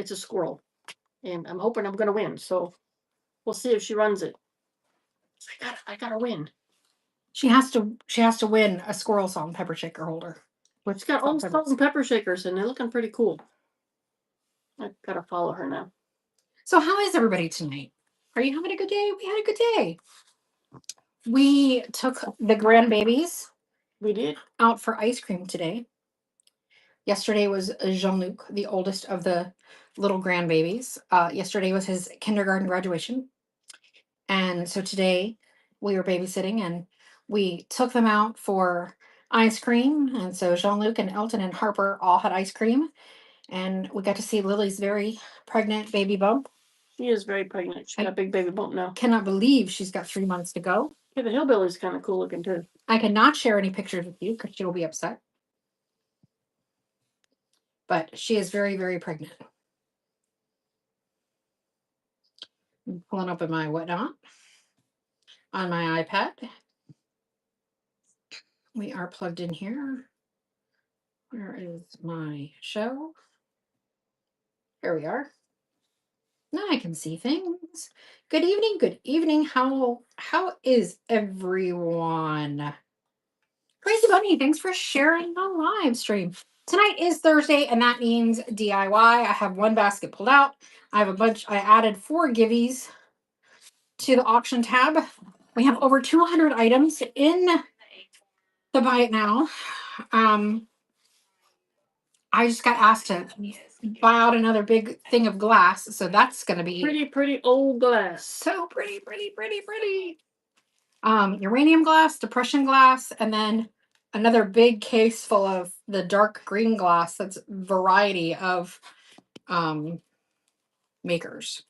it's a squirrel. And I'm hoping I'm going to win. So we'll see if she runs it. I gotta win. She has to win a squirrel salt and pepper shaker holder. She's got all salt and pepper shakers, and they're looking pretty cool. I gotta follow her now. So how is everybody tonight? Are you having a good day? We had a good day. We took the grandbabies. We did. Out for ice cream today. Yesterday was Jean-Luc, the oldest of the little grandbabies. Yesterday was his kindergarten graduation. And so today we were babysitting and we took them out for ice cream. And so Jean-Luc and Elton and Harper all had ice cream. And we got to see Lily's very pregnant baby bump. She is very pregnant. She's got a big baby bump now. Cannot believe she's got 3 months to go. Yeah, the hillbilly's kind of cool looking too. I cannot share any pictures with you because she will be upset. But she is very, very pregnant. I'm pulling up in my whatnot on my iPad. We are plugged in here. Where is my show? Here we are. Now I can see things. Good evening. Good evening. How is everyone? Crazy Bunny, thanks for sharing the live stream. Tonight is Thursday, and that means DIY. I have one basket pulled out. I have a bunch. I added 4 givvies to the auction tab. We have over 200 items in the Buy It Now. I just got asked to buy out another big thing of glass, so that's going to be pretty old glass. So pretty. Uranium glass, depression glass, and then another big case full of the dark green glass. That's variety of makers.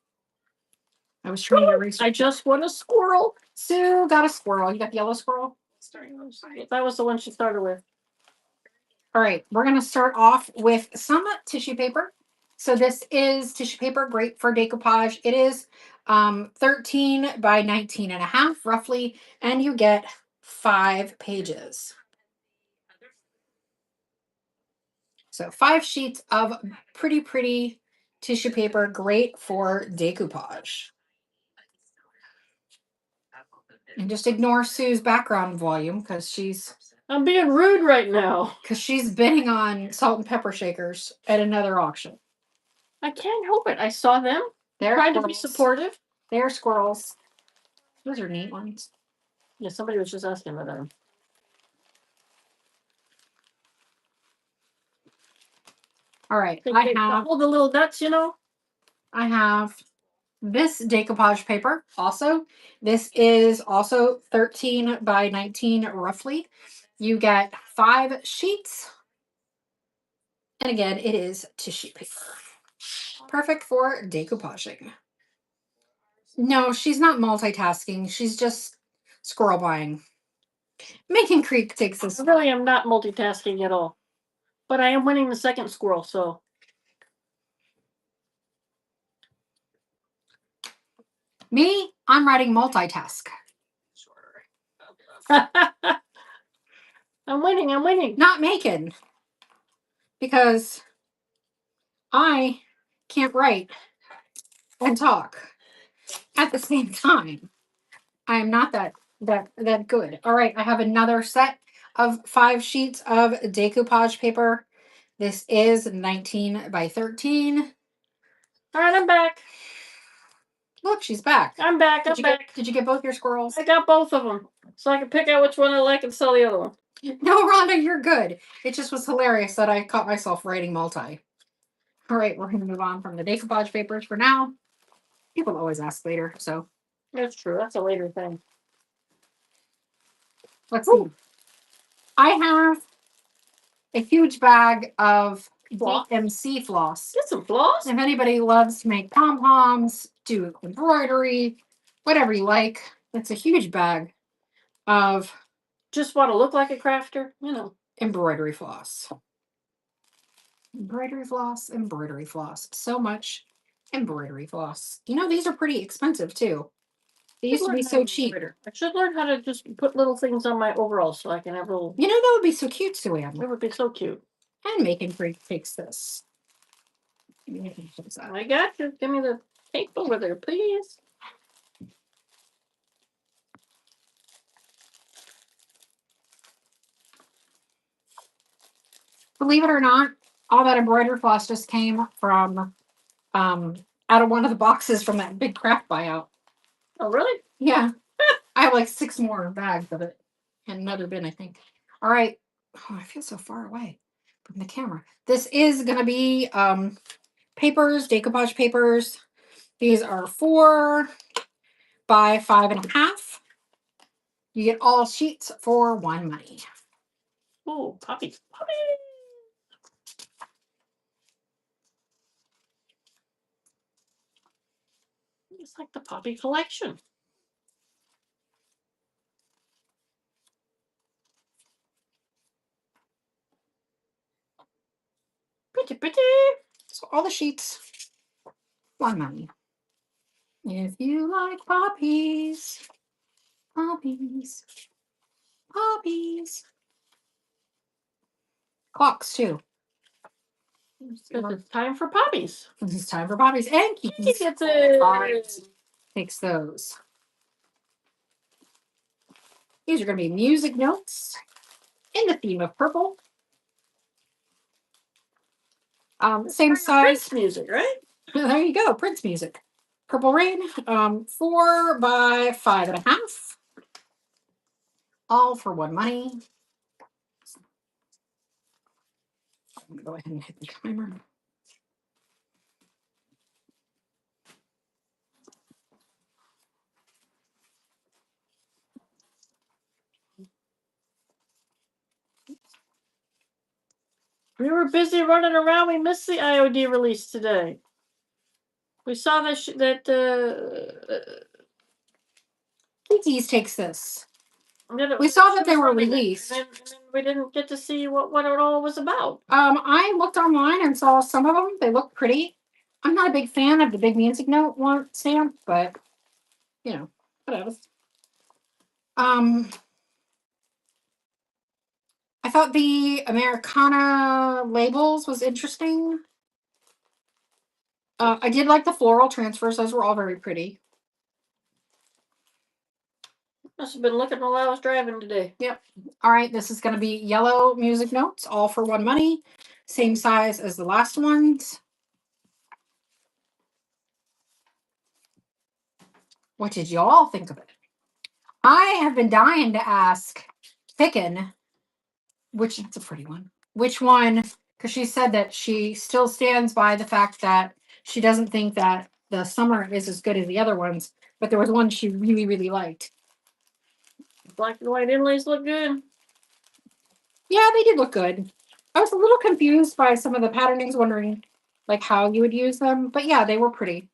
I was trying to research. I just want a squirrel. Sue got a squirrel. You got the yellow squirrel? That was the one she started with. All right, we're going to start off with some tissue paper. So this is tissue paper, great for decoupage. It is 13 by 19 and a half, roughly, and you get 5 pages. So 5 sheets of pretty tissue paper, great for decoupage. And just ignore Sue's background volume because she's... I'm being rude right now. Because she's bidding on salt and pepper shakers at another auction. I can't help it. I saw them. They're trying to be supportive. They're squirrels. Those are neat ones. Yeah, somebody was just asking about them. All right. I have all the little nuts, you know. I have this decoupage paper also. This is also 13 by 19 roughly. You get 5 sheets. And again, it is tissue paper. Perfect for decoupaging. No, she's not multitasking. She's just squirrel buying. Making Creek takes this. I really am not multitasking at all. But I am winning the second squirrel, so. Me, I'm writing multitask. I'm winning. Not making. Because I can't write and talk at the same time. I am not that good. All right, I have another set of 5 sheets of decoupage paper. This is 19 by 13. All right, I'm back. Look, she's back. I'm back. Did you get both your squirrels? I got both of them, so I can pick out which one I like and sell the other one. No, Rhonda, you're good. It just was hilarious that I caught myself writing multi. All right, we're going to move on from the decoupage papers for now. People always ask later, so. That's true. That's a later thing. Let's see. I have a huge bag of DMC floss. Get some floss. If anybody loves to make pom-poms, do embroidery, whatever you like, it's a huge bag of... Just want to look like a crafter, you know. Embroidery floss. Embroidery floss. So much embroidery floss. You know, these are pretty expensive too. They used to be so cheap. I should learn how to just put little things on my overalls so I can have little... You know, that would be so cute, Sue Ann. It would be so cute. And Making Creek takes this. I got you. Give me the tape over there, please. Believe it or not, all that embroidery floss just came from out of one of the boxes from that big craft buyout. Oh, really? Yeah. I have like 6 more bags of it and another bin, I think. All right. Oh, I feel so far away from the camera. This is going to be papers, decoupage papers. These are 4 by 5.5. You get all sheets for $1 money. Oh, puppy. It's like the puppy collection. Pretty, pretty. So all the sheets, $1 money. If you like poppies, poppies, poppies. Clocks too. It's time for poppies. It's time for poppies and He keys. gets it. All right. Takes those. These are going to be music notes in the theme of purple. Same size. Prince music, right? There you go. Prince music. Purple Rain. 4 by 5.5. All for $1 money. I'm going to go ahead and hit the timer. We were busy running around. We missed the IOD release today. We saw that Kiki's takes this. that We saw that they were running it, released. and then we didn't get to see what it all was about. I looked online and saw some of them. They look pretty. I'm not a big fan of the big music note one stamp, but you know, whatever. I thought the Americana labels was interesting. I did like the floral transfers. Those were all very pretty. Must have been looking while I was driving today. Yep. All right, this is going to be yellow music notes, all for $1 money. Same size as the last ones. What did you all think of it? I have been dying to ask Picken, which it's a pretty one, which one, because she said that she still stands by the fact that she doesn't think that the summer is as good as the other ones, but there was one she really, really liked. Black and white inlays look good. Yeah, they did look good. I was a little confused by some of the patternings, wondering like how you would use them, but yeah, they were pretty.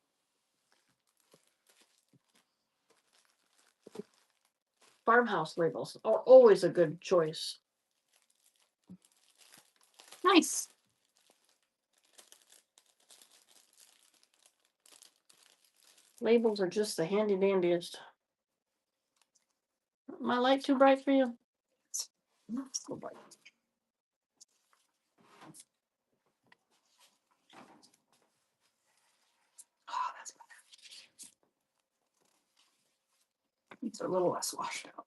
Farmhouse labels are always a good choice. Nice. Labels are just the handy dandiest. My light too bright for you? Not so bright. Oh, that's better. These are a little less washed out.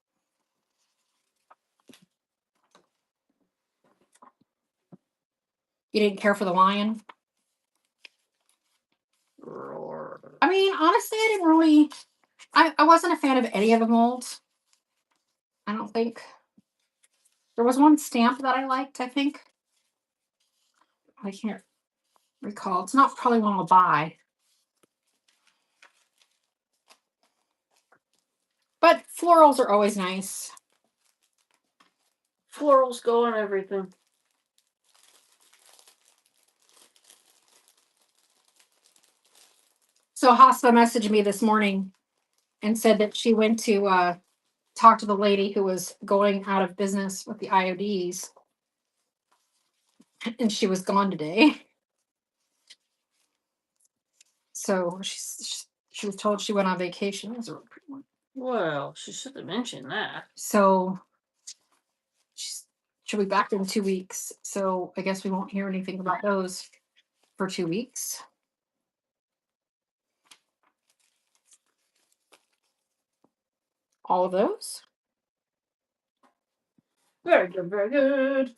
You didn't care for the lion? I mean, honestly, I didn't really. I wasn't a fan of any of the molds. I don't think. There was one stamp that I liked, I think. I can't recall. It's not probably one I'll buy. But florals are always nice. Florals go on everything. So Hasta messaged me this morning and said that she went to talk to the lady who was going out of business with the IODs. And she was gone today. So she was told she went on vacation. That was a really pretty one. Well, she should have mentioned that. So she'll be back in 2 weeks. So I guess we won't hear anything about those for 2 weeks. All of those. Very good, very good.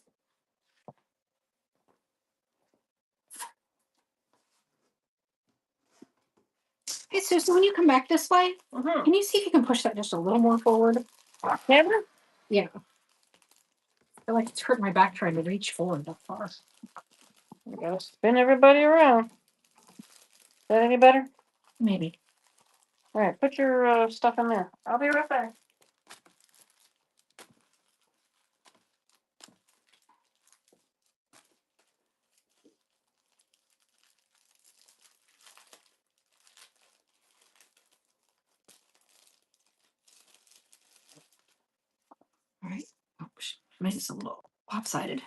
Hey, Susan, when you come back this way, Mm-hmm. can you see if you can push that just a little more forward? Camera? Yeah. I feel like it's hurt my back trying to reach forward that far. We gotta spin everybody around. Is that any better? Maybe. All right, put your stuff in there. I'll be right back. All right. Oh, made this a little lopsided.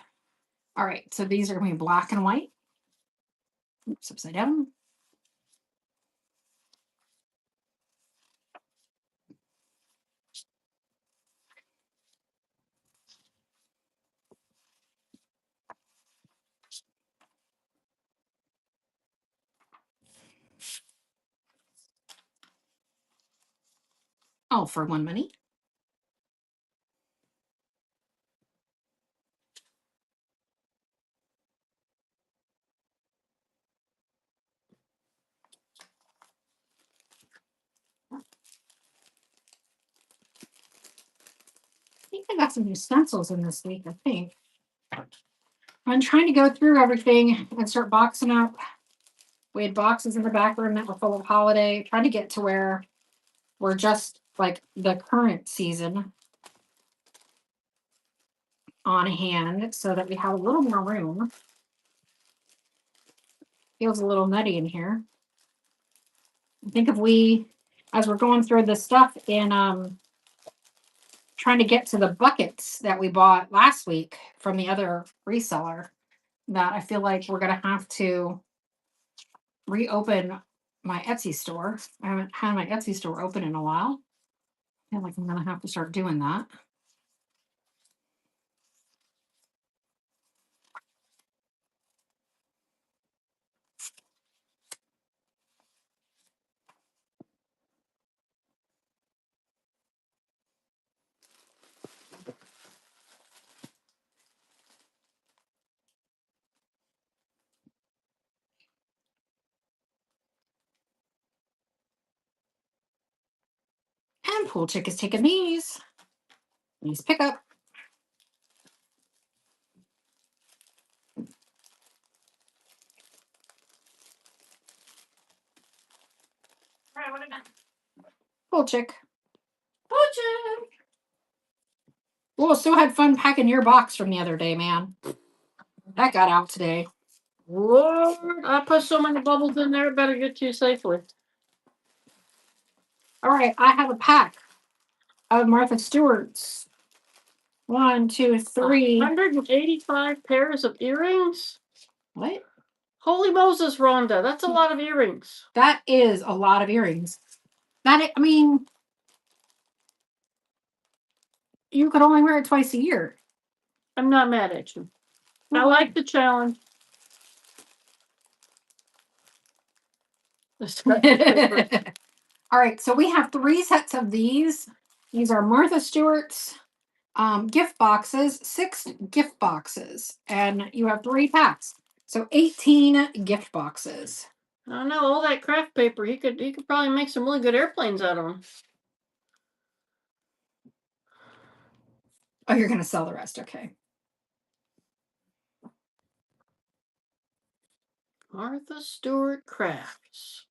All right. So these are going to be black and white. Oops, upside down. All for one money. I think I got some new stencils in this week, I think. I'm trying to go through everything and start boxing up. We had boxes in the back room that were full of holiday, trying to get to where we're just like the current season on hand so that we have a little more room. Feels a little nutty in here. I think if we, as we're going through this stuff in trying to get to the buckets that we bought last week from the other reseller, that I feel like we're gonna have to reopen my Etsy store. I haven't had my Etsy store open in a while. I feel like I'm gonna have to start doing that. And Pool Chick is taking these. Nice pickup. All right, what did I? Pool Chick. Poaching. Oh, Sue had fun packing your box from the other day, man. That got out today. Lord, I put so many bubbles in there, it better get to you safely. All right, I have a pack of Martha Stewart's. 1, 2, 3. 185 pairs of earrings? What? Holy Moses, Rhonda, that's a lot of earrings. That is a lot of earrings. I mean, you could only wear it twice a year. I'm not mad at you. I like the challenge. All right, so we have 3 sets of these. These are Martha Stewart's gift boxes, 6 gift boxes, and you have 3 packs. So 18 gift boxes. I don't know, all that craft paper, you could probably make some really good airplanes out of them. Oh, you're going to sell the rest. Okay. Martha Stewart Crafts.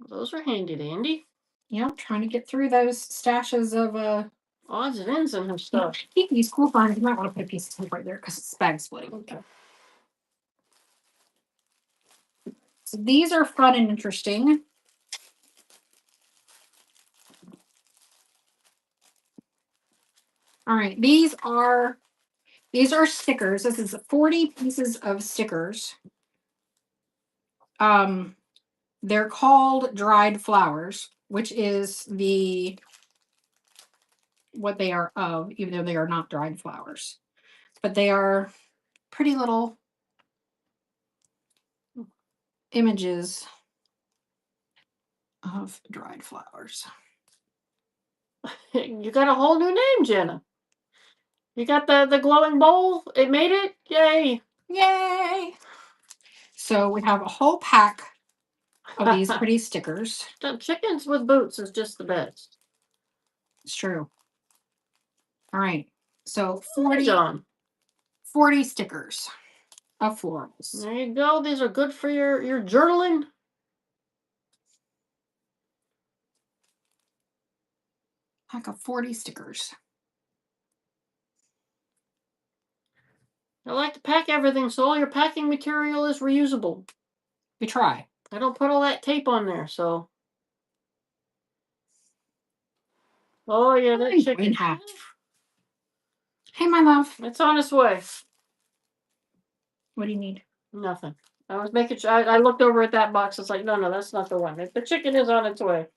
Those are handy dandy. Yeah, trying to get through those stashes of Odds and ends and her stuff. keep these cool finds. You might want to put a piece of tape right there because it's bag splitting. Okay. So these are fun and interesting. All right, these are stickers. This is 40 pieces of stickers. They're called dried flowers, which is what they are of, even though they are not dried flowers. But they are pretty little images of dried flowers. You got a whole new name, Jenna. You got the glowing bowl. It made it. Yay! Yay! So we have a whole pack of these pretty stickers. The chickens with boots is just the best. It's true. All right. So Hey, John. 40 stickers of florals. There you go. These are good for your journaling. Pack of 40 stickers. I like to pack everything so all your packing material is reusable. We try. I don't put all that tape on there, so. Oh yeah, that chicken. Half. Hey, my love. It's on its way. What do you need? Nothing. I was making sure. I looked over at that box. It's like, no, that's not the one. The chicken is on its way.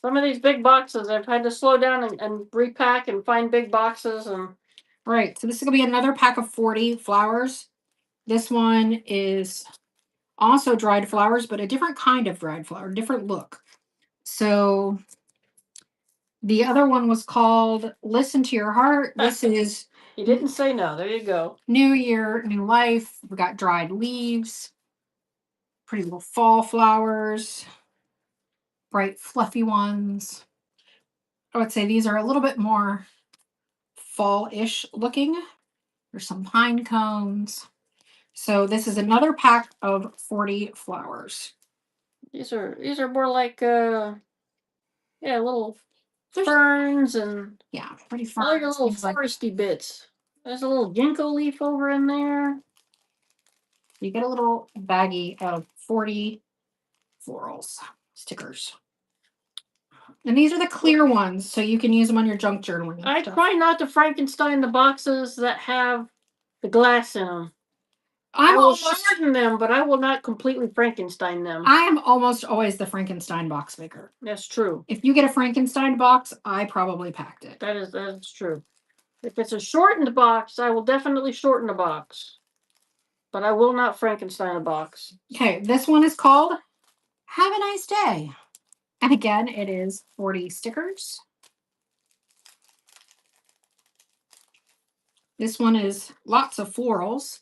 Some of these big boxes, I've had to slow down and repack and find big boxes. And all right, so this is going to be another pack of 40 flowers. This one is also dried flowers, but a different kind of dried flower, different look. So the other one was called Listen to Your Heart. This is... He didn't say no. There you go. New year, new life. We got dried leaves, pretty little fall flowers, bright fluffy ones. I would say these are a little bit more fall-ish looking. There's some pine cones. So this is another pack of 40 flowers. These are more like little ferns and pretty ferns. I like the little foresty bits. There's a little ginkgo leaf over in there. You get a little baggie of 40 florals stickers. And these are the clear ones, so you can use them on your junk journaling. I try not to Frankenstein the boxes that have the glass in them. I will shorten them, but I will not completely Frankenstein them. I am almost always the Frankenstein box maker. That's true. If you get a Frankenstein box, I probably packed it. That is true. If it's a shortened box, I will definitely shorten the box. But I will not Frankenstein a box. Okay, this one is called Have a Nice Day. And again, it is 40 stickers. This one is lots of florals.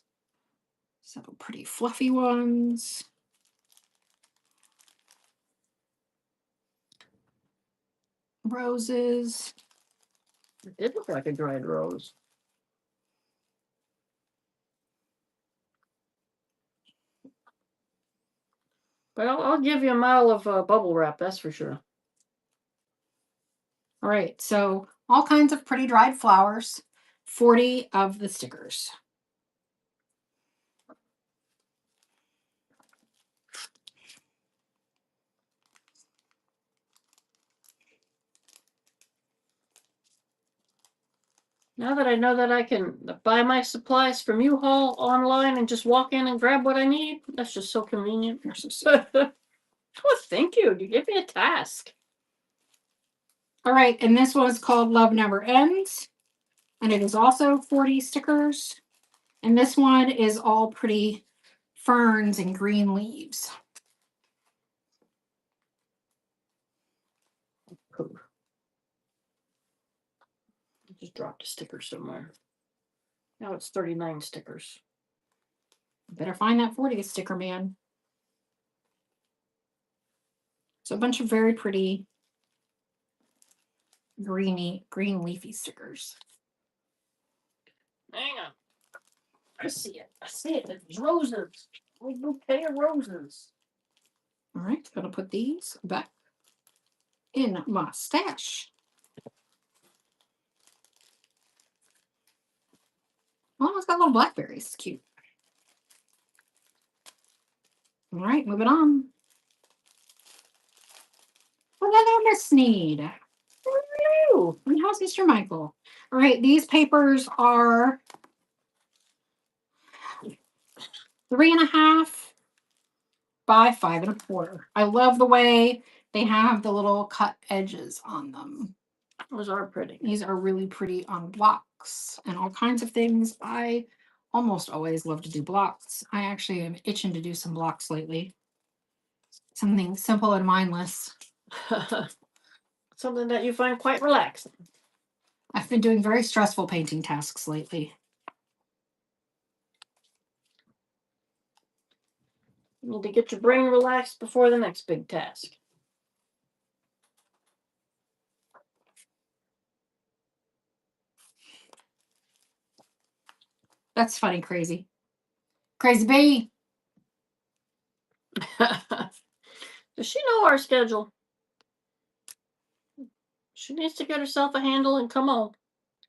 So pretty fluffy ones. Roses. It did look like a dried rose. But I'll give you a mile of bubble wrap, that's for sure. All right, so all kinds of pretty dried flowers, 40 of the stickers. Now that I know that I can buy my supplies from U-Haul online and just walk in and grab what I need, that's just so convenient. Oh, thank you. You gave me a task. All right, and this one is called Love Never Ends. And it is also 40 stickers. And this one is all pretty ferns and green leaves. Cool. Just dropped a sticker somewhere. Now it's 39 stickers. Better find that 40th sticker, man. So a bunch of very pretty green leafy stickers. Hang on. I see it. I see it. There's roses. A little bouquet of roses. All right, gonna put these back in my stash. Oh, it's got little blackberries. It's cute. All right, moving on. Hello, Miss Sneed. Hello. And how's Mr. Michael? All right, these papers are 3.5 by 5.25. I love the way they have the little cut edges on them. Those are pretty. These are really pretty on blocks and all kinds of things. I almost always love to do blocks. I actually am itching to do some blocks lately. Something simple and mindless. Something that you find quite relaxing. I've been doing very stressful painting tasks lately. You need to get your brain relaxed before the next big task. That's funny, crazy. Crazy bee. Does she know our schedule? She needs to get herself a handle and come on.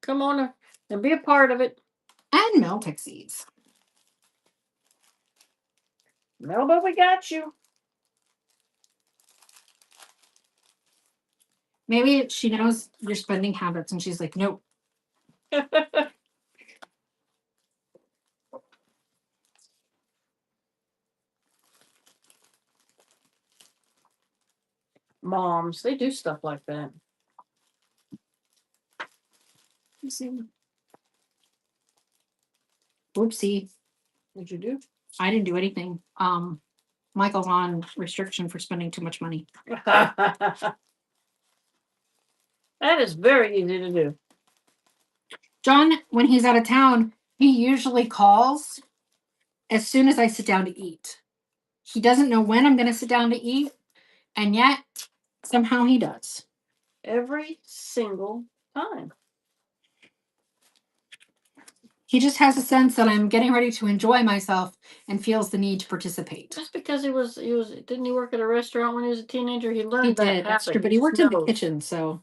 Come on and be a part of it. And Mel Pixies. Melba, we got you. Maybe she knows your spending habits and she's like, nope. Moms, they do stuff like that. Oopsie. What'd you do? I didn't do anything. Michael's on restriction for spending too much money. That is very easy to do. John, when he's out of town, he usually calls as soon as I sit down to eat. He doesn't know when I'm going to sit down to eat, and yet somehow he does. Every single time. He just has a sense that I'm getting ready to enjoy myself and feels the need to participate. Just because didn't he work at a restaurant when he was a teenager? He learned He that did, that's habit. true, but he worked in the kitchen, so.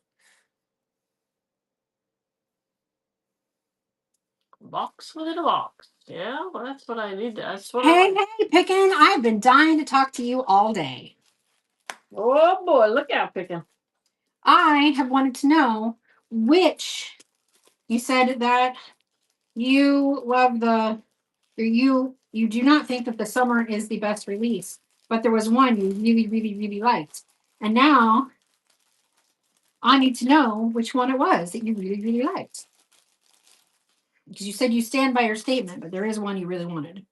Box within a box. Yeah, well, that's what I need. That's what Hey, Pickin', I've been dying to talk to you all day. Oh boy, look out, Pickin'. I have wanted to know which, you said that you love you do not think that the summer is the best release, but there was one you really, really, really liked. And now I need to know which one it was that you really, really liked. Because you said you stand by your statement, but there is one you really wanted.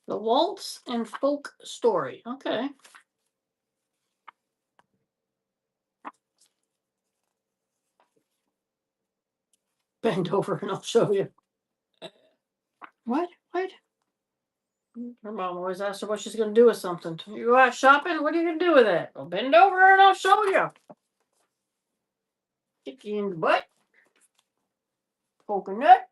The Waltz and Folk Story. Okay. Bend over and I'll show you. What? Her mom always asks her what she's going to do with something. You go out shopping? What are you going to do with it? Well, bend over and I'll show you. Kick you in the butt. Coconut.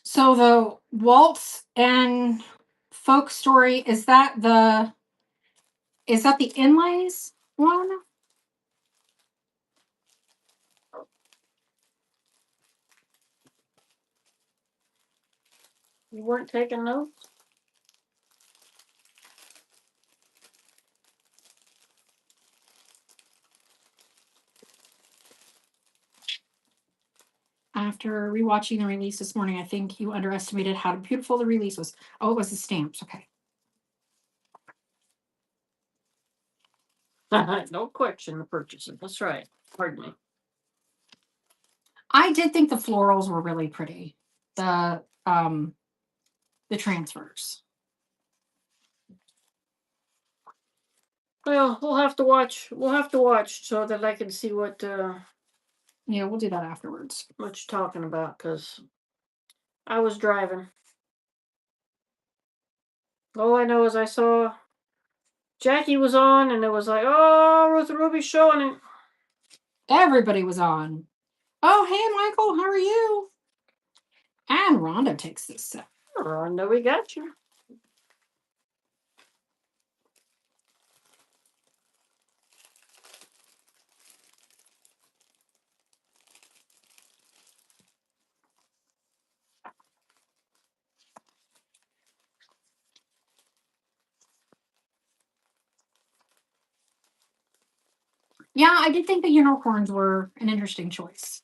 So the Waltz and Folk Story, is that the Inlays one? You weren't taking notes? After rewatching the release this morning, I think you underestimated how beautiful the release was. Oh, it was the stamps. Okay. No question the purchaser. That's right. Pardon me. I did think the florals were really pretty. The transfers. Well, we'll have to watch. We'll have to watch so that I can see what Yeah, we'll do that afterwards. what you're talking about, because I was driving. All I know is I saw Jackie was on, and it was like, oh, Ruth and Ruby's showing it. Everybody was on. Oh, hey, Michael, how are you? And Rhonda takes this set. Rhonda, we got you. Yeah, I did think the unicorns were an interesting choice.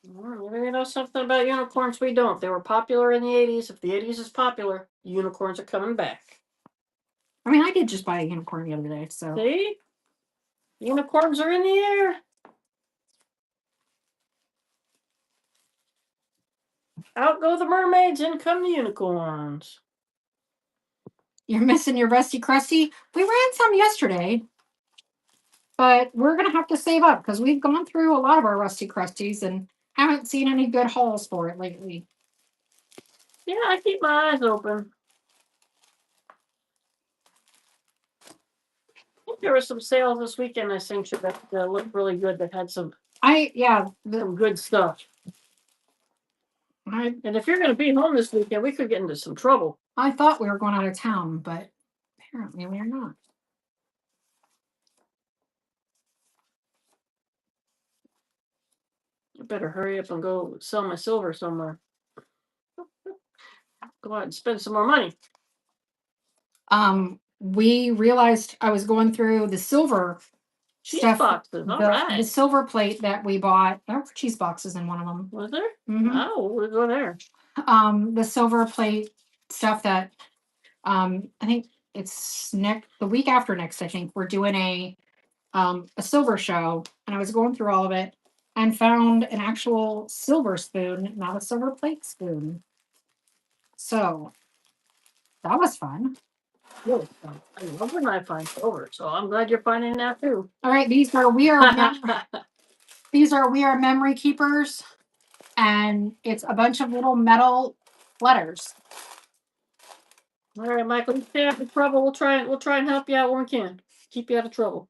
Well, maybe you know something about unicorns we don't. They were popular in the 80s. If the 80s is popular, unicorns are coming back. I mean, I did just buy a unicorn the other day, so. See? Unicorns are in the air. Out go the mermaids, in come the unicorns. You're missing your Rusty Crusty? We ran some yesterday, but we're going to have to save up because we've gone through a lot of our Rusty Crusties and haven't seen any good hauls for it lately. Yeah, I keep my eyes open. I think there were some sales this weekend, I think, that looked really good, that had some good stuff. And if you're going to be home this weekend, we could get into some trouble. I thought we were going out of town, but apparently we are not. I better hurry up and go sell my silver somewhere. Go out and spend some more money. We realized I was going through the silver cheese stuff, boxes. All right. The silver plate that we bought. There were cheese boxes in one of them. Was there? Mm-hmm. Oh, we'll go there. The silver plate stuff that I think it's the week after next. I think we're doing a silver show, and I was going through all of it and found an actual silver spoon, not a silver plate spoon. So that was fun. Really fun. I love when I find silver, so I'm glad you're finding that too. All right, these are we are memory keepers, and it's a bunch of little metal letters. All right, Michael, you stay out of trouble. We'll try and help you out when we can. Keep you out of trouble.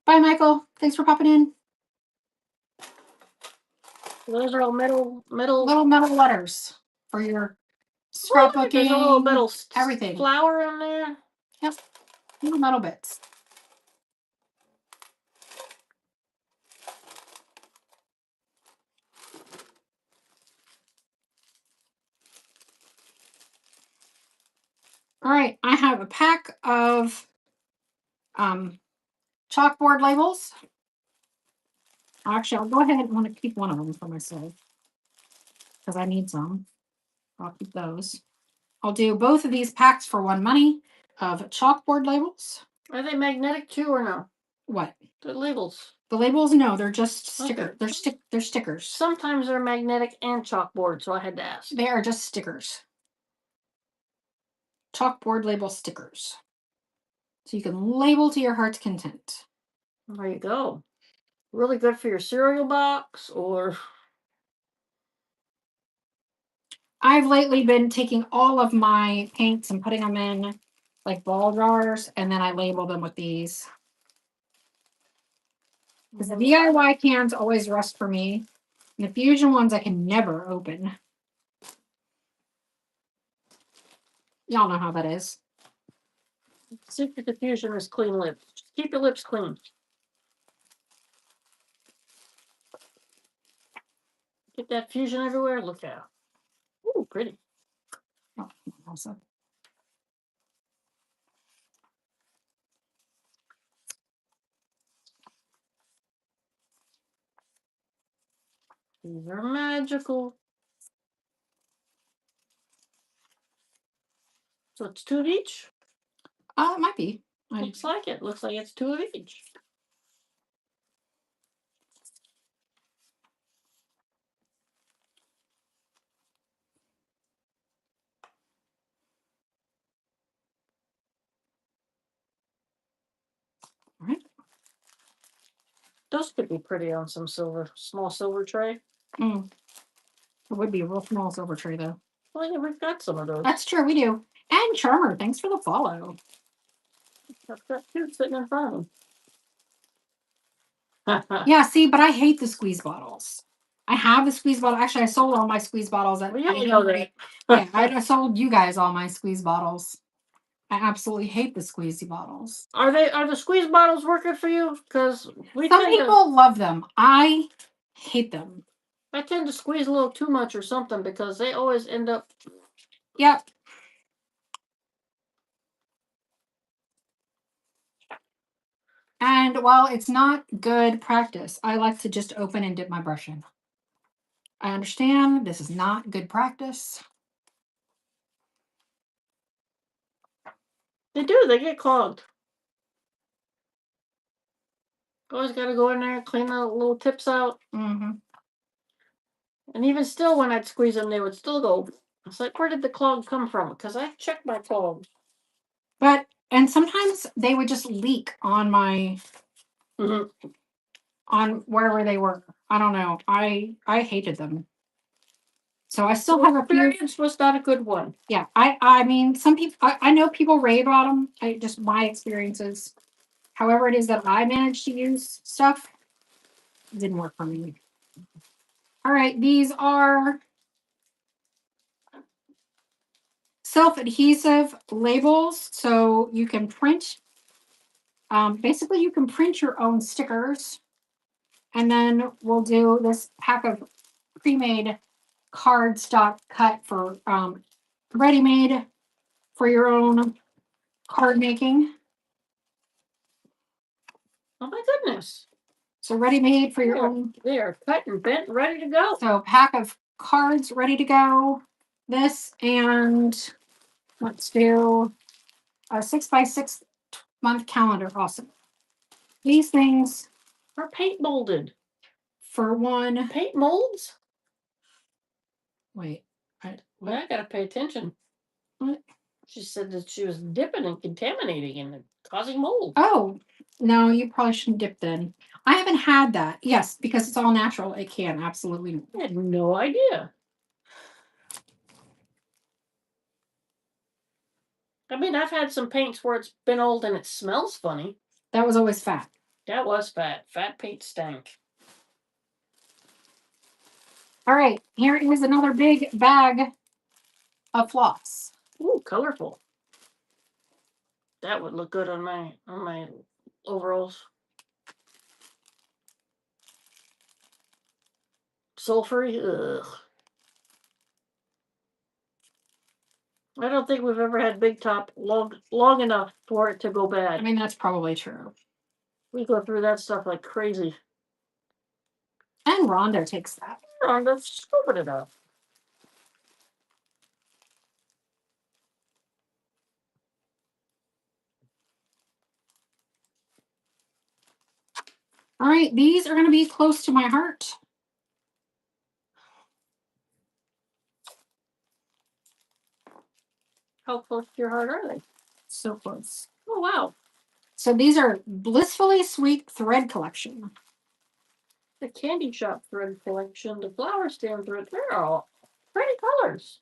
Bye, Michael. Thanks for popping in. Those are all little metal letters for your scrapbooking. There's a little metal everything. Flower in there. Yep, little metal bits. All right, I have a pack of chalkboard labels. Actually, I'll go ahead and want to keep one of them for myself because I need some. I'll keep those. I'll do both of these packs for $1 of chalkboard labels. Are they magnetic too or no? What? The labels. The labels, no, they're just stickers. Okay. They're stickers. Sometimes they're magnetic and chalkboard, so I had to ask. They are just stickers. Chalkboard label stickers. So you can label to your heart's content. There you go. Really good for your cereal box, or I've lately been taking all of my paints and putting them in like ball jars, and then I label them with these. Because the DIY cans always rust for me. And the Fusion ones I can never open. Y'all know how that is. Secret to Fusion is clean lips. Just keep your lips clean. Get that Fusion everywhere. Look out. Ooh, pretty. Oh, awesome. These are magical. So it's 2 of each? It might be. Looks like it. Looks like it's 2 of each. All right. Those could be pretty on some small silver tray. It would be a real small silver tray, though. Well, yeah, we've got some of those. That's true, we do. And Charmer, thanks for the follow. I've got 2 sitting in front of them. Yeah, see, but I hate the squeeze bottles. I have the squeeze bottle. Actually, I sold all my squeeze bottles. Well, you know that. Yeah, I sold you guys all my squeeze bottles. I absolutely hate the squeezy bottles. Are the squeeze bottles working for you? Because some people love them. I hate them. I tend to squeeze a little too much or something because they always end up. Yep. And while it's not good practice, I like to just open and dip my brush in. I understand this is not good practice. They do. They get clogged. Always got to go in there and clean the little tips out. Mm-hmm. And even still, when I'd squeeze them, they would still go. It's like, where did the clog come from? Because I checked my clogs. And sometimes they would just leak on my, on wherever they were. I don't know. I hated them. So I still have a few. Experience was not a good one. Yeah, I mean, some people, I know people rave about them. Just my experiences. However it is that I managed to use stuff, it didn't work for me. All right, these are self-adhesive labels, so you can print. Basically, you can print your own stickers, and then we'll do this pack of pre-made cardstock cut for ready-made for your own card making. Oh my goodness. So ready-made for your own. They are cut and bent, ready to go. So pack of cards ready to go. This, and let's do a 6x6 month calendar. Awesome. These things are paint molded. For one. Paint molds? Wait. I gotta pay attention. What? She said that she was dipping and contaminating and causing mold. Oh, no, you probably shouldn't dip then. I haven't had that. Yes, because it's all natural. It can, absolutely. I had no idea. I mean, I've had some paints where it's been old and it smells funny. That was always fat. That was fat. Fat paint stank. All right, here is another big bag of floss. Ooh, colorful. That would look good on my overalls. Sulfury. Ugh. I don't think we've ever had Big Top long enough for it to go bad. I mean, that's probably true. We go through that stuff like crazy. And Rhonda takes that. Rhonda's scooping it up. All right, these are going to be close to my heart. How close to your heart are they? So close. Oh, wow. So these are Blissfully Sweet Thread Collection. The Candy Shop Thread Collection, the Flower Stand Thread, they're all pretty colors.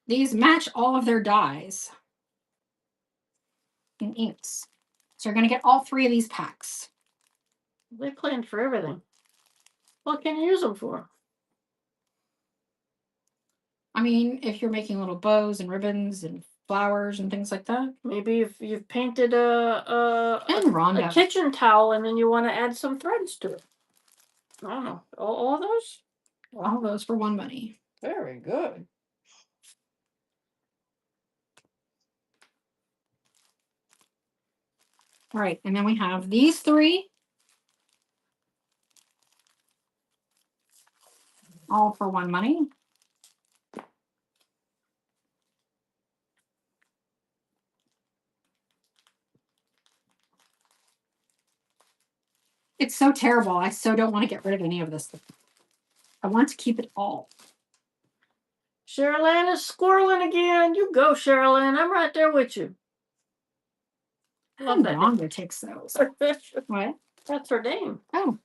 These match all of their dyes and inks. So you're going to get all 3 of these packs. They planned for everything. What can you use them for? I mean, if you're making little bows and ribbons and flowers and things like that. Maybe if you've painted And a kitchen towel and then you want to add some threads to it. I don't know. All those? All those for one money. Very good. All right, and then we have these 3. All for one money. It's so terrible. I so don't want to get rid of any of this. I want to keep it all. Cheryl Ann is squirreling again. You go, Cheryl Ann. I'm right there with you. Love that. Rhonda takes those. What? That's her name. Oh.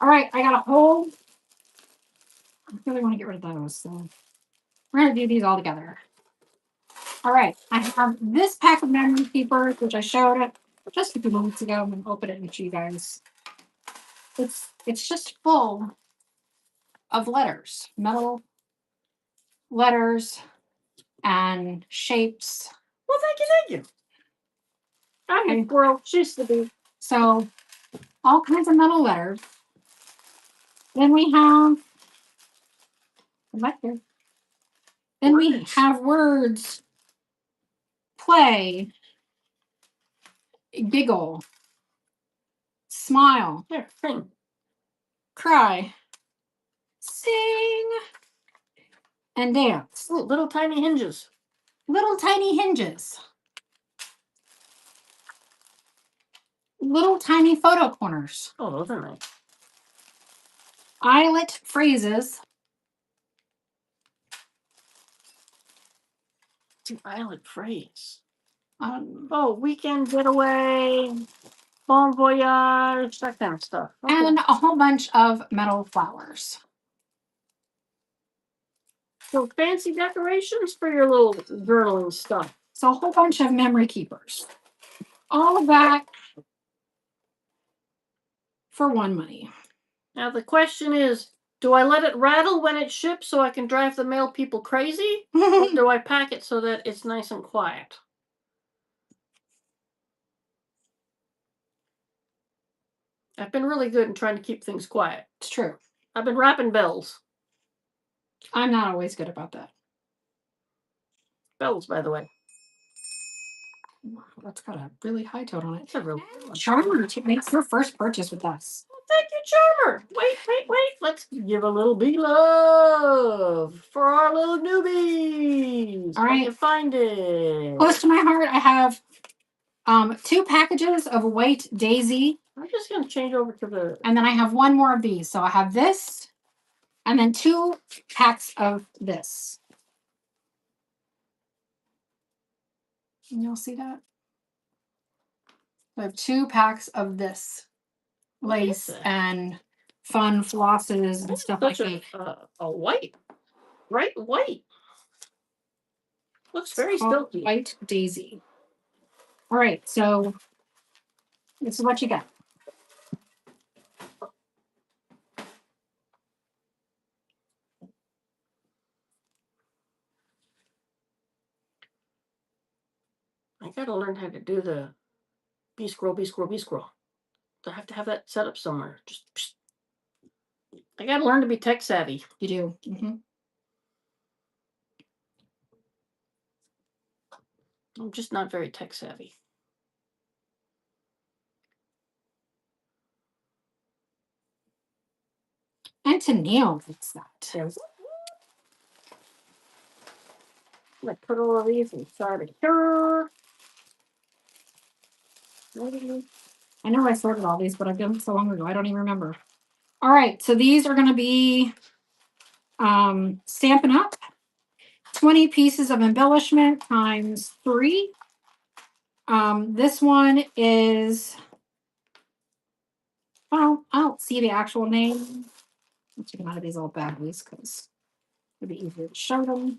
All right, I got a whole. I really want to get rid of those. So we're going to do these all together. All right, I have this pack of memory keepers, which I showed it just a few moments ago. I'm going to open it and show you guys. It's just full of letters, metal letters and shapes. Well, thank you. I'm a squirrel. She used to be. So all kinds of metal letters. Then we have Then we have words play, giggle, smile, Here, sing. cry, sing, and dance. Ooh, little tiny hinges. Little tiny hinges. Little tiny photo corners. Oh, those are nice. Eyelet phrases. It's an island phrase. Um, Oh, weekend getaway, bon voyage, that kind of stuff. Okay. and a whole bunch of metal flowers. So fancy decorations for your little journaling stuff. So a whole bunch of memory keepers. All of that for one money. Now the question is, do I let it rattle when it ships so I can drive the mail people crazy? Or do I pack it so that it's nice and quiet? I've been really good in trying to keep things quiet. It's true. I've been wrapping bells. I'm not always good about that. Bells, by the way. Wow, that's got a really high tone on it. It's a real Charmer makes her first purchase with us. Well, thank you, Charmer. Wait. Let's give a little big love for our little newbies. All right. Can you find it? Close to my heart, I have 2 packages of white daisy. I'm just going to change over to the... And then I have 1 more of these. So I have this and then 2 packs of this. Can y'all see that? I have 2 packs of this lace and fun flosses and stuff like that. A white, bright white. Looks very silky. White daisy. All right, so this is what you got. I gotta learn how to do the B scroll. I have to have that set up somewhere. I gotta learn to be tech savvy. You do. Mm-hmm. I'm just not very tech savvy. And to nail fix that. I put all of these inside here. I know I sorted all these, but I've done it so long ago, I don't even remember. All right, so these are going to be Stampin' Up! 20 pieces of embellishment times 3. This one is, well, I don't see the actual name. I'm taking out of these little baggies because it'd be easier to show them.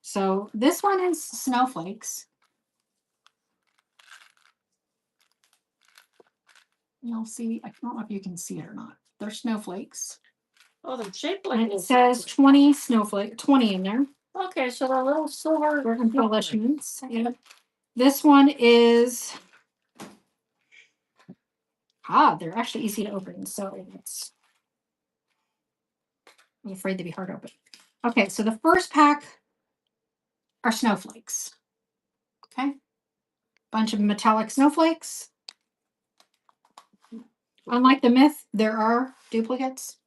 So this one is snowflakes. You'll see, I don't know if you can see it or not. They're snowflakes. Oh, they're shaped like And it says 20 in there. Okay, so the little silver embellishments. Yeah. This one is they're actually easy to open, so I'm afraid to be hard to open. Okay, so the first pack are snowflakes. Okay. Bunch of metallic snowflakes. Unlike the myth, there are duplicates.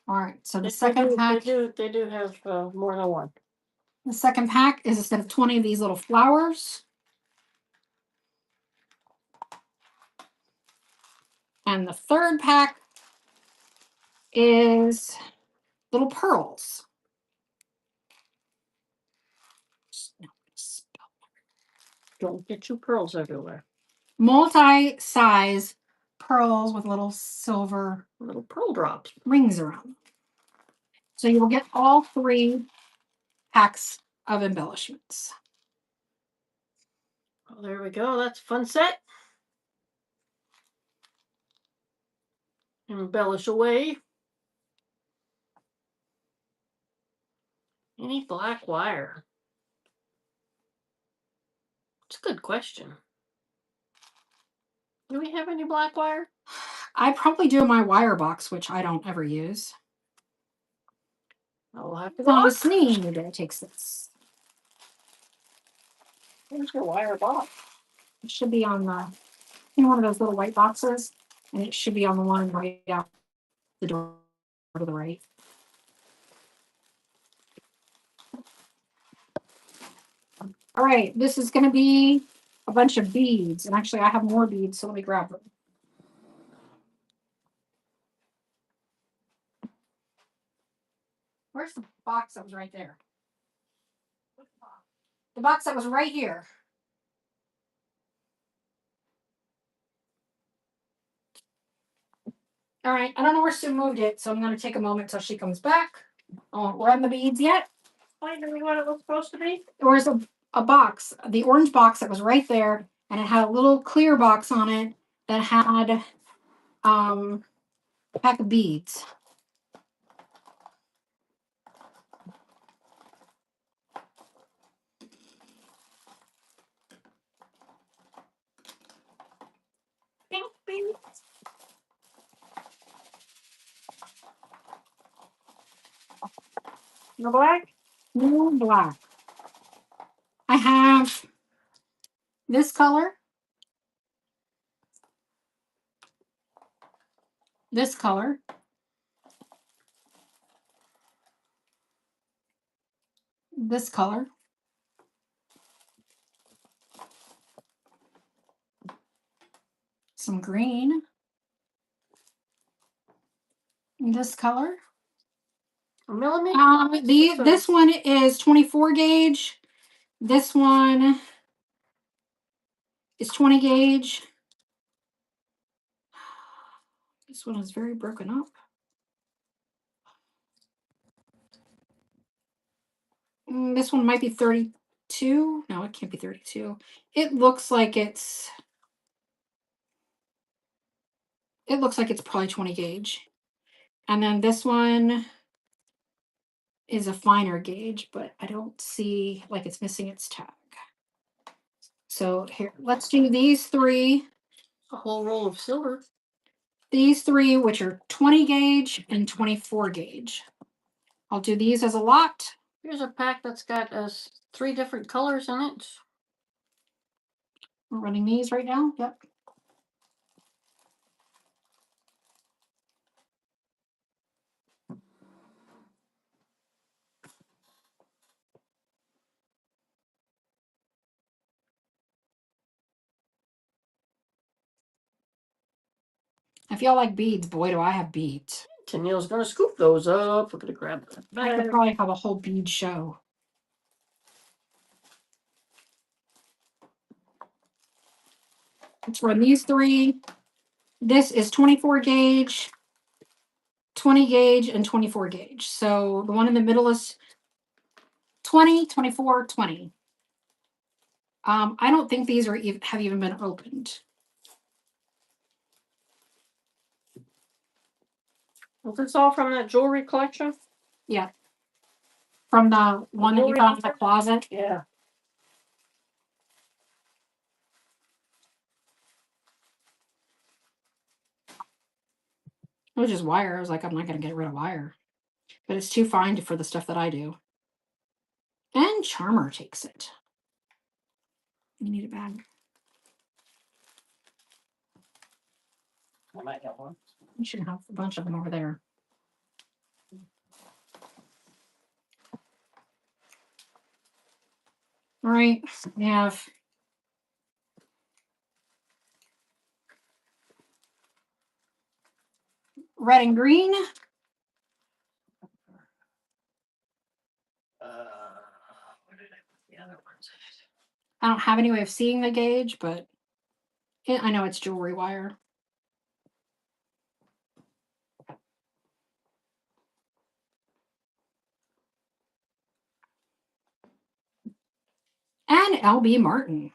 All right, so the second pack. They do have more than one. The second pack is a set of 20 of these little flowers. And the third pack is little pearls. Don't get you pearls everywhere. Multi-size pearls with little silver little pearl drops rings around them. So you will get all 3 packs of embellishments. Oh, there we go. That's a fun set. Embellish away. Any black wire? It's a good question. Do we have any black wire? I probably do in my wire box, which I don't ever use. I'll have to go. Sneeze, maybe it takes this. Where's your wire box? It should be on the one of those little white boxes, and it should be on the one right out the door to the right. All right, this is going to be a bunch of beads, and actually I have more beads, so let me grab them. Where's the box that was right there? The box that was right here. All right, I don't know where Sue moved it, so I'm going to take a moment till she comes back. I won't run the beads yet. Why do we what it was supposed to be? There was a box, the orange box that was right there, and it had a little clear box on it that had a pack of beads. Pink beads. No black? No black. I have this color, this color, this color, some green, this color. A millimeter? This one is 24 gauge. This one is 20 gauge. This one is very broken up. This one might be 32. No, it can't be 32. It looks like it's probably 20 gauge. And then this one is a finer gauge, but I don't see, like, it's missing its tag. So here, let's do these three. A whole roll of silver. These three, which are 20 gauge and 24 gauge. I'll do these as a lot. Here's a pack that's got 3 different colors in it. We're running these right now. Yep. If y'all like beads, boy, do I have beads. Tennille's gonna scoop those up. We're gonna grab them. I could probably have a whole bead show. Let's run these three. This is 24 gauge, 20 gauge, and 24 gauge. So the one in the middle is 20, 24, 20. I don't think these are have even been opened. Was this all from that jewelry collection? Yeah. From the one that you found in the closet. Yeah. It was just wire. I was like, I'm not going to get rid of wire. But it's too fine for the stuff that I do. And Charmer takes it. You need a bag. I might have one. You should have a bunch of them over there. All right, we have red and green. Where did I put the other ones? I don't have any way of seeing the gauge, but I know it's jewelry wire. And LB Martin.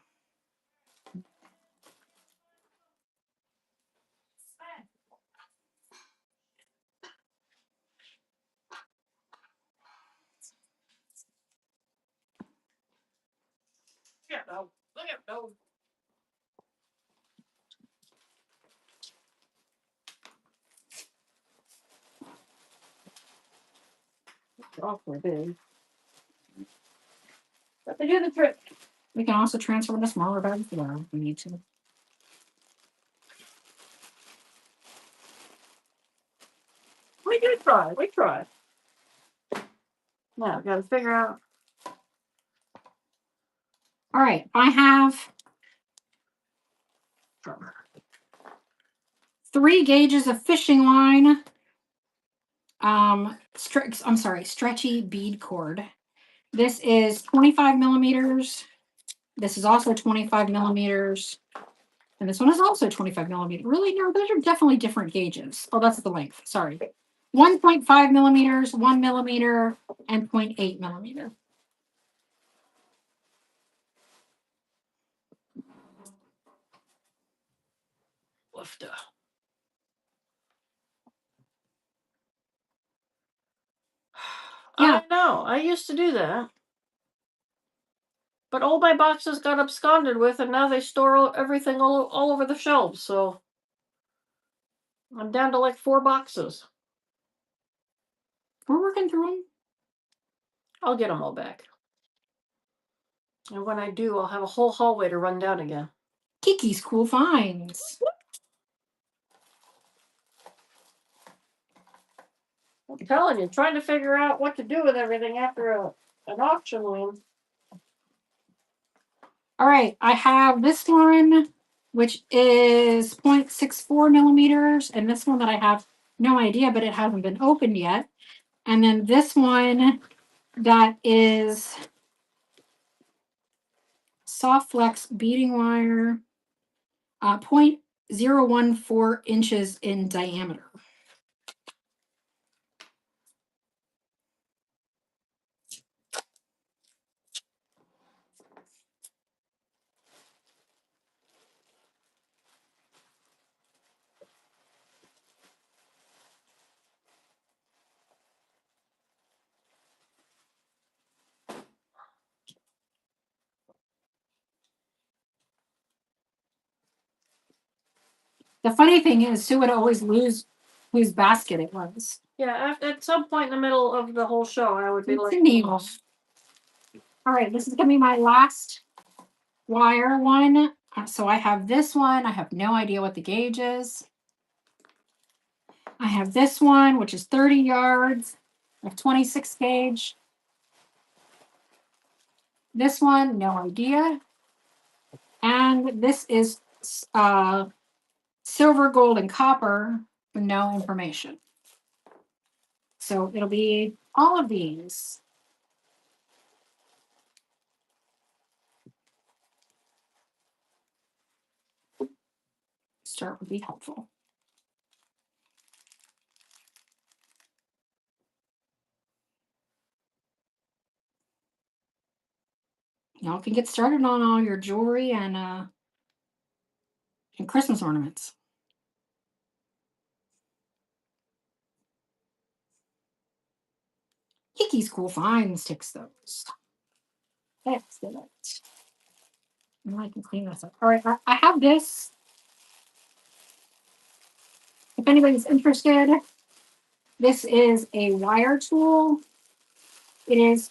Yeah, no. Look at those. Awfully big. But they do the trick. We can also transfer into smaller bags if we need to. We did try. We tried. Now, got to figure out. All right, I have 3 gauges of fishing line. I'm sorry, stretchy bead cord. This is 25 millimeters. This is also 25 millimeters. And this one is also 25 millimeters. Really? No, those are definitely different gauges. Oh, that's the length. Sorry. 1.5 millimeters, 1 millimeter, and 0.8 millimeter. Lifter. Yeah. I know. I used to do that. But all my boxes got absconded with, and now they store everything all over the shelves, so I'm down to like 4 boxes. We're working through them. I'll get them all back. And when I do, I'll have a whole hallway to run down again. Kiki's Cool Finds. I'm telling you, trying to figure out what to do with everything after an auction win. All right, I have this one, which is 0.64 millimeters, and this one that I have no idea, but it hasn't been opened yet. And then this one that is soft flex beading wire, 0.014 inches in diameter. The funny thing is, Sue would always lose whose basket it was. Yeah, at some point in the middle of the whole show, I would be It's like, a needle. All right, this is going to be my last wire one. So I have this one. I have no idea what the gauge is. I have this one, which is 30 yards. I have 26 gauge. This one, no idea. And this is silver, gold, and copper with no information. So it'll be all of these. Start would be helpful. Y'all can get started on all your jewelry and Christmas ornaments. Kiki's Cool Finds takes those. Excellent. And I can clean this up. All right, I have this. If anybody's interested, this is a wire tool. It's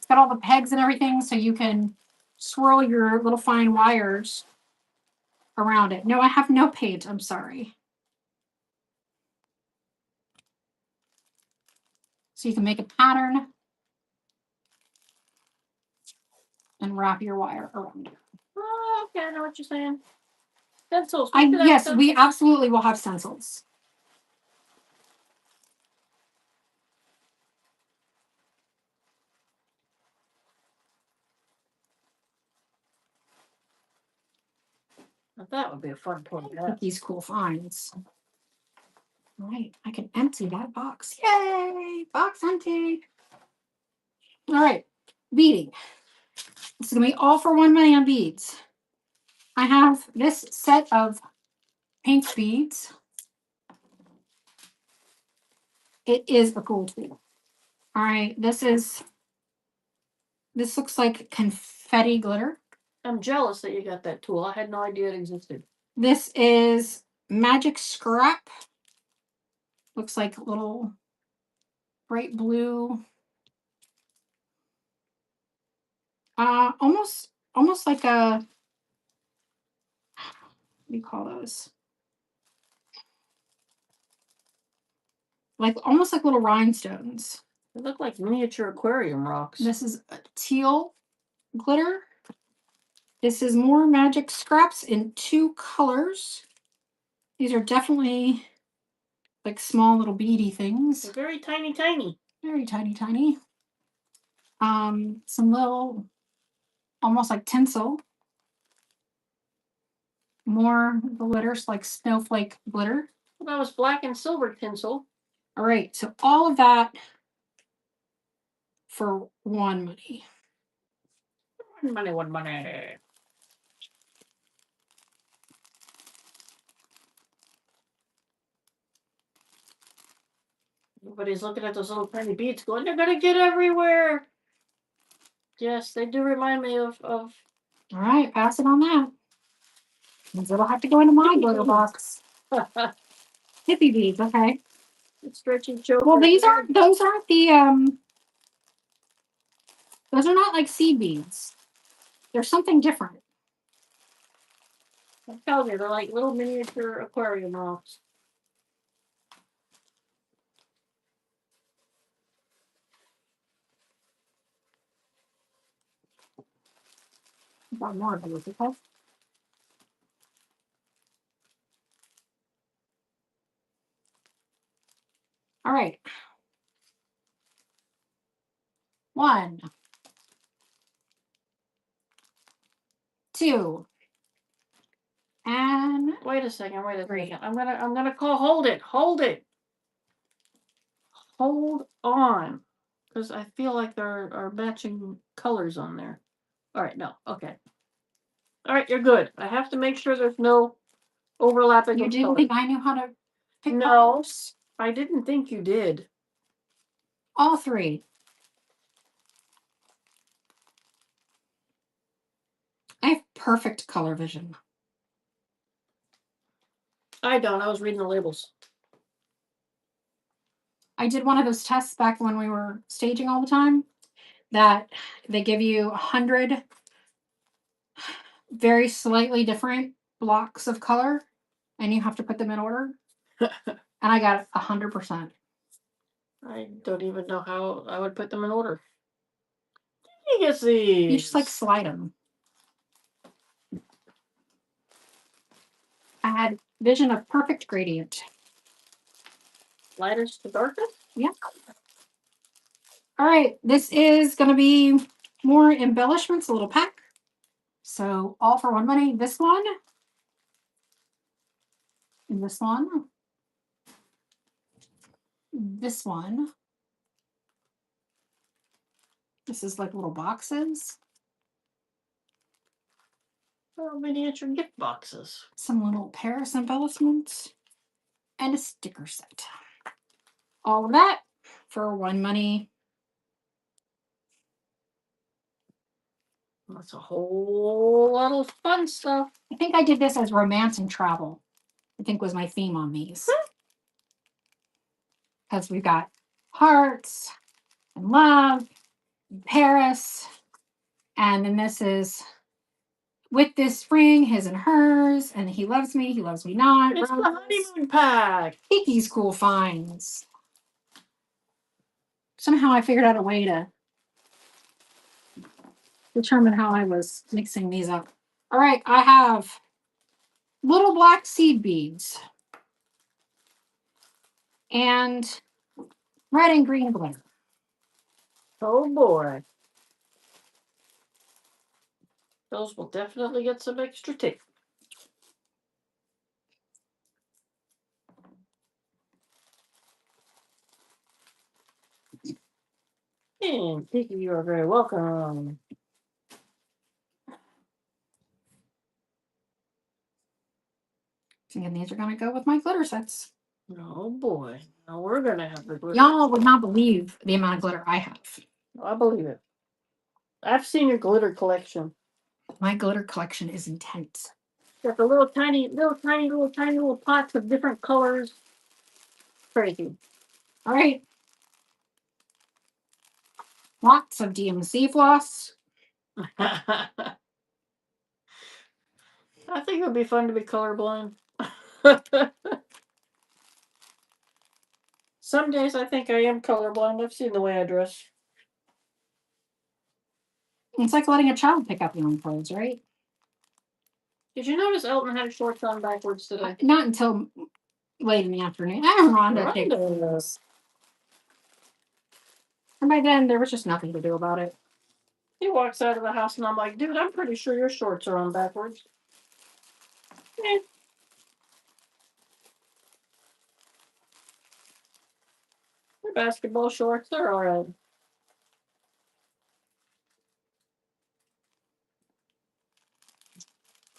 got all the pegs and everything, so you can swirl your little fine wires around it. No, I have no paint. I'm sorry. So you can make a pattern and wrap your wire around it. oh, okay, I know what you're saying. Stencils. Yes, we absolutely will have stencils. Now that would be a fun point. These Cool Finds. All right, I can empty that box. Yay! Box empty. All right, beading. This is gonna be all for one money on beads. I have this set of pink beads. It is a cool tool. All right, this looks like confetti glitter. I'm jealous that you got that tool. I had no idea it existed. This is magic scrap. Looks like little bright blue Almost like a, what do you call those? Like almost like little rhinestones. They look like miniature aquarium rocks. This is a teal glitter. This is more magic scraps in 2 colors. These are definitely like small little beady things. They're very tiny, tiny. Very tiny, tiny. Some little, almost like tinsel. More glitters like snowflake glitter. Well, that was black and silver tinsel. All right, so all of that for one money. One money. Everybody's looking at those little tiny beads going, they're gonna get everywhere. Yes, they do remind me of All right, pass it on that. Means it'll have to go into my glitter box. Hippie beads, okay. stretchy choker. Well, those aren't the those are not like seed beads. They're something different. I tell you, they're like little miniature aquarium rocks. Got more of those, okay? All right. 1, 2, and Wait a second, wait a 3. second. I'm gonna call, hold it. Hold on. Because I feel like there are matching colors on there. Alright, no, okay. Alright, you're good. I have to make sure there's no overlapping. You didn't think I knew how to pick No. colors? I didn't think you did. All 3. I have perfect color vision. I don't. I was reading the labels. I did one of those tests back when we were staging all the time that they give you 100 very slightly different blocks of color and you have to put them in order. And I got 100%. I don't even know how I would put them in order. You get these. You just like slide them. I had vision of perfect gradient. Lightest to darkest? Yeah. All right, this is going to be more embellishments, a little pack. So all for one money. This one. And this one. This one. This is like little boxes. Little miniature gift boxes. Some little Paris embellishments. And a sticker set. All of that for one money. That's a whole lot of fun stuff. I think I did this as romance and travel. I think was my theme on these. Because we've got hearts and love, and Paris. And then this is with this ring, his and hers, and he loves me not. It's the honeymoon pack. Kiki's cool finds. Somehow I figured out a way to determine how I was mixing these up. All right, I have little black seed beads and red and green glitter. Oh boy. Those will definitely get some extra tape. And Kiki, you are very welcome. And these are going to go with my glitter sets. Oh boy. Now we're going to have the glitter. Y'all would not believe the amount of glitter I have. I believe it. I've seen your glitter collection. My glitter collection is intense. Got the little tiny pots of different colors. Crazy. All right. Lots of DMC floss. I think it would be fun to be colorblind. Some days I think I am colorblind. I've seen the way I dress. It's like letting a child pick up your own clothes, right? Did you notice Elton had shorts on backwards today? Not until late in the afternoon. Rhonda takes those. And by then, there was just nothing to do about it. He walks out of the house, and I'm like, dude, I'm pretty sure your shorts are on backwards. Eh. They're basketball shorts. They're all right.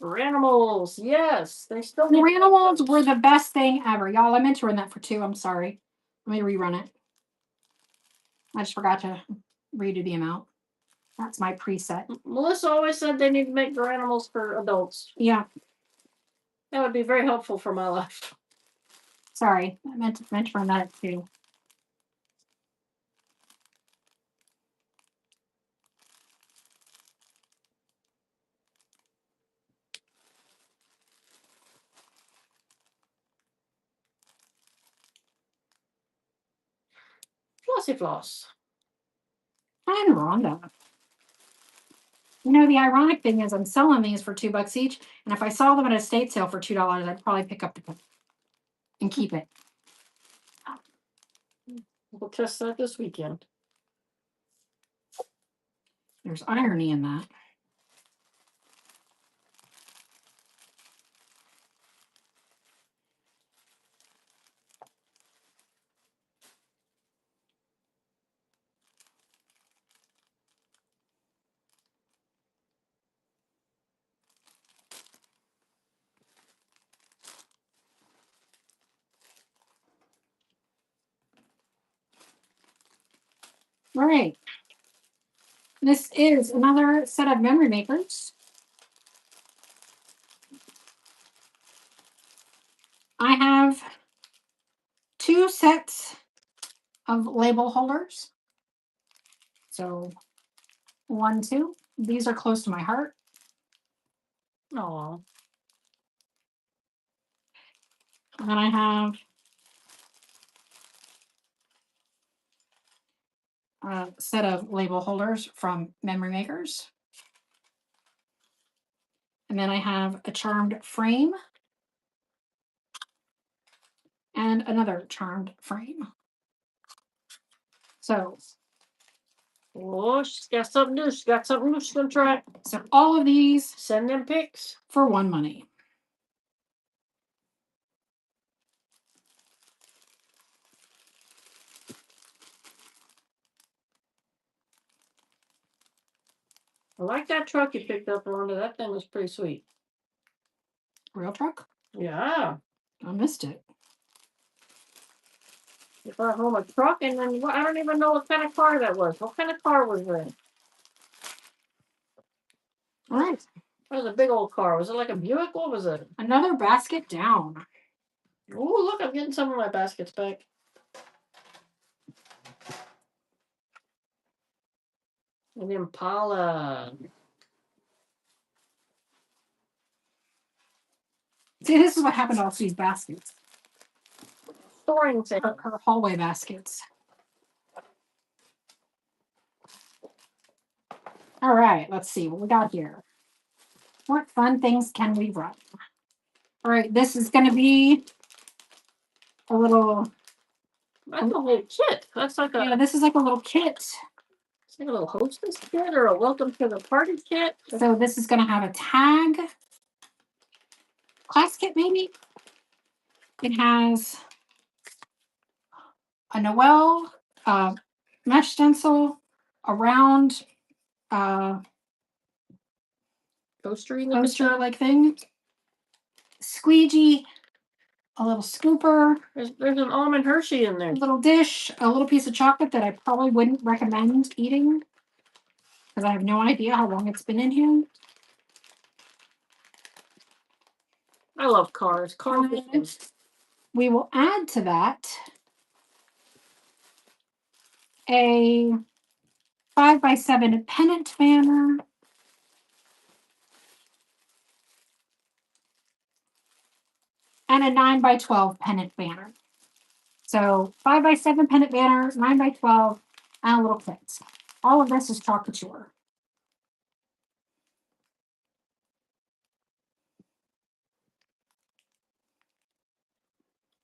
Ranimals, yes, they still need Ranimals were the best thing ever, y'all. I meant to run that for 2. I'm sorry. Let me rerun it. I just forgot to redo the amount. That's my preset. Melissa always said they need to make Ranimals for adults. Yeah. That would be very helpful for my life. Sorry, I meant to run that too. Flossy floss. And Rhonda. You know, the ironic thing is I'm selling these for $2 each, and if I saw them at a estate sale for $2, I'd probably pick up the book and keep it. We'll test that this weekend. There's irony in that. All right. This is another set of memory makers. I have 2 sets of label holders. So 1, 2. These are close to my heart. Aw. And then I have a set of label holders from Memory Makers. And then I have a charmed frame and another charmed frame. So, Oh, she's got something new. She's got something new she's going to try. so all of these Send them pics. for $1 money. I like that truck you picked up, Rhonda. That thing was pretty sweet. Real truck? Yeah. I missed it. You brought home a truck, and then I don't even know what kind of car that was. What kind of car was that? All right. It was a big old car. Was it like a Buick? What was it? Another basket down. Ooh, look, I'm getting some of my baskets back. An Impala. See, this is what happened to all these baskets. Storing thing. Her hallway baskets. All right, let's see what we got here. What fun things can we run? All right, this is going to be a little. That's a whole kit. That's like a. Yeah, this is like a little kit. It's like a little hostess kit or a welcome to the party kit. So this is going to have a tag. Class kit, maybe. It has a Noel mesh stencil, a round coaster like thing, squeegee, a little scooper. There's an almond Hershey in there. A little dish, a little piece of chocolate that I probably wouldn't recommend eating because I have no idea how long it's been in here. I love cars. Cars. We will add to that a 5x7 pennant banner and a 9x12 pennant banner. So 5x7 pennant banner, 9x12, and a little kit. All of this is chalk couture.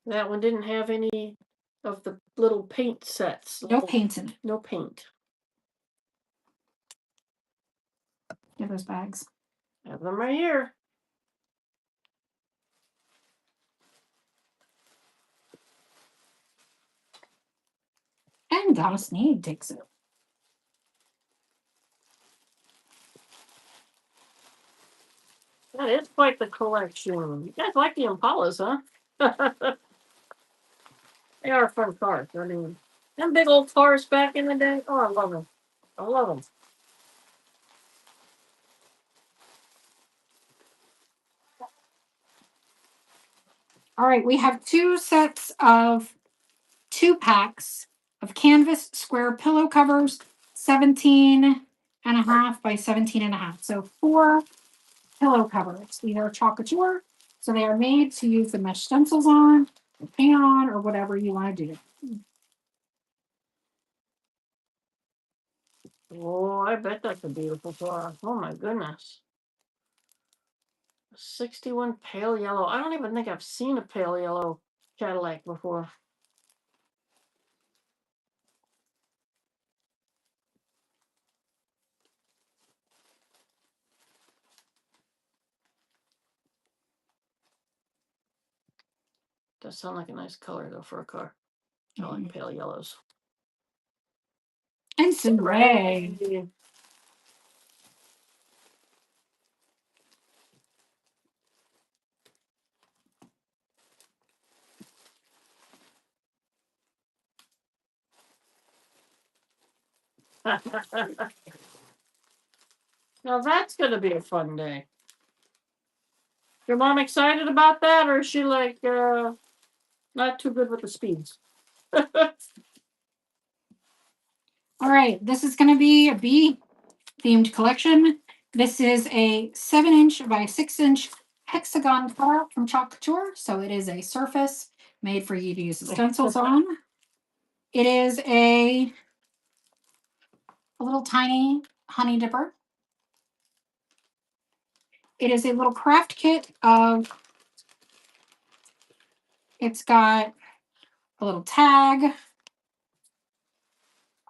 That one didn't have any of the little paint sets. No paint in it. No paint. Get those bags. Have them right here. And Donna Sneed takes it. That is quite the collection. You guys like the Impalas, huh? They are fun cars. I mean, them big old cars back in the day. Oh, I love them. I love them. All right, we have 2 sets of 2 packs of canvas square pillow covers, 17.5 by 17.5. So 4 pillow covers. These are chalk couture, so they are made to use the mesh stencils on, or paint on, or whatever you want to do. Oh, I bet that's a beautiful car. Oh my goodness. 61 pale yellow. I don't even think I've seen a pale yellow Cadillac before. Does sound like a nice color though for a car. I like pale yellows. And some gray. Now that's gonna be a fun day. Your mom excited about that, or is she like not too good with the speeds? All right, this is going to be a bee themed collection. This is a 7-inch by 6-inch hexagon cutout from Chalk Couture. So it is a surface made for you to use the stencils on. It is a little tiny honey dipper. It is a little craft kit of, it's got a little tag,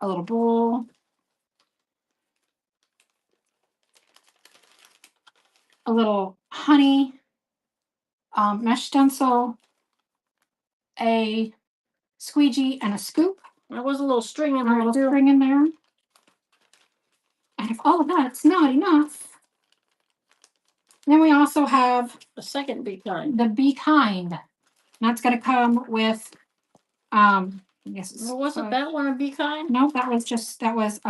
a little bowl, a little honey mesh stencil, a squeegee, and a scoop. There was a little string in A there little too. string in there. And if all of that's not enough, then we also have The second Be Kind. the Be Kind. And that's going to come with, I guess it's, Well, wasn't that one a Be Kind? No, that was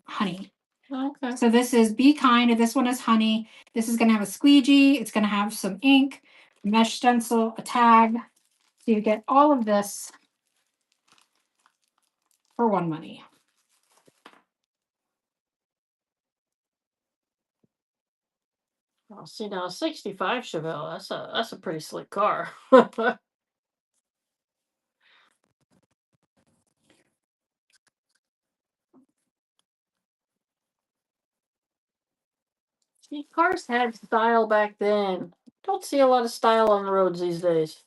honey. Okay. So this is Be Kind, and this one is honey. This is going to have a squeegee. It's going to have some ink, mesh stencil, a tag. So you get all of this for one money. Well, see now, 65 Chevelle. That's a pretty slick car. See, cars had style back then. Don't see a lot of style on the roads these days.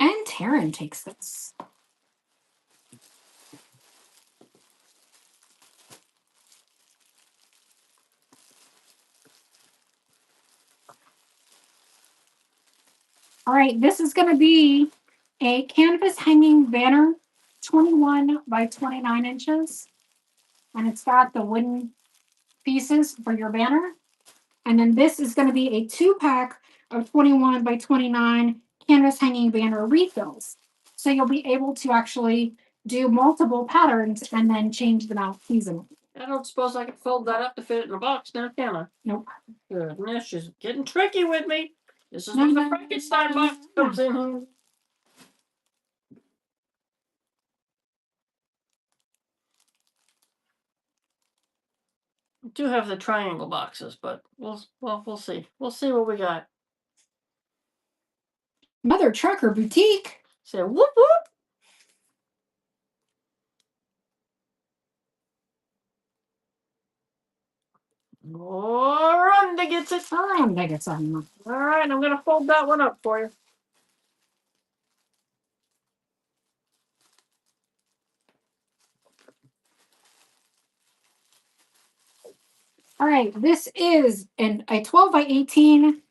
And Taryn takes this. All right, this is going to be a canvas hanging banner, 21 by 29 inches. And it's got the wooden pieces for your banner. And then this is going to be a 2-pack of 21 by 29 canvas hanging banner refills. So you'll be able to actually do multiple patterns and then change them out seasonally. I don't suppose I can fold that up to fit it in a box now, can I? Nope. Goodness, she's getting tricky with me. This is No, where no, the Frankenstein no, box no. comes in. I do have the triangle boxes, but we'll see. We'll see what we got. Mother Trucker Boutique. Say whoop whoop. Rhonda gets it. Rhonda gets on. All right, I'm gonna fold that one up for you. All right, this is a 12 by 18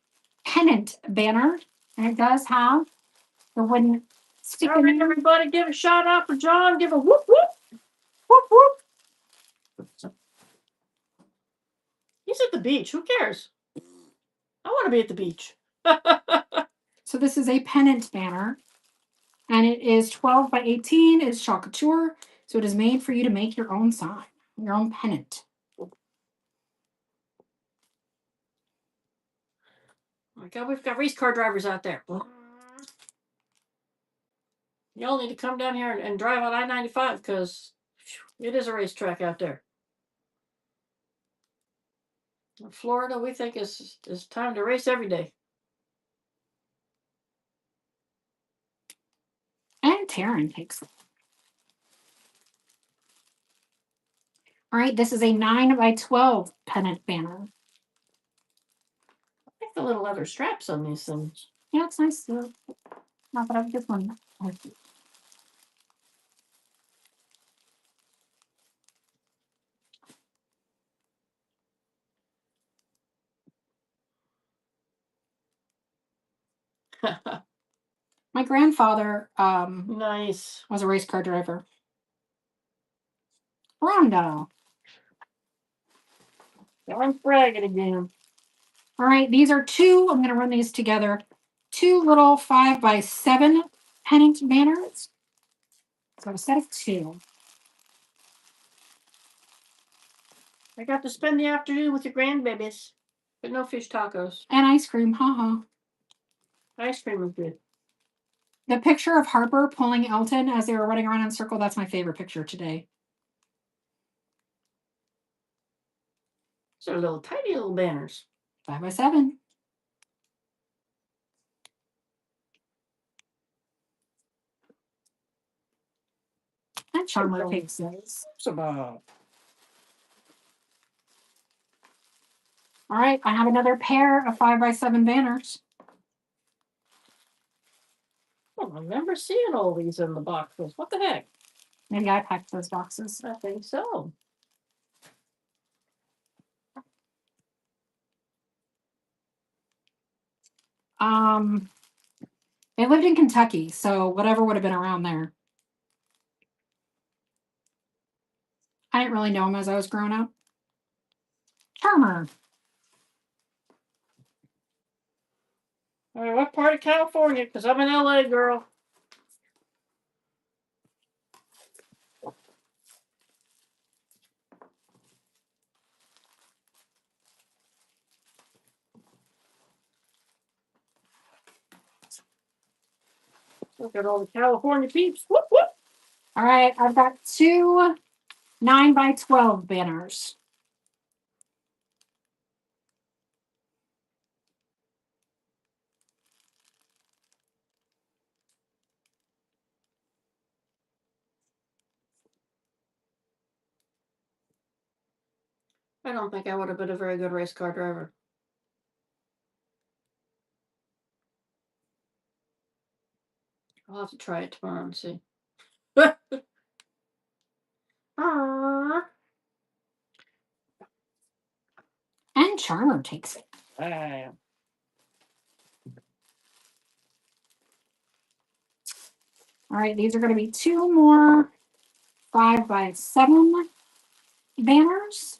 pennant banner, and it does have the wooden stick. All right, everybody, give a shout out for John. Give a whoop whoop. Whoop whoop. He's at the beach. Who cares? I want to be at the beach. So this is a pennant banner, and it is 12 by 18. It's Couture, so it is made for you to make your own sign, your own pennant. Oh my God, we've got race car drivers out there. Y'all need to come down here and drive on I-95 because it is a racetrack out there. In Florida, we think is time to race every day. And Taryn takes it. All right, this is a 9 by 12 pennant banner. I like the little leather straps on these things. Yeah, it's nice. Not that I've just one. My grandfather Nice. was a race car driver. Rhonda. I'm bragging again. All right, these are two. I'm going to run these together. Two little 5 by 7 pennant banners. So a set of two. I got to spend the afternoon with your grandbabies, but no fish tacos. And ice cream. Haha. Ice cream was good. The picture of Harper pulling Elton as they were running around in a circle, that's my favorite picture today. These are little tiny little banners. 5 by 7. And Charmer takes those. All right, I have another pair of 5 by 7 banners. I don't remember seeing all these in the boxes. What the heck? Maybe I packed those boxes. I think so. They lived in Kentucky, so whatever would have been around there. I didn't really know him as I was growing up. Charmer. All right, what part of California? Because I'm an LA girl. Look at all the California peeps. Whoop, whoop. All right, I've got two 9 by 12 banners. I don't think I would have been a very good race car driver. I'll have to try it tomorrow and see. And Charmer takes it. All right, these are going to be two more 5 by 7 banners.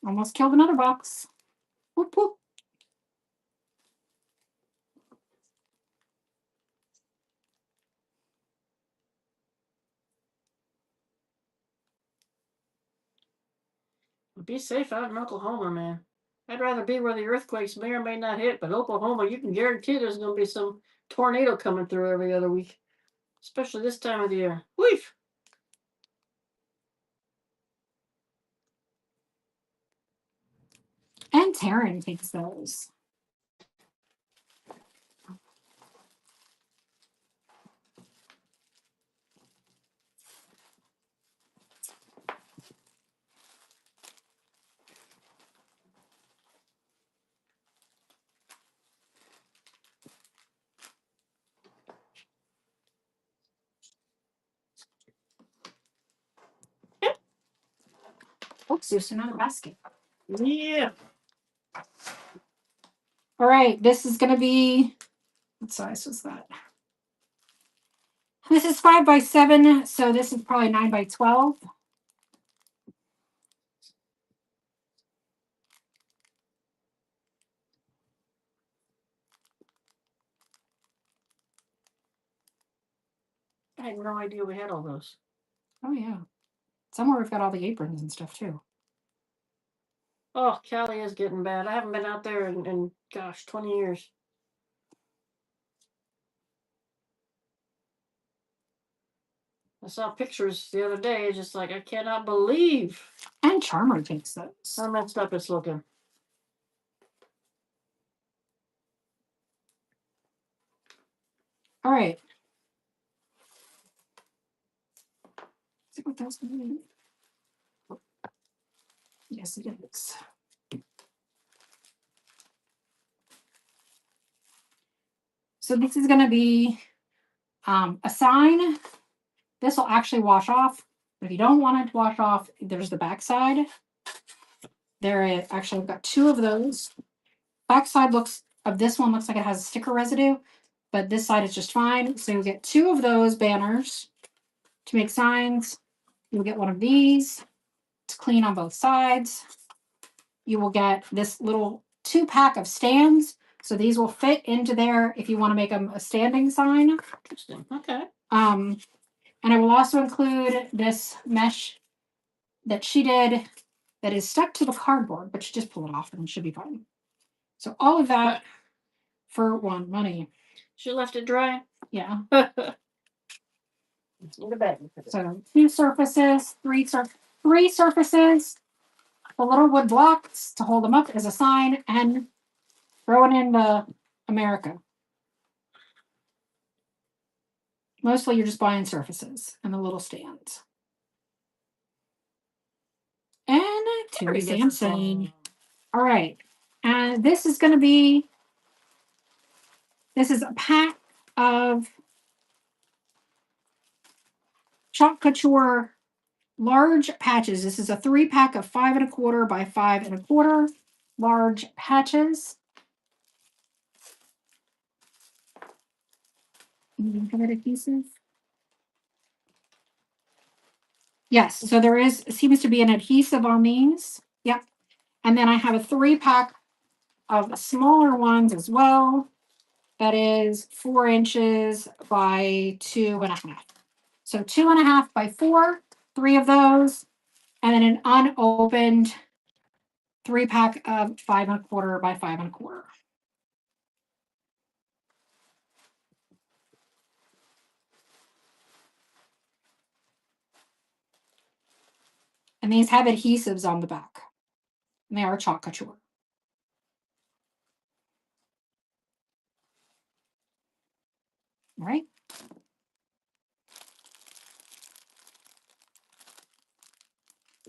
Almost killed another box. Whoop, whoop. Be safe out in Oklahoma, man. I'd rather be where the earthquakes may or may not hit, but Oklahoma, you can guarantee there's going to be some tornado coming through every other week, especially this time of the year. Weef. And Taryn takes those. Oops, there's another basket. Yeah. All right, this is going to be, what size was that? This is 5 by 7, so this is probably 9 by 12. I had no idea we had all those. Oh, yeah. Somewhere we've got all the aprons and stuff, too. Oh, Cali is getting bad. I haven't been out there in gosh, 20 years. I saw pictures the other day, just like, I cannot believe And Charmer takes those. how messed up it's looking. All right. See what those mean. Yes, it is. So this is going to be a sign. This will actually wash off. If you don't want it to wash off, there's the back side. There is actually, I've got 2 of those. Back side of this one looks like it has sticker residue, but this side is just fine. So you'll get 2 of those banners to make signs. You'll get one of these to clean on both sides. You will get this little 2-pack of stands. So these will fit into there if you want to make them a standing sign. Interesting. Okay. And I will also include this mesh that she did that is stuck to the cardboard, but you just pull it off and it should be fine. So all of that for one money. She left it dry. Yeah. In the bag. So 2 surfaces, 3 surfaces, the little wood blocks to hold them up as a sign, and throwing in the America. Mostly you're just buying surfaces and the little stands. And Terry Sampson. All right. And this is going to be, this is a pack of Chalk Couture large patches. This is a 3-pack of 5 1/4 by 5 1/4 large patches. Have it adhesive? Yes, so there seems to be an adhesive on these. Yep. And then I have a 3-pack of smaller ones as well. That is 4 inches by 2 1/2. So 2 1/2 by 4, 3 of those, and then an unopened 3-pack of 5 1/4 by 5 1/4. And these have adhesives on the back. And they are Chalk Couture. All right.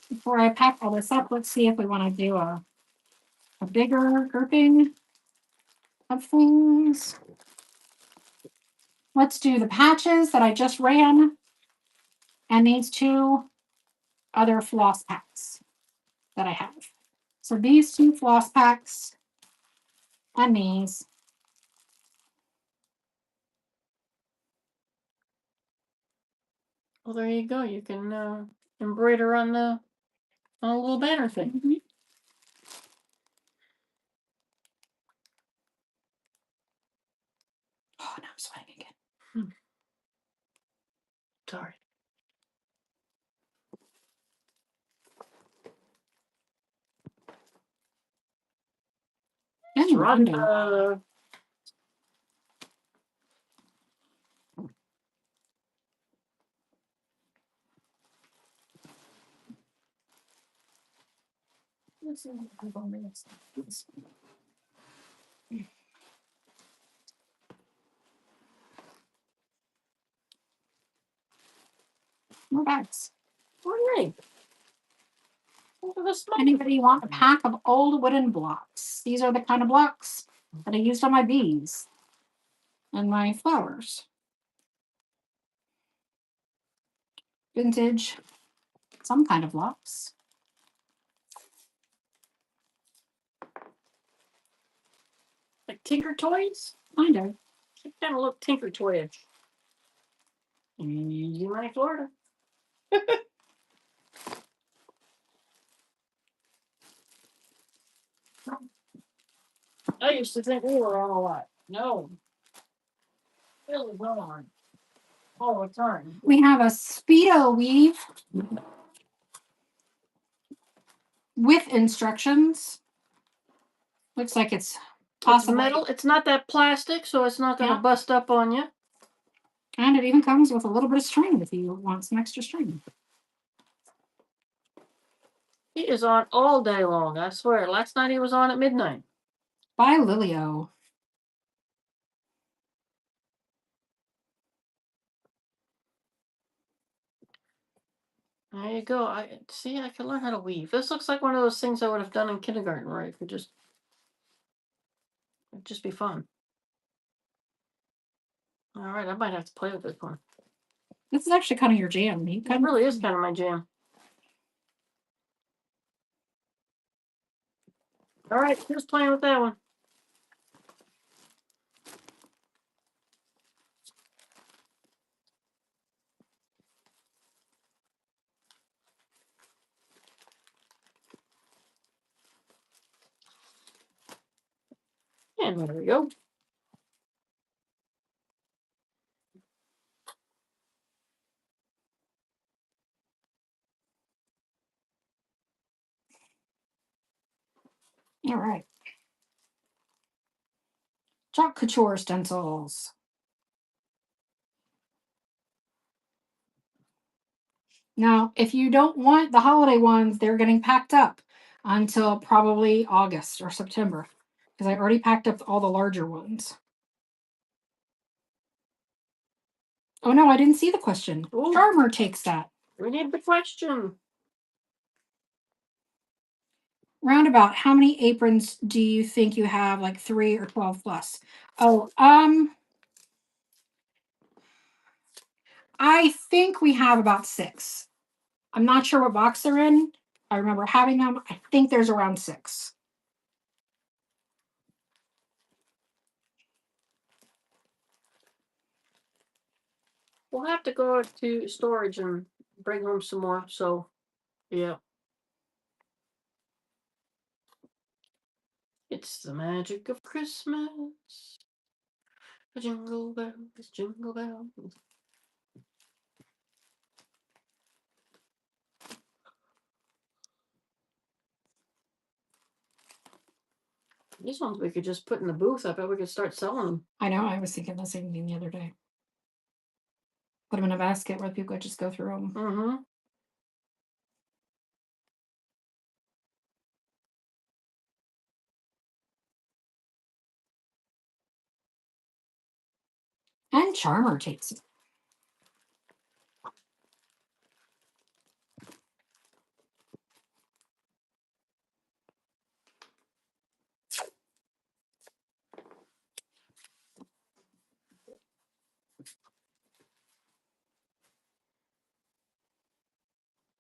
Before I pack all this up, let's see if we want to do a bigger grouping of things. Let's do the patches that I just ran and these 2 other floss packs that I have. So these 2 floss packs and these. Well, there you go. You can embroider on a little banner thing. Mm-hmm. Oh, now I'm sweating again. Sorry. And Rhonda. More bags. All right. Look at the smoke. Anybody want a pack of old wooden blocks? These are the kind of blocks that I used on my bees and my flowers. Vintage, some kind of blocks. Like Tinker Toys? Kind of. They kind of look Tinker Toyish. Easy money, Florida. I used to think we were on a lot. No. Really on. All the time. We have a Speedo weave with instructions. Looks like it's possibly metal. It's not that plastic, so it's not going to bust up on you. And it even comes with a little bit of string if you want some extra string. He is on all day long, I swear. Last night he was on at midnight. By Lilio. There you go. I can learn how to weave. This looks like one of those things I would have done in kindergarten, right? It'd just be fun. All right, I might have to play with this one. This is actually kind of your jam. It really is kind of my jam. All right, who's playing with that one? And there we go. All right. Chalk Couture stencils. Now, if you don't want the holiday ones, they're getting packed up until probably August or September because I already packed up all the larger ones. Oh no, I didn't see the question. Ooh. Charmer takes that. We need the question. Roundabout, how many aprons do you think you have? Like 3 or 12 plus? Oh, I think we have about 6. I'm not sure what box they're in. I remember having them. I think there's around 6. We'll have to go to storage and bring home some more. So, yeah. It's the magic of Christmas. Jingle bells, jingle bells. These ones we could just put in the booth. I bet we could start selling them. I know. I was thinking the same thing the other day. Put them in a basket where people could just go through them. Mm-hmm. And Charmer takes it.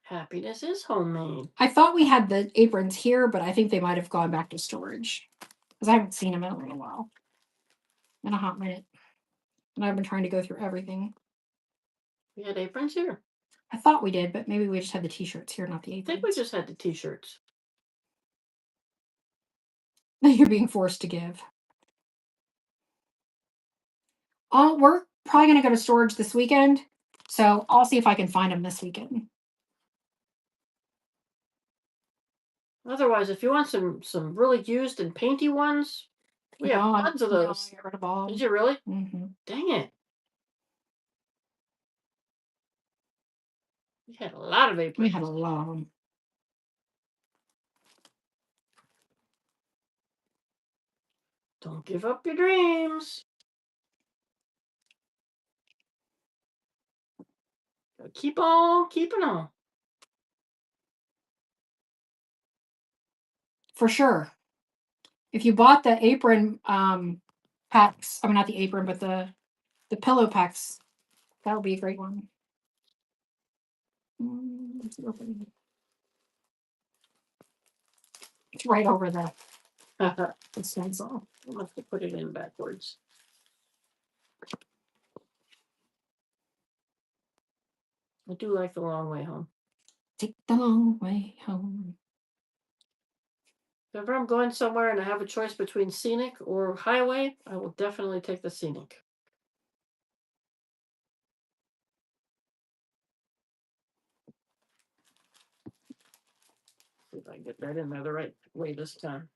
Happiness is homemade. I thought we had the aprons here, but I think they might have gone back to storage because I haven't seen them in a little while. In a hot minute. And I've been trying to go through everything. We had aprons here. I thought we did, but maybe we just had the t-shirts here, not the aprons. I think we just had the t-shirts. You're being forced to give. We're probably going to go to storage this weekend, so I'll see if I can find them this weekend. Otherwise, if you want some really used and painty ones, we have tons of those. I got rid of all. Did you really? Mm-hmm. Dang it. We had a lot of aprons. We had a lot of them. Don't give up your dreams. Keep on keeping on. For sure. If you bought the apron packs, I mean not the apron, but the pillow packs, that would be a great one. It's right over the stencil. I must have put it in backwards. I do like the long way home. Take the long way home. If ever I'm going somewhere and I have a choice between scenic or highway, I will definitely take the scenic. See if I can get that in there the right way this time.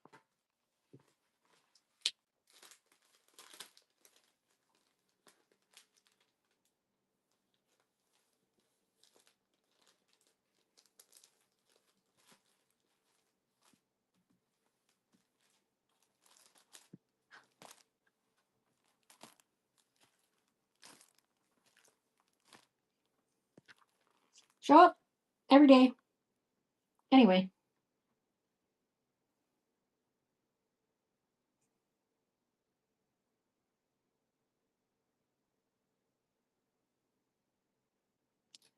Show up every day. Anyway.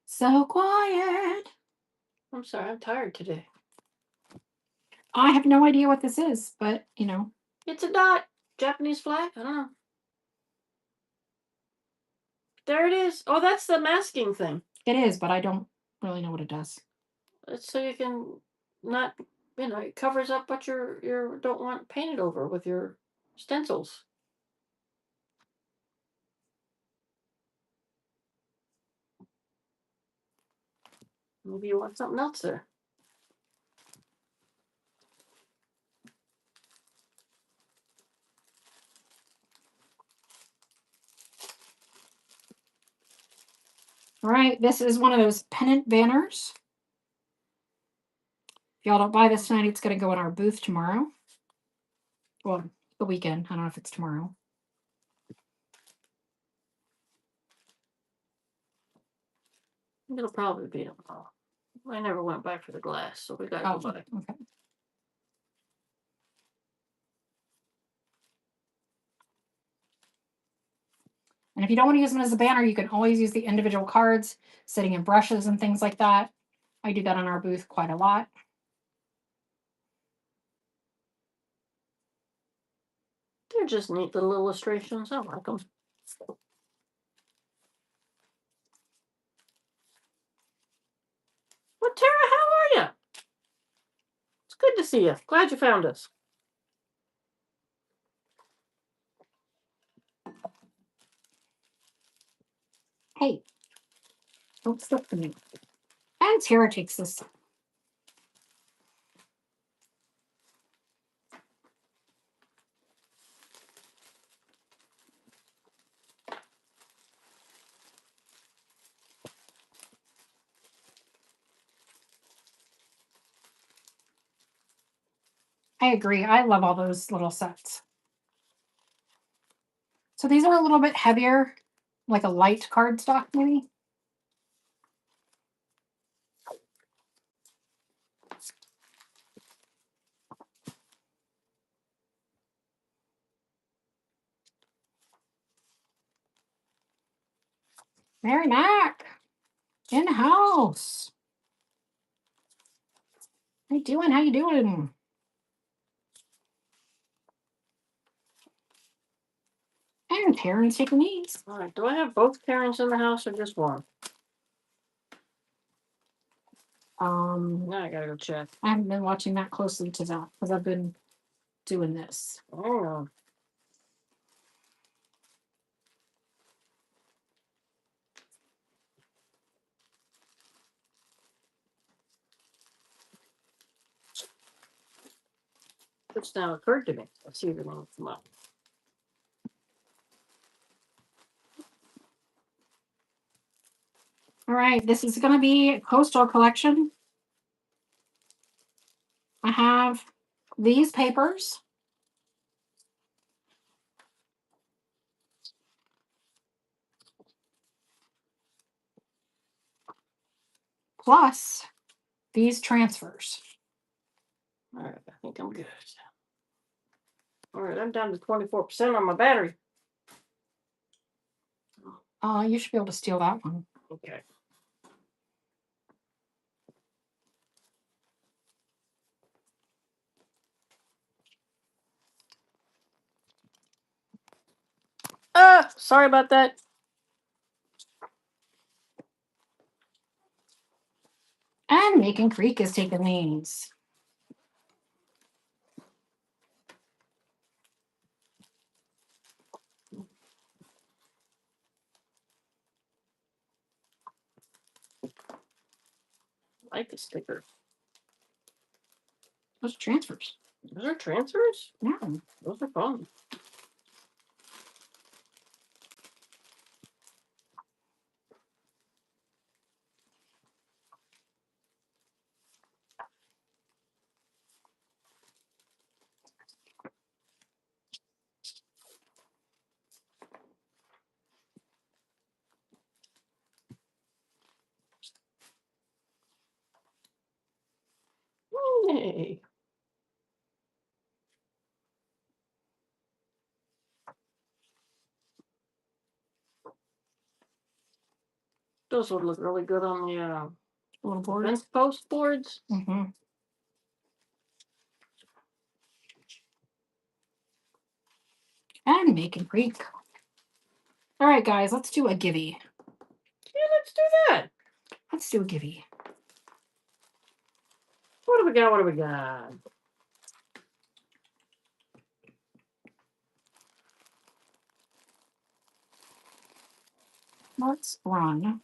So quiet. I'm sorry, I'm tired today. I have no idea what this is, but you know. It's a dot. Japanese flag? I don't know. There it is. Oh, that's the masking thing. It is, but I don't really know what it does. It's so you can not, it covers up what you don't want painted over with your stencils. Maybe you want something else there. All right, this is one of those Pennant banners. If y'all don't buy this tonight, it's going to go in our booth tomorrow. Well, the weekend. I don't know if it's tomorrow. It'll probably be tomorrow. I never went back for the glass, so we got to go by. Okay. And if you don't want to use them as a banner, you can always use the individual cards sitting in brushes and things like that. I do that on our booth quite a lot. They're just neat little illustrations. I like them. Well, Tara, how are you? It's good to see you. Glad you found us. Hey, don't slip for me. And Tara takes this. I agree. I love all those little sets. So these are a little bit heavier, like a light cardstock maybe. Mary Mac, in the house. How you doing? How you doing? And Karen's taking these. All right. Do I have both Karens in the house or just one? Now I gotta go check. I haven't been watching that closely to that because I've been doing this. Oh. It's now occurred to me. Let's see if it will come up. All right, this is going to be Coastal Collection. I have these papers. plus these transfers. All right, I think I'm good. All right, I'm down to 24% on my battery. You should be able to steal that one. Okay. Sorry about that. And Macon Creek is taking these. I like the sticker. Those are transfers. Those are transfers? Yeah. Those are fun. Yay. Those would look really good on the Little board. fence post boards. Mm-hmm. And Macon Creek. All right, guys, let's do a givey. Yeah, let's do that. Let's do a givey. What do we got? What do we got? Let's run.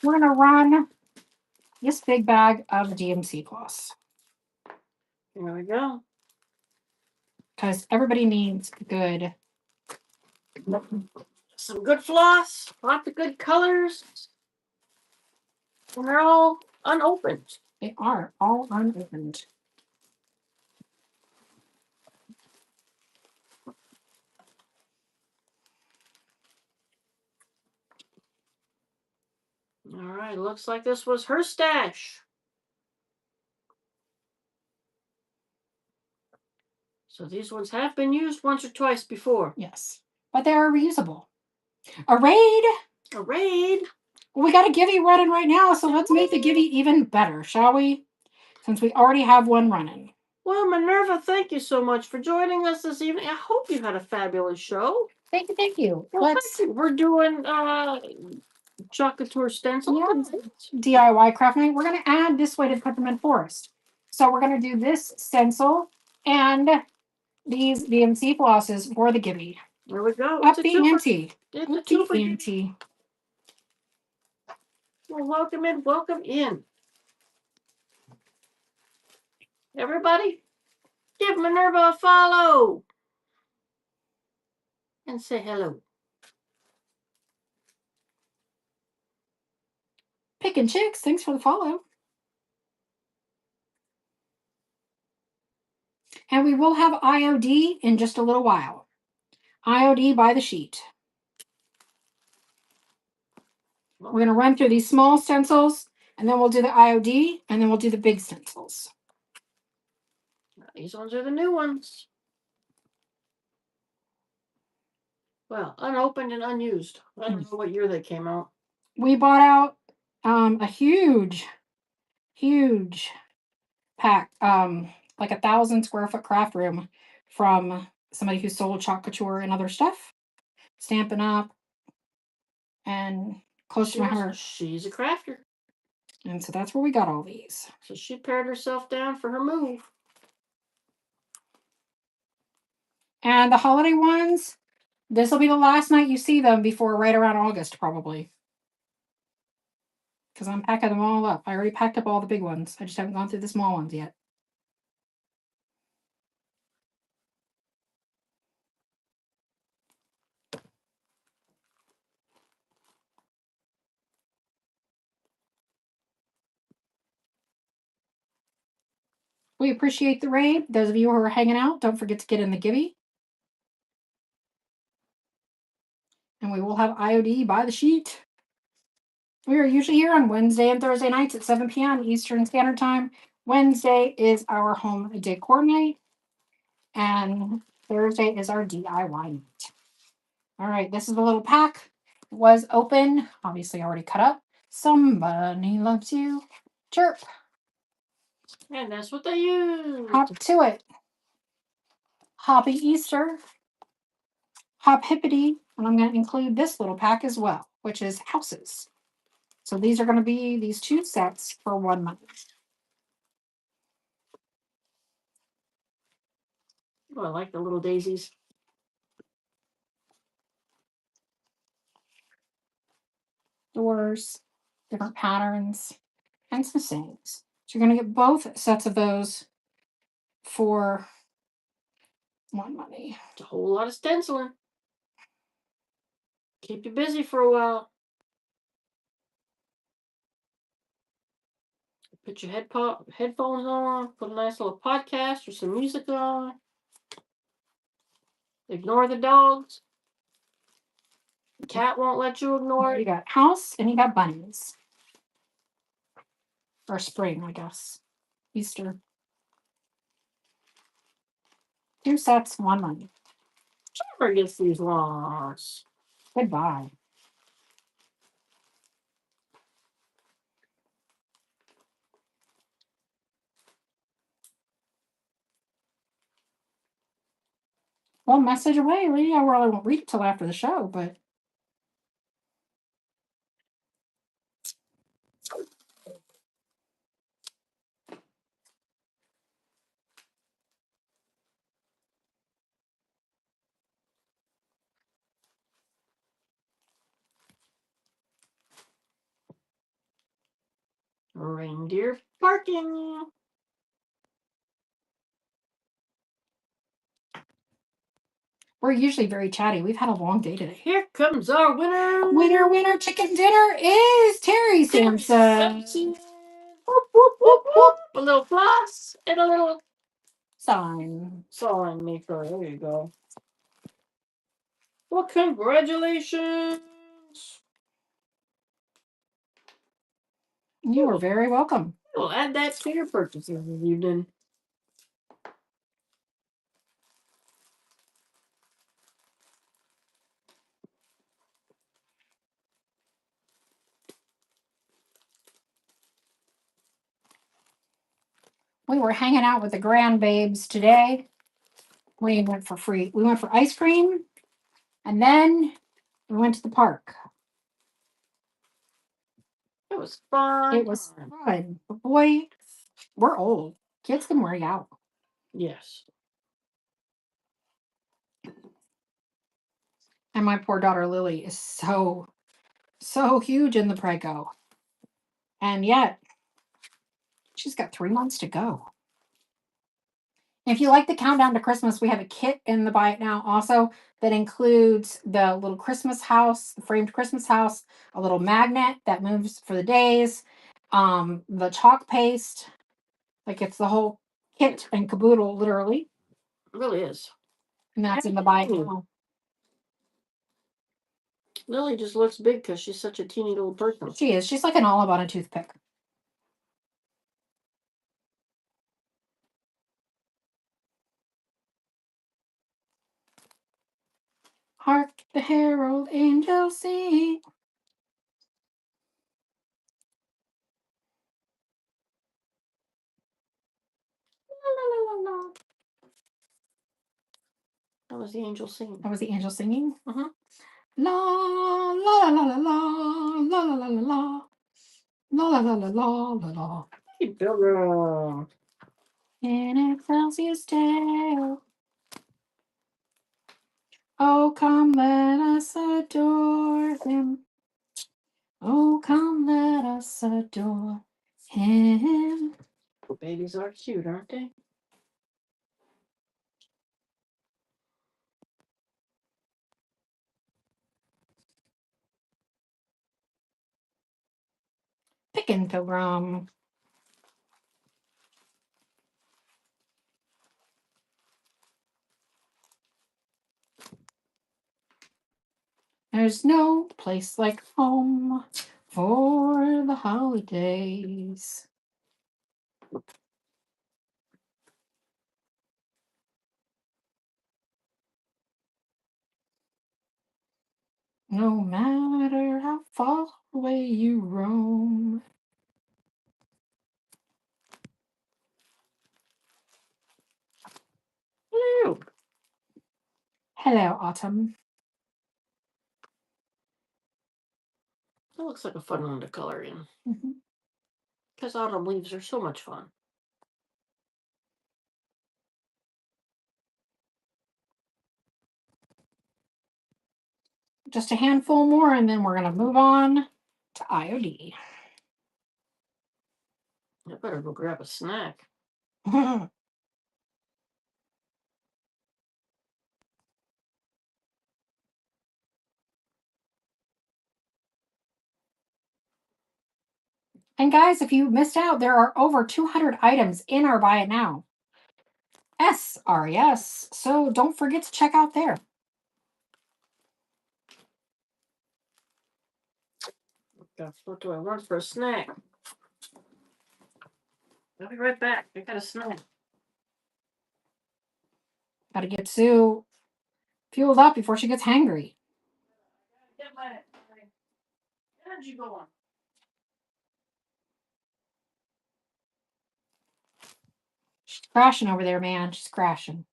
We're going to run this big bag of DMC gloss Here we go. because everybody needs good. Some good floss, lots of good colors. And they're all unopened. They are all unopened. All right, looks like this was her stash. So these ones have been used once or twice before. Yes, but they are reusable. A raid. A raid. Well, we got a givey running right now, so let's make the givey even better, shall we? Since we already have one running. Well, Minerva, thank you so much for joining us this evening. I hope you had a fabulous show. Thank you, thank you. Well, Let's thank you. We're doing Couture stencils. Yeah. DIY craft night. We're going to add this way to Peppermint Forest. So we're going to do this stencil and these VMC flosses for the givey. There we go. Up It's a the twofer. ante. It's Up a the twofer. ante. Well, welcome in. Welcome in. Everybody, give Minerva a follow. And say hello. Pickin' Chicks, thanks for the follow. And we will have IOD in just a little while. IOD by the sheet. We're going to run through these small stencils, and then we'll do the IOD, and then we'll do the big stencils. These ones are the new ones. Well, unopened and unused. I don't know what year they came out. We bought out a huge pack, like 1,000 square foot craft room from somebody who sold chalk couture and other stuff, Stampin' Up, and close to my heart. She's a crafter. And so that's where we got all these. So she pared herself down for her move. And the holiday ones, this will be the last night you see them before right around August, probably. Because I'm packing them all up. I already packed up all the big ones. I just haven't gone through the small ones yet. We appreciate the raid. Those of you who are hanging out, don't forget to get in the Gibby. And we will have IOD by the sheet. We are usually here on Wednesday and Thursday nights at 7 p.m. Eastern Standard Time. Wednesday is our home decor night, and Thursday is our DIY night. All right, this is the little pack. It was open, obviously already cut up. Somebody loves you. Chirp. And that's what they use. Hop to it. Hoppy Easter. Hop Hippity. And I'm going to include this little pack as well, which is houses. So these are going to be these 2 sets for 1 month. Oh, I like the little daisies. Doors, different patterns, and some sayings. So you're going to get both sets of those for 1 money. It's a whole lot of stenciling. Keep you busy for a while. Put your headphones on, put a nice little podcast or some music on. Ignore the dogs. The cat won't let you ignore You it. got house and you got bunnies. Or spring, I guess. Easter. 2 sets, 1 money. Never gets these lost. Goodbye. Well, message away, Lee. I really won't read it till after the show, but Reindeer parking. we're usually very chatty. We've had a long day today. Here comes our winner. Winner, chicken dinner is Terry Sampson. Whoop, whoop, whoop, whoop. A little floss and a little Sign. sign maker. There you go. Well, congratulations. You are very welcome. We'll add that to your purchases if you did. We were hanging out with the grandbabes today. We went for free. We went for ice cream, and then we went to the park. It was fun. It was fun. But boy, we're old. Kids can wear you out. Yes. And my poor daughter Lily is so huge in the Prego. And yet, she's got 3 months to go. If you like the countdown to Christmas, we have a kit in the Buy It Now also that includes the little Christmas house, the framed Christmas house, a little magnet that moves for the days, the chalk paste. Like it's the whole kit and caboodle, literally. It really is. And that's in the Buy It Now. Lily just looks big because she's such a teeny little person. She is. She's like an olive on a toothpick. Hark the herald angels sing. That was the angel singing. That was the angel singing. Uh-huh. La la la la la la la la la la la la la la la la la. Hey, Pilgrim. In Excelsius Deo. Oh, come, let us adore him. Oh, come, let us adore him. Babies are cute, aren't they? Pickin' Pilgrim. There's no place like home for the holidays. No matter how far away you roam. Hello. Hello, Autumn. That looks like a fun one to color in. Mm-hmm. Because autumn leaves are so much fun. Just a handful more, and then we're going to move on to IOD. I better go grab a snack. And guys, if you missed out, there are over 200 items in our Buy It Now. SRES. So don't forget to check out there. Gosh, what do I want for a snack? I'll be right back. I got a snack. Got to get Sue fueled up before she gets hangry. Get my energy going. She's crashing over there, man. She's crashing.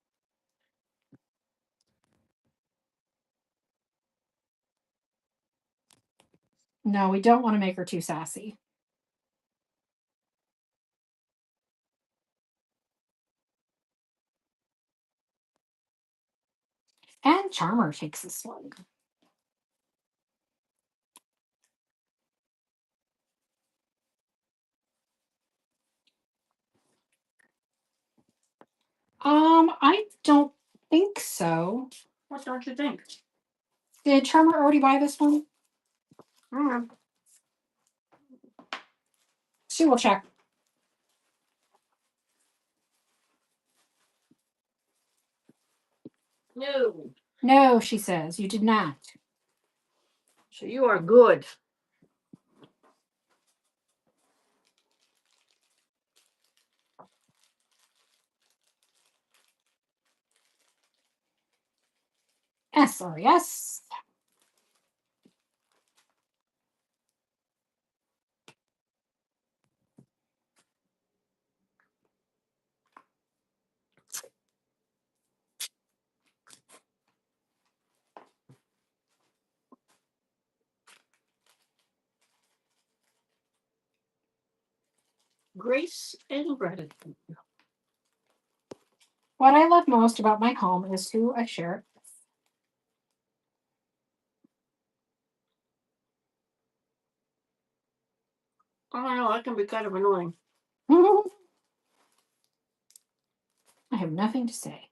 No, we don't want to make her too sassy. And Charmer takes this one. I don't think so. What don't you think? Did Charmer already buy this one? Mm. She will check. No. No, she says, you did not. So you are good. SRES. Grace and gratitude. What I love most about my home is who I share it I don't know. That can be kind of annoying. with. I have nothing to say.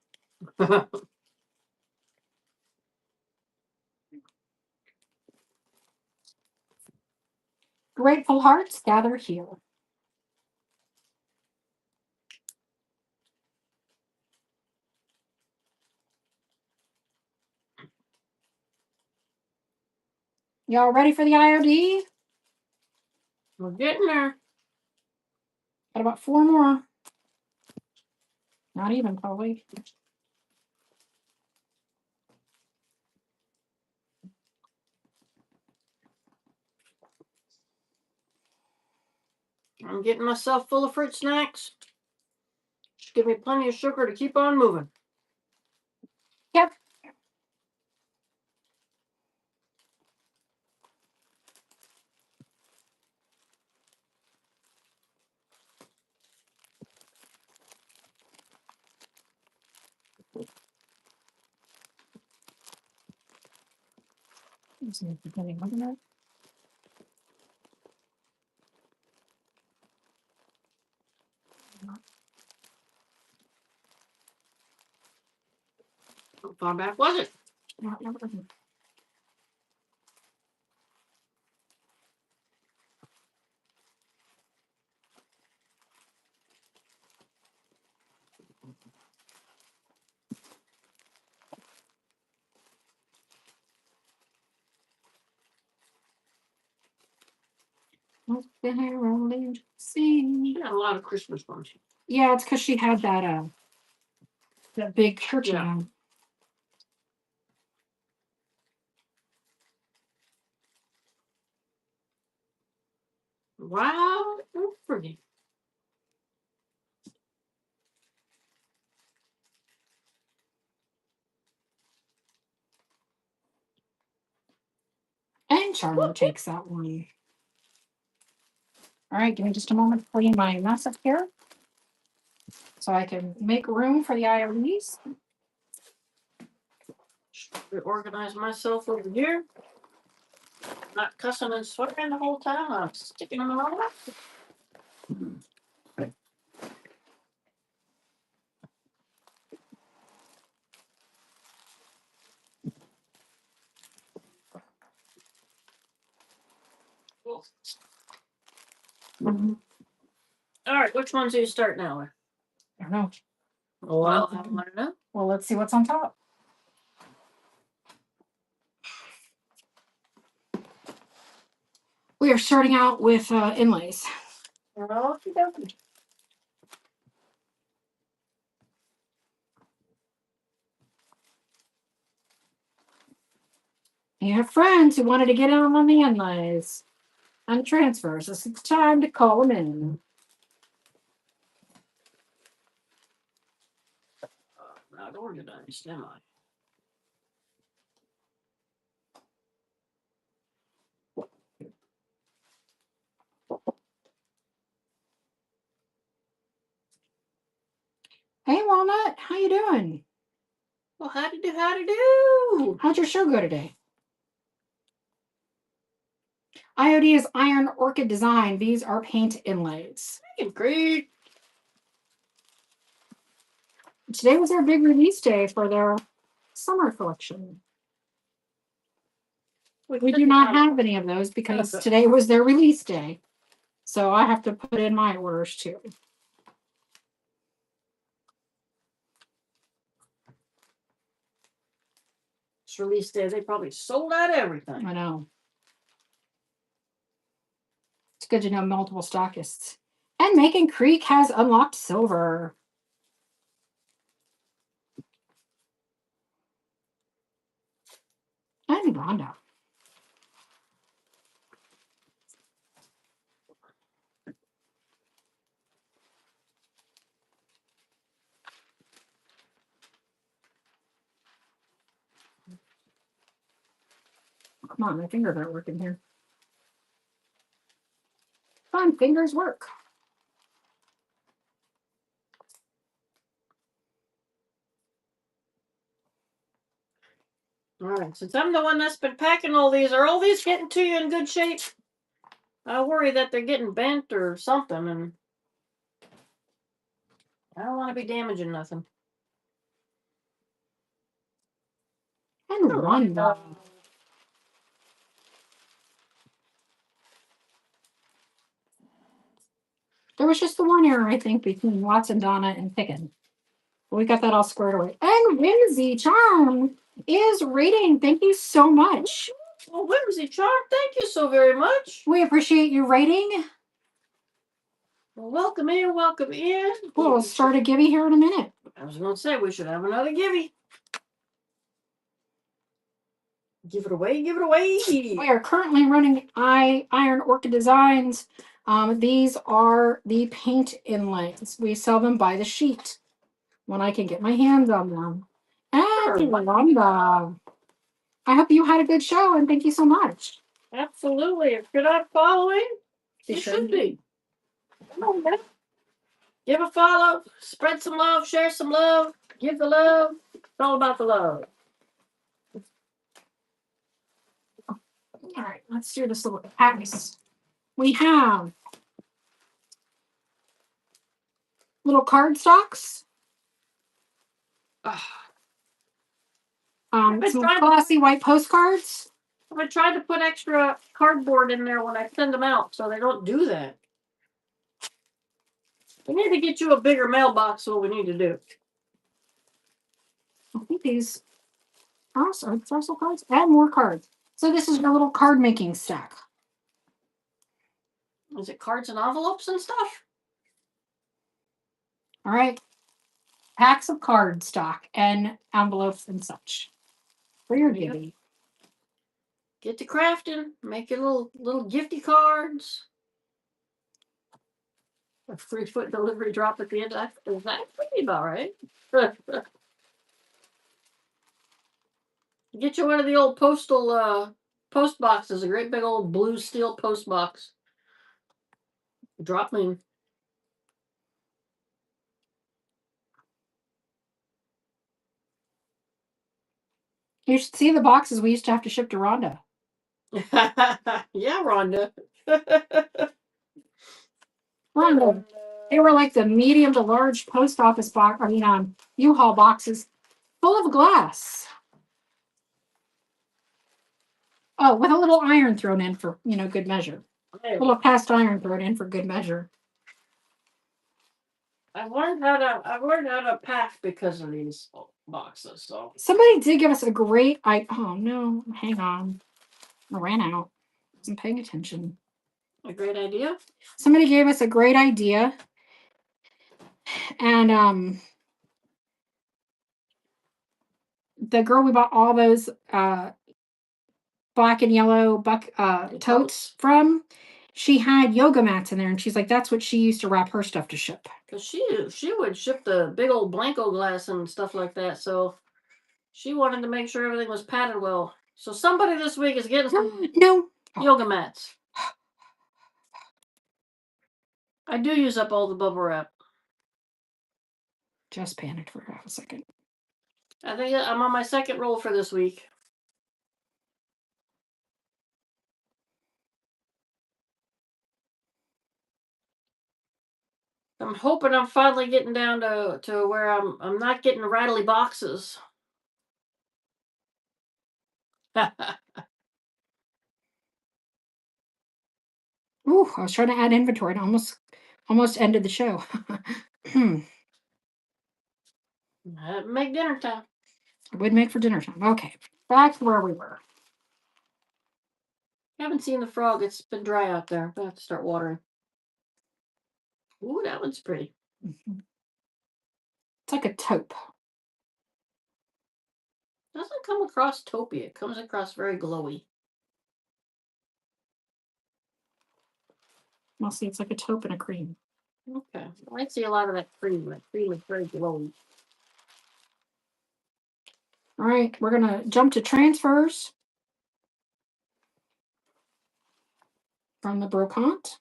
Grateful hearts gather here. Y'all ready for the IOD? We're getting there. Got about 4 more. Not even, probably. I'm getting myself full of fruit snacks. Just give me plenty of sugar to keep on moving. Yep. How far back was it? See. She got a lot of Christmas ones. Yeah, it's because she had that big turkey Yeah. on. Wow, so pretty. And Charlie takes that one. All right, give me just a moment to clean my mess up here so I can make room for the IODs. Reorganize myself over here. Not cussing and swearing the whole time. I'm sticking them all up. All right, which ones do you start now with? I don't know. Well, I want to know. Well, let's see what's on top. We are starting out with inlays. Okie dokie. You have friends who wanted to get in on the inlays and transfers. This is the time to call them in. Not organized, am I? Hey, Walnut, how you doing? Well, how to do? How to do? How'd your show go today? IOD is Iron Orchid Design. These are paint inlays. Great. Today was their big release day for their summer collection. We do not have any of those because today was their release day. So I have to put in my orders too. It's release day. They probably sold out everything. I know. It's good to know multiple stockists. And Macon Creek has unlocked silver. And Rhonda. Come on, my fingers aren't working here. Come on, fingers work. All right, since I'm the one that's been packing all these, are all these getting to you in good shape? I worry that they're getting bent or something, and I don't want to be damaging nothing. And Rhonda. There was just the one error, I think, between Watson, Donna, and Picken. We got that all squared away. And Whimsy Charm is rating. Thank you so much. Well, Whimsy Charm, thank you so very much. We appreciate you rating. Well, welcome in, welcome in. We'll start a givey here in a minute. I was going to say we should have another givey. Give it away, give it away. We are currently running Iron Orchid Designs. These are the paint inlays. We sell them by the sheet when I can get my hands on them. And Rhonda, I hope you had a good show and thank you so much. Absolutely. If you're not following, You you should should be. Come on, man. Give a follow, spread some love, share some love, give the love. It's all about the love. All right, let's do this little packs. We have little card stocks. Some glossy white postcards. I tried to put extra cardboard in there when I send them out, so they don't do that. We need to get you a bigger mailbox, so we need to do. I think these are also cards. Add more cards. So this is your little card making stack. Is it cards and envelopes and stuff? All right. Packs of card stock and envelopes and such. For your Yep. giving. Get to crafting. Make your little gifty cards. A 3-foot delivery drop at the end. Is that pretty about right? Get you one of the old postal post boxes, a great big old blue steel post box. Drop me. You should see the boxes we used to have to ship to Rhonda. Yeah, Rhonda. Rhonda. They were like the medium to large post office box. U-Haul boxes full of glass. Oh, with a little iron thrown in for good measure. A little cast iron thrown in for good measure. I've learned how to pack because of these boxes. So Somebody did give us a great oh no, hang on. I ran out. Wasn't paying attention. a great idea. Somebody gave us a great idea. And the girl we bought all those black and yellow totes from, she had yoga mats in there, and she's like, that's what she used to wrap her stuff to ship. Because she would ship the big old Blanco glass and stuff like that. So she wanted to make sure everything was padded well. So somebody this week is getting some No. yoga mats. I do use up all the bubble wrap. Just panicked for half a second. I think I'm on my second roll for this week. I'm hoping I'm finally getting down to where I'm not getting rattly boxes. Ooh, I was trying to add inventory and almost ended the show. Make dinner time. It would make for dinner time. Okay, back to where we were. Haven't seen the frog. It's been dry out there. I have to start watering. Ooh, that one's pretty. Mm-hmm. It's like a taupe. Doesn't come across taupey. It comes across very glowy. Well, see, it's like a taupe and a cream. Okay. I see a lot of that cream. That cream is very glowy. All right, we're going to jump to transfers from the brocante.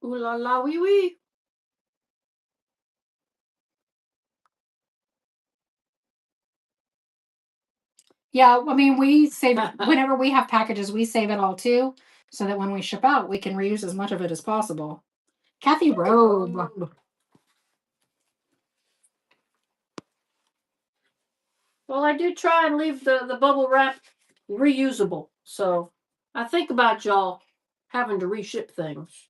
Ooh la la wee wee. Yeah, I mean, we save it whenever we have packages, we save it all too, so that when we ship out, we can reuse as much of it as possible. Kathy Robe. Well, I do try and leave the bubble wrap reusable. So I think about y'all having to reship things.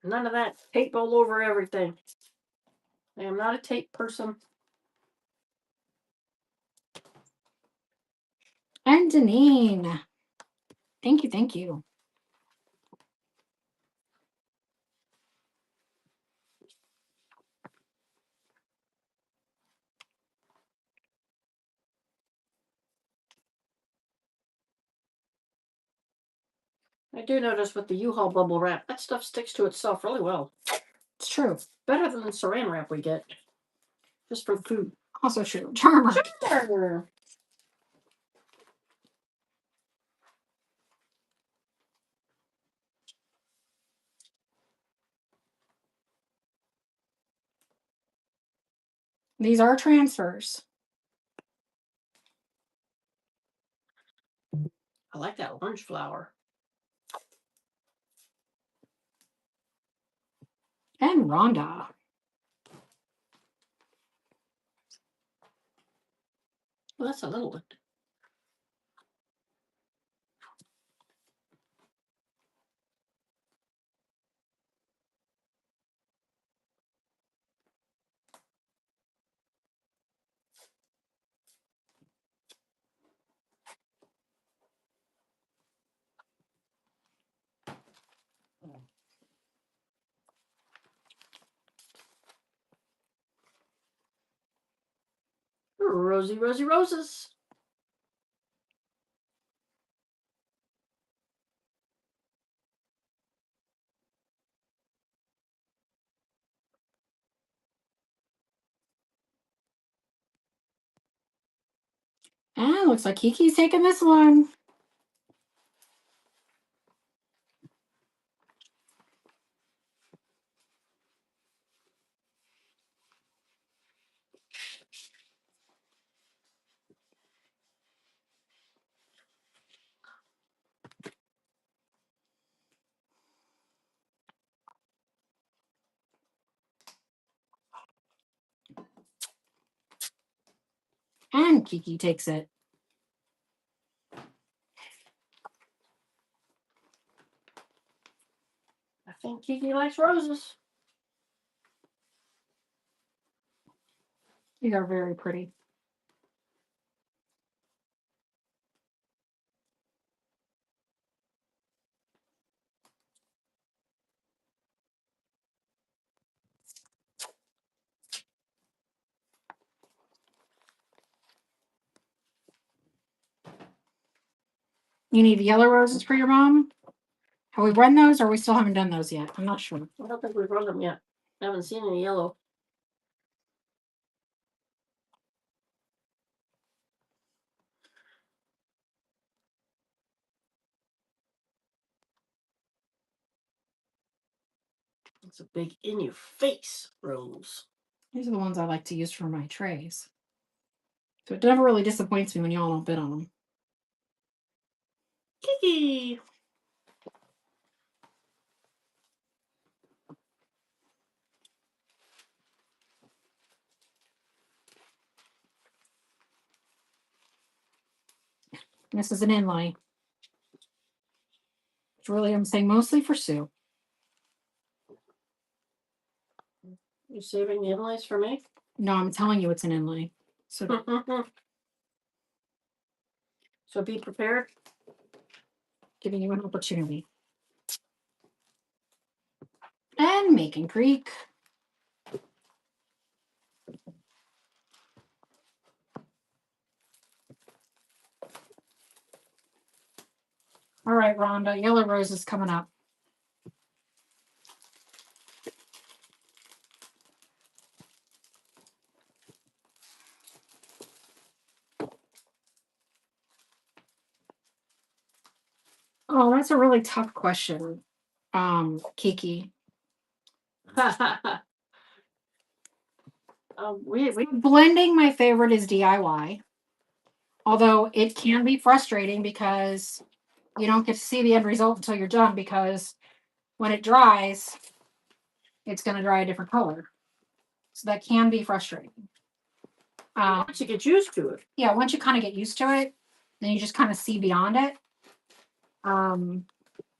None of that tape all over everything. I am not a tape person. And Deneen. Thank you, thank you. I do notice with the U-Haul bubble wrap, that stuff sticks to itself really well. It's true. Better than the saran wrap we get. Just for food. Also true. Charmer. Sure. These are transfers. I like that orange flower. And Rhonda. Well, that's a little one. Rosy, Rosy Roses. And looks like Kiki's taking this one. And Kiki takes it. I think Kiki likes roses. These are very pretty. You need yellow roses for your mom? Have we run those or we still haven't done those yet? I'm not sure. I don't think we've run them yet. I haven't seen any yellow. It's a big in-your-face rose. These are the ones I like to use for my trays. So it never really disappoints me when y'all don't bid on them. Kiki! This is an inlay. Which really I'm saying mostly for Sue. You saving the inlays for me? No, I'm telling you it's an inlay. So So be prepared. giving you an opportunity. And Macon Creek. All right, Rhonda, yellow rose is coming up. Oh, that's a really tough question, Kiki. We Blending, my favorite is DIY. Although it can be frustrating because you don't get to see the end result until you're done, because when it dries, it's going to dry a different color. So that can be frustrating. once you get used to it. Yeah, once you kind of get used to it, then you just kind of see beyond it.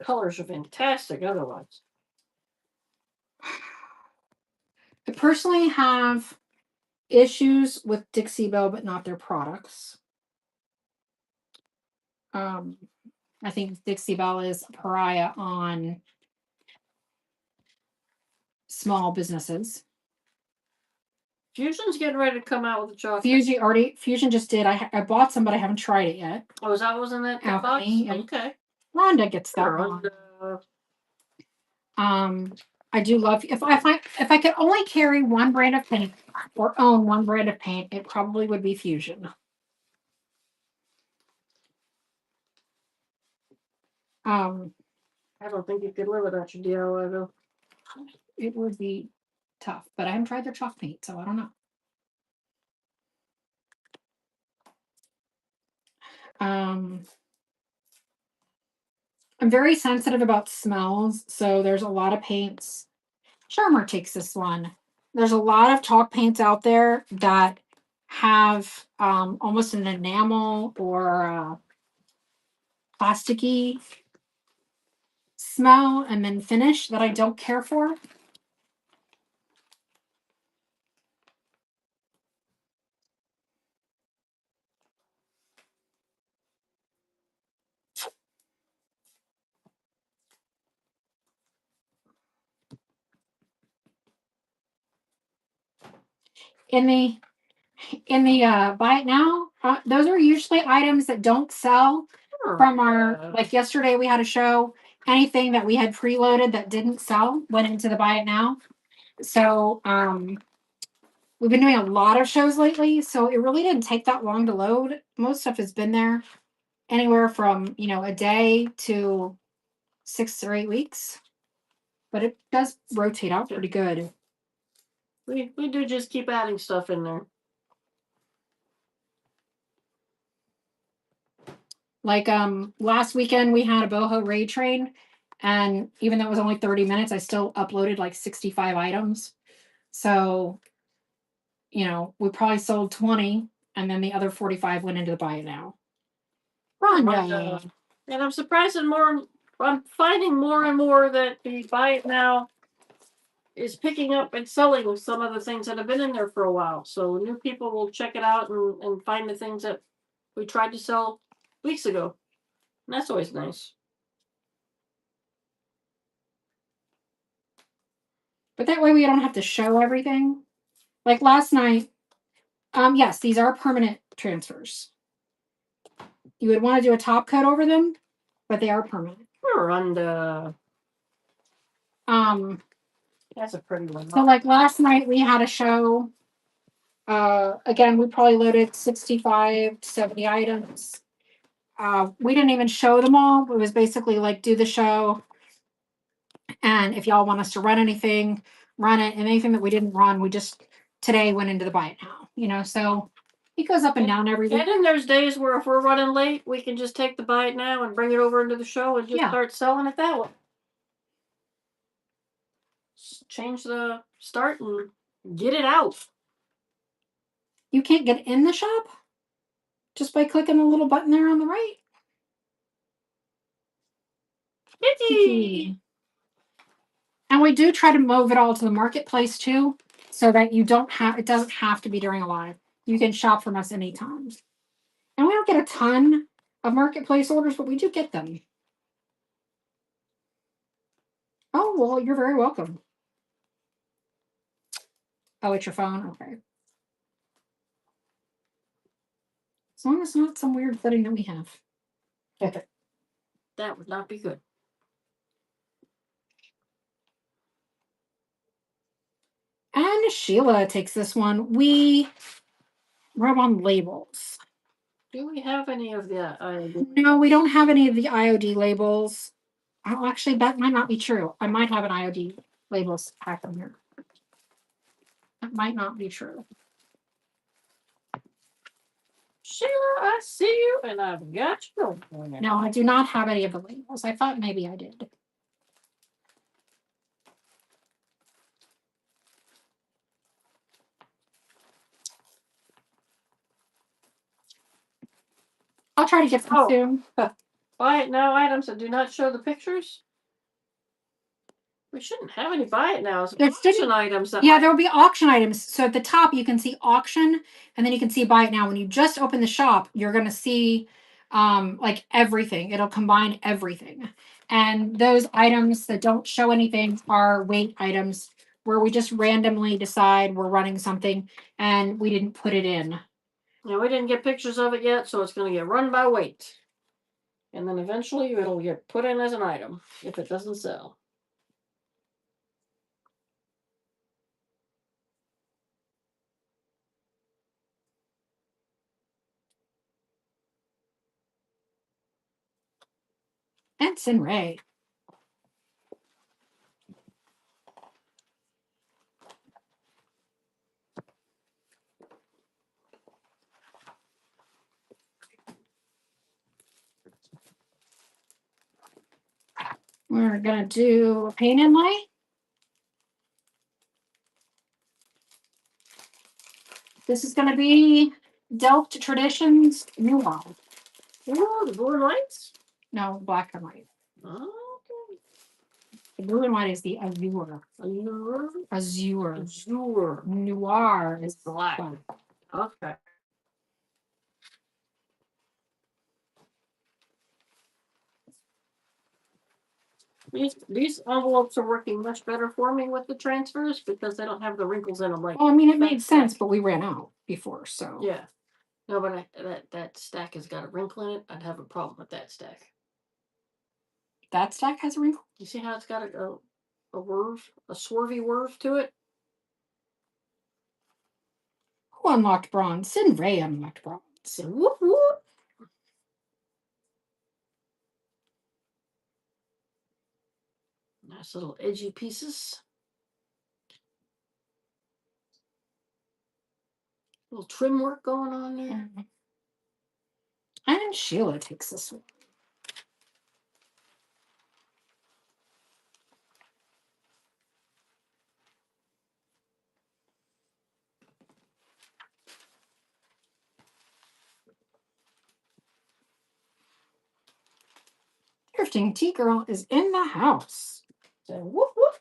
Colors are fantastic otherwise. I personally have issues with Dixie Belle, but not their products. I think Dixie Belle is a pariah on small businesses. Fusion's getting ready to come out with a chocolate. Fusion just did. I bought some, but I haven't tried it yet. Oh, is that what was in that box? Alchemy, Okay. Rhonda gets that one. I do love, if I could only carry one brand of paint or own one brand of paint, it probably would be Fusion. I don't think you could live without your DIY though. It would be tough, but I haven't tried their chalk paint, so I don't know. I'm very sensitive about smells, so there's a lot of paints. Charmer takes this one. There's a lot of chalk paints out there that have almost an enamel or plasticky smell and then finish that I don't care for. In the in the buy it now, those are usually items that don't sell from our, like yesterday we had a show. Anything that we had preloaded that didn't sell went into the buy it now. So we've been doing a lot of shows lately, so it really didn't take that long to load. Most stuff has been there anywhere from, a day to 6 or 8 weeks. But it does rotate out pretty good. We do just keep adding stuff in there. Like last weekend we had a boho raid train, and even though it was only 30 minutes, I still uploaded like 65 items. So, we probably sold 20, and then the other 45 went into the buy it now. Rhonda. And I'm surprised I'm finding more and more that the buy it now is picking up and selling some of the things that have been in there for a while. So new people will check it out and find the things that we tried to sell weeks ago. And that's always nice. But that way we don't have to show everything. Like last night, yes, these are permanent transfers. You would want to do a top coat over them, but they are permanent. Rhonda. That's a pretty one. So like last night we had a show. Again, we probably loaded 65 to 70 items. We didn't even show them all. It was basically like do the show. And if y'all want us to run anything, run it. And anything that we didn't run, we just today went into the buy it now. So it goes up and down every week. And then there's days where if we're running late, we can just take the buy it now and bring it over into the show and just start selling it that way. Change the start and get it out. You can't get in the shop just by clicking the little button there on the right. And we do try to move it all to the marketplace too, so that it doesn't have to be during a live. You can shop from us anytime. And we don't get a ton of marketplace orders, but we do get them. Oh, well, you're very welcome. Oh, it's your phone? Okay. As long as it's not some weird setting that we have. That would not be good. And Sheila takes this one. We rub on labels. Do we have any of the IOD? No, we don't have any of the IOD labels. Oh, actually, that might not be true. I might have an IOD labels pack in here. That might not be true. Sheila, I see you, and I've got you. No, I do not have any of the labels. I thought maybe I did. I'll try to get some soon. Buy it now items that do not show the pictures. We shouldn't have any buy it nows. There's auction items. Yeah, there will be auction items. So at the top, you can see auction, and then you can see buy it now. When you just open the shop, you're going to see like everything. It'll combine everything. And those items that don't show anything are weight items where we just randomly decide we're running something and we didn't put it in. Yeah, we didn't get pictures of it yet, so it's going to get run by weight. And then eventually it'll get put in as an item if it doesn't sell. That's in Ray. We're going to do a paint inlay. This is going to be Delft Traditions New Wall. Oh, the blue and whites? No, black and white. Okay. The blue and white is the azure. Azure. Noir is black. Okay. These envelopes are working much better for me with the transfers because they don't have the wrinkles in them. Like, Well, I mean, it that made sense, stack. but we ran out before, so. Yeah. No, but that stack has got a wrinkle in it. I'd have a problem with that stack. That stack has a wrinkle? You see how it's got a swervy wurf to it? Who unlocked bronze? Sin Ray unlocked bronze. So whoop whoop. Nice little edgy pieces. Little trim work going on there. And Sheila takes this one. Thrifting Tea Girl is in the house. So whoop whoop.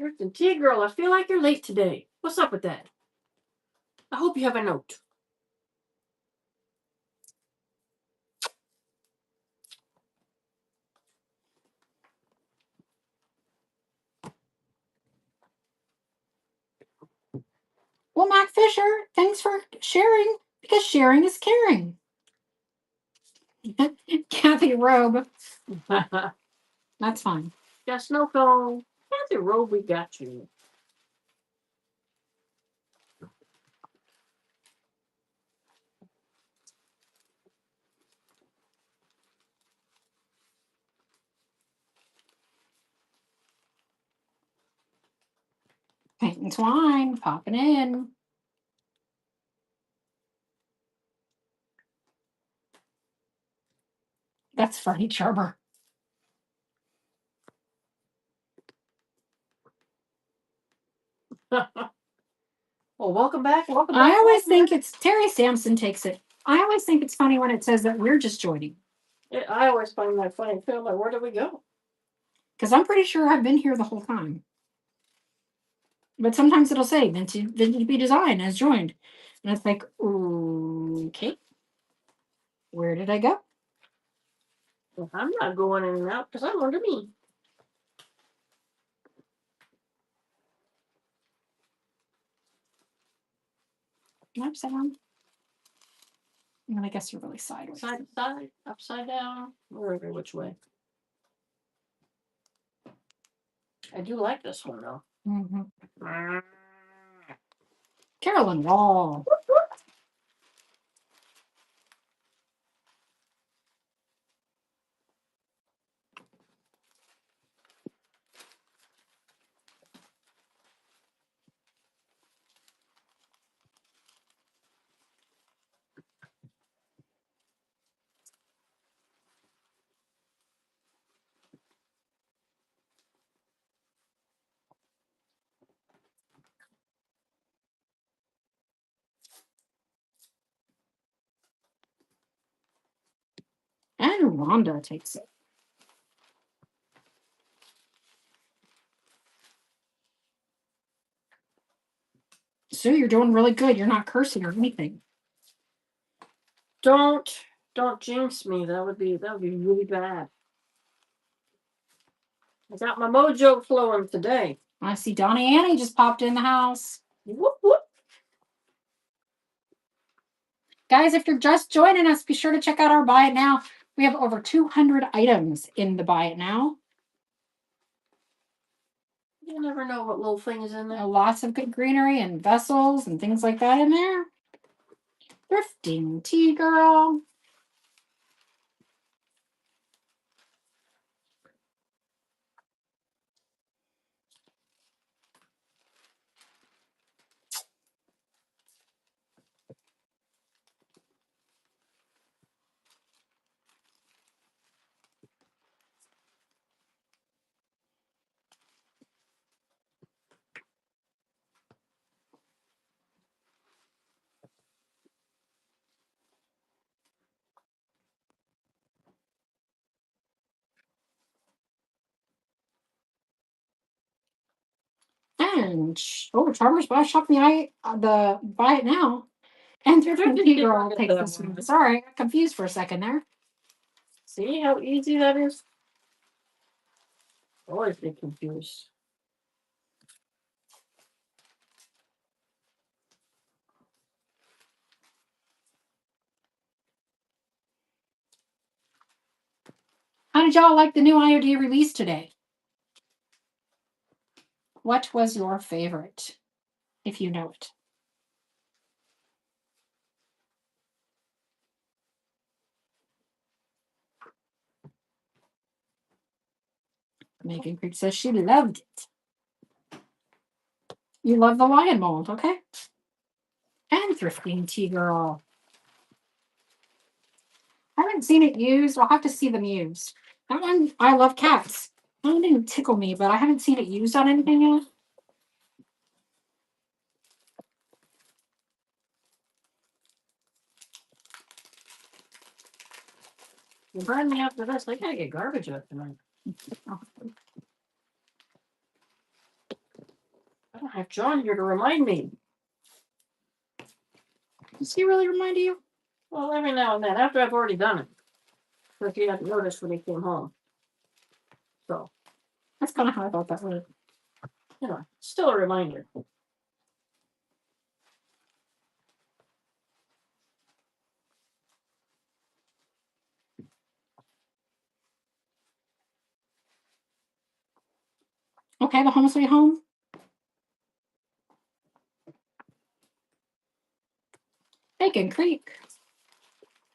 Thrifting Tea Girl, I feel like you're late today. What's up with that? I hope you have a note. Well, Mac Fisher, thanks for sharing, because sharing is caring. Kathy Robe. That's fine. Got no cone. Kathy Robe, we got you. Paint and twine, popping in. That's funny, Charmer. Well, welcome back. Welcome I back. always think it's Terry Sampson takes it. I always think it's funny when it says that we're just joining. I always find that funny too. Like, where did we go? Because I'm pretty sure I've been here the whole time. But sometimes it'll say Vintage B Design has joined. And it's like, okay. Where did I go? Well, I'm not going in and out because I'm under me. Upside down. And I guess you're really sideways. Side to side, upside down, wherever which way. I do like this one though. Mm-hmm. Carolyn Wall. And Rhonda takes it. Sue, you're doing really good. You're not cursing or anything. Don't jinx me. That would be really bad. I got my mojo flowing today. I see Donnie Annie just popped in the house. Whoop whoop. Guys, if you're just joining us, be sure to check out our Buy It Now. We have over 200 items in the Buy It Now. You never know what little thing is in there. Lots of good greenery and vessels and things like that in there. Thrifting Tea Girl. And Charmer's Buy Shop the Buy It Now And Thrifty Thrifty Girl Girl takes got this that one. one. Sorry, I got confused for a second there. See how easy that is? Always get confused. How did y'all like the new IOD release today? What was your favorite, if you know it? Megan Creek says she loved it. You love the lion mold, okay? And Thrifting Tea Girl. I haven't seen it used. I'll have to see them used. That one, I love cats. That one didn't tickle me, but I haven't seen it used on anything yet. You burn me after this. I gotta get garbage out tonight. I don't have John here to remind me. Does he really remind you? Well, every now and then, after I've already done it. If you hadn't noticed when he came home. So, That's kind of how I thought that would. you know, still a reminder. Okay, the Home Sweet Home. Bacon Creek.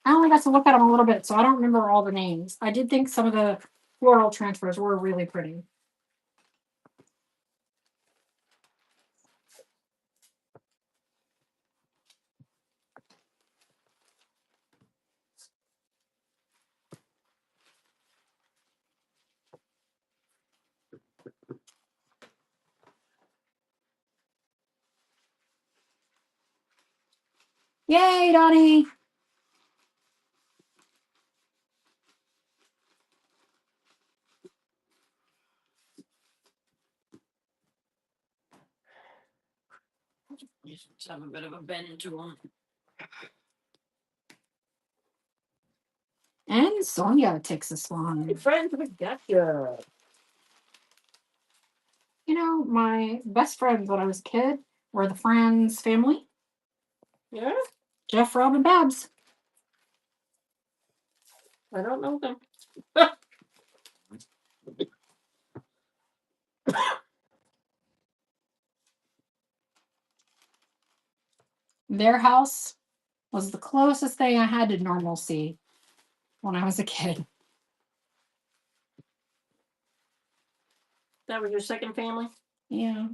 I only got to look at them a little bit, so I don't remember all the names. I did think some of the floral transfers were really pretty. Yay, Donnie! Just have a bit of a bend to him. And Sonia takes this one. Hey, friends, we got you. You know, my best friends when I was a kid were the Franz family. Yeah? Jeff, Rob, and Babs. I don't know them. Their house was the closest thing I had to normalcy when I was a kid. That was your second family? Yeah.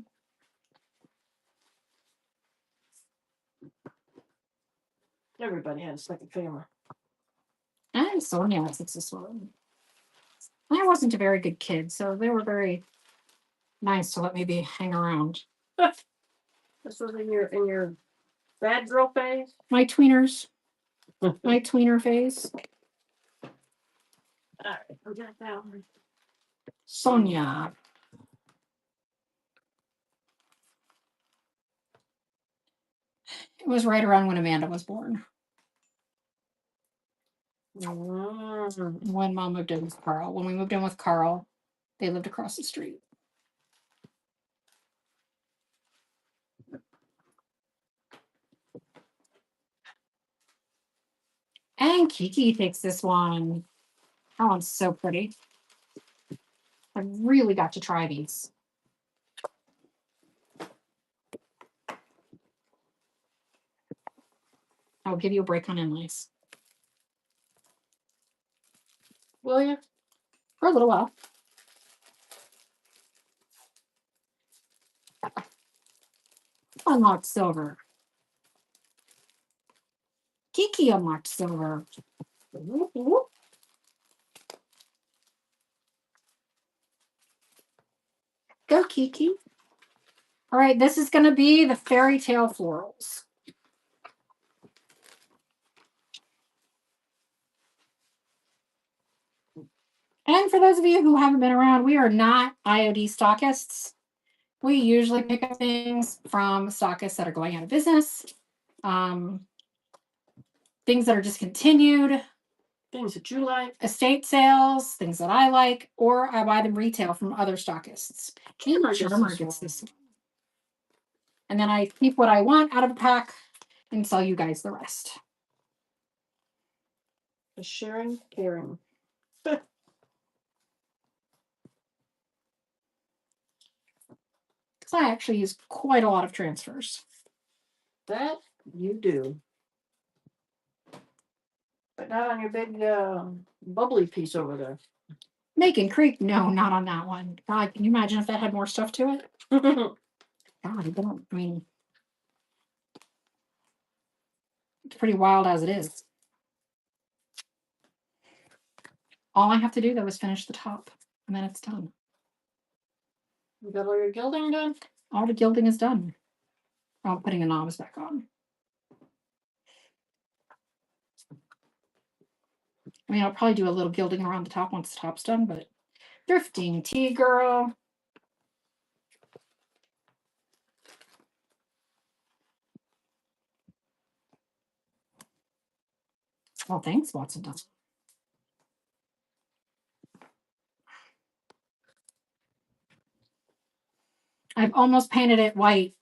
Everybody had a second family. And Sonia takes this one. I wasn't a very good kid, so they were very nice to let me hang around. This was in your bad girl phase? My tweeners. My tweener phase. Alright, we got that one. Sonia. It was right around when Amanda was born. When Mom moved in with Carl. When we moved in with Carl, they lived across the street. And Kiki takes this one. That one's so pretty. I really got to try these. I'll give you a break on Inlays. Will you? For a little while. Unlocked silver. Kiki unlocked silver. Go, Kiki. All right, this is going to be the fairy tale florals. And for those of you who haven't been around, we are not IOD stockists. We usually pick up things from stockists that are going out of business. things that are discontinued, Things that you like. estate sales, things that I like, or I buy them retail from other stockists. Charmer gets this one. And then I keep what I want out of a pack and sell you guys the rest. The sharing, caring. Because I actually use quite a lot of transfers. That you do. But not on your big bubbly piece over there. Macon Creek, no, not on that one. God, can you imagine if that had more stuff to it? God, I mean, it's pretty wild as it is. All I have to do though is finish the top, and then it's done. You got all your gilding done? All the gilding is done. I'm putting the knobs back on. I mean, I'll probably do a little gilding around the top once the top's done, but thrifting tea girl. Oh, thanks, Watson. I've almost painted it white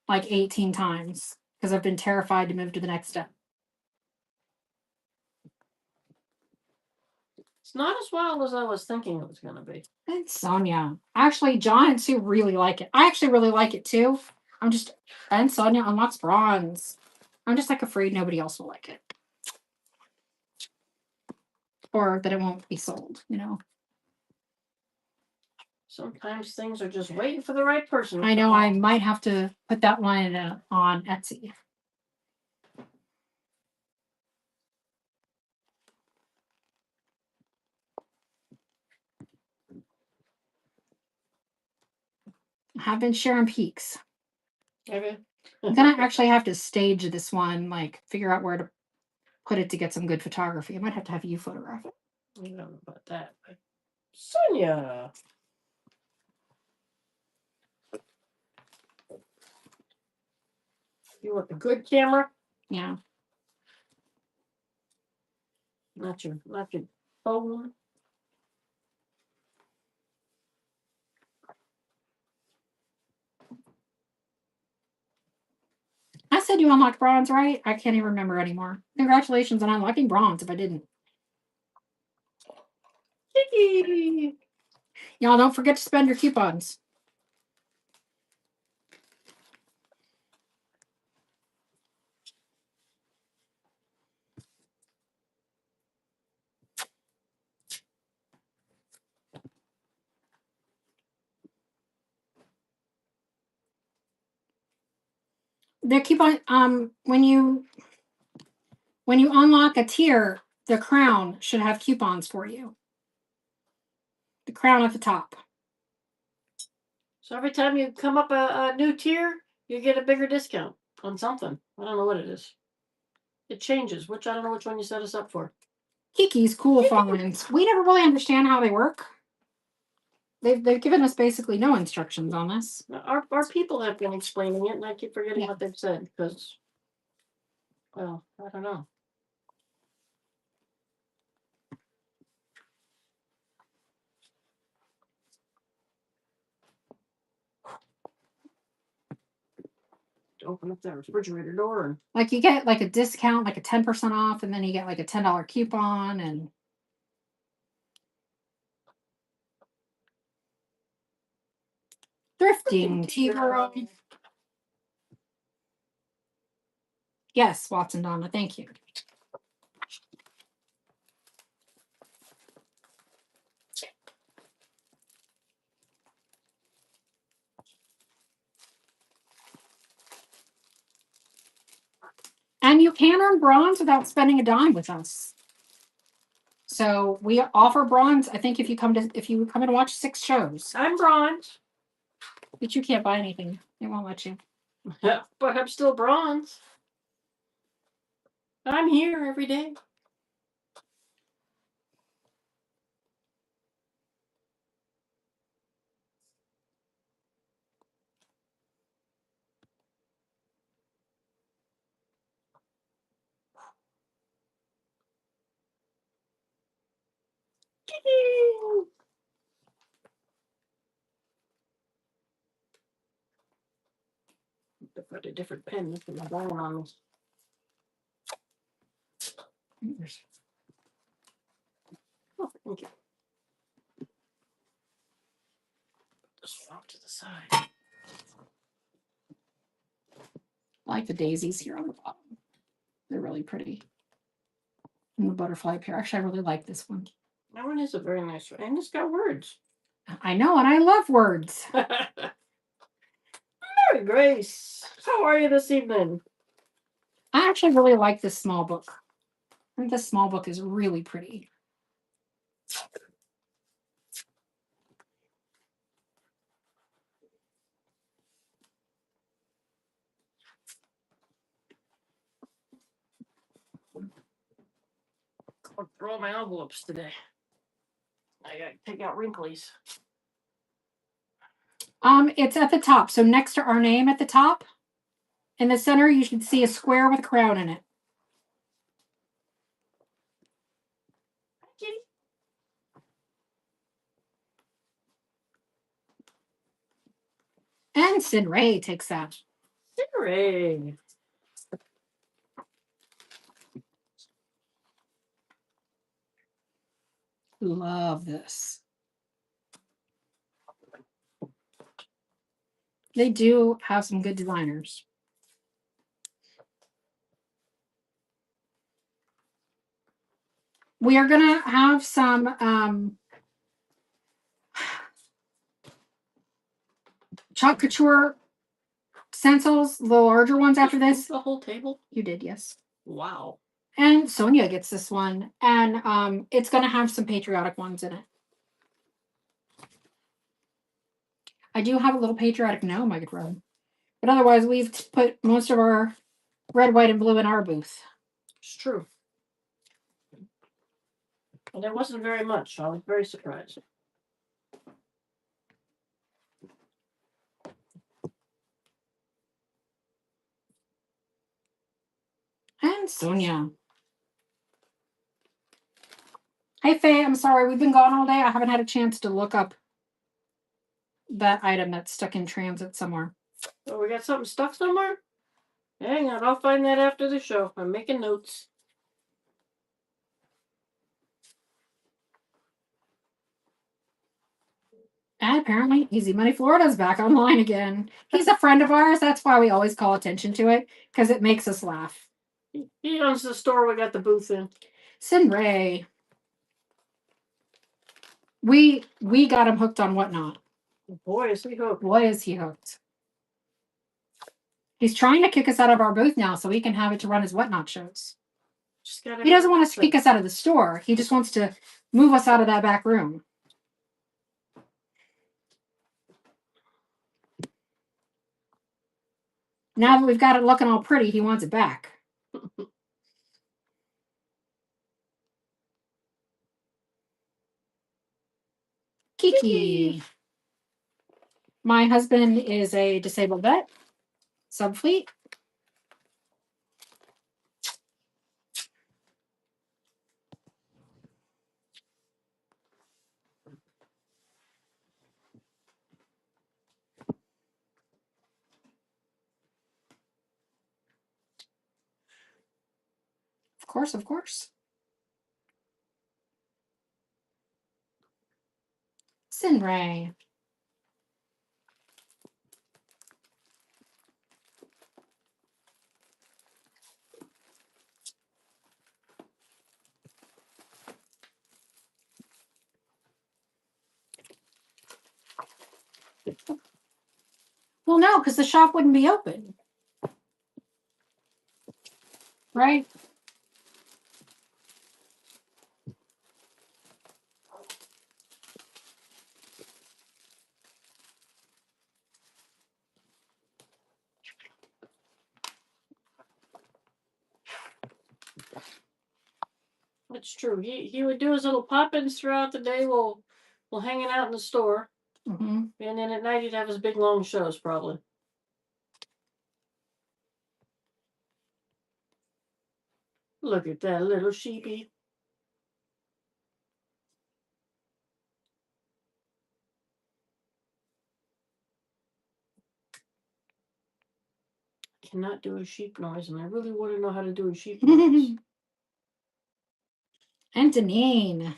like 18 times because I've been terrified to move to the next step. It's not as wild as I was thinking it was going to be. And Sonia. Actually, John and Sue really like it. I actually really like it too. And Sonia unlocks bronze. I'm just like afraid nobody else will like it. Or that it won't be sold, you know. Sometimes things are just waiting for the right person. I know I might have to put that one on Etsy. I have been sharing peaks. Okay. I'm gonna actually have to stage this one, like figure out where to put it to get some good photography. I might have to have you photograph it. I don't know about that. But Sonia. You want the good camera? Yeah. Not your phone. I said you unlocked bronze, right? I can't even remember anymore. Congratulations on unlocking bronze if I didn't. Kiki. Y'all don't forget to spend your coupons. The coupon, when you unlock a tier, the crown should have coupons for you. The crown at the top. So every time you come up a new tier, you get a bigger discount on something. I don't know what it is. It changes, which I don't know which one you set us up for. Kiki's cool finds. We never really understand how they work. They've given us basically no instructions on this. Our people have been explaining it, and I keep forgetting what they've said because, well, I don't know. Open up that refrigerator door and Like you get like a discount, like a 10% off, and then you get like a $10 coupon and thrifting tea girl. Yes, Watson Donna, thank you. And you can earn bronze without spending a dime with us. So we offer bronze. I think if you come and watch 6 shows, I'm bronze. but you can't buy anything. They won't let you. But I'm still bronze. I'm here every day. To put a different pen with my bone on this. Oh, thank you. Just off to the side. I like the daisies here on the bottom. They're really pretty. And the butterfly pair. Actually, I really like this one. That one is a very nice one. And it's got words. I know, and I love words. Mary Grace, how are you this evening? I actually really like this small book. I think this small book is really pretty. I'll throw my envelopes today. I gotta take out wrinklies. It's at the top. So next to our name at the top, in the center, you should see a square with a crown in it. Kitty. And Sid Ray takes that. Hooray. Love this. They do have some good designers. We are gonna have some Chalk Couture stencils, the larger ones after this. The whole table? You did, yes. Wow. And Sonia gets this one. And it's gonna have some patriotic ones in it. I do have a little patriotic gnome I could run. But otherwise, we've put most of our red, white, and blue in our booth. It's true. And there wasn't very much. I was very surprised. And Sonia. Hey, Faye, I'm sorry. We've been gone all day. I haven't had a chance to look up that item that's stuck in transit somewhere. Oh, we got something stuck somewhere? Hang on, I'll find that after the show. I'm making notes. And apparently, Easy Money Florida's back online again. He's a friend of ours. That's why we always call attention to it, because it makes us laugh. He owns the store we got the booth in. Sin Ray. We got him hooked on Whatnot. Boy, is he hooked. Boy, is he hooked. He's trying to kick us out of our booth now so he can have it to run his Whatnot shows. He doesn't want to kick us out of the store. He just wants to move us out of that back room. Now that we've got it looking all pretty, he wants it back. Kiki. My husband is a disabled vet, subfleet. Of course, of course. Sinray. Well, no, because the shop wouldn't be open. Right? It's true. He would do his little pop-ins throughout the day while hanging out in the store. Mm-hmm. And then at night he'd have his big long shows probably. Look at that little sheepy. cannot do a sheep noise, and I really want to know how to do a sheep noise. And Deneen.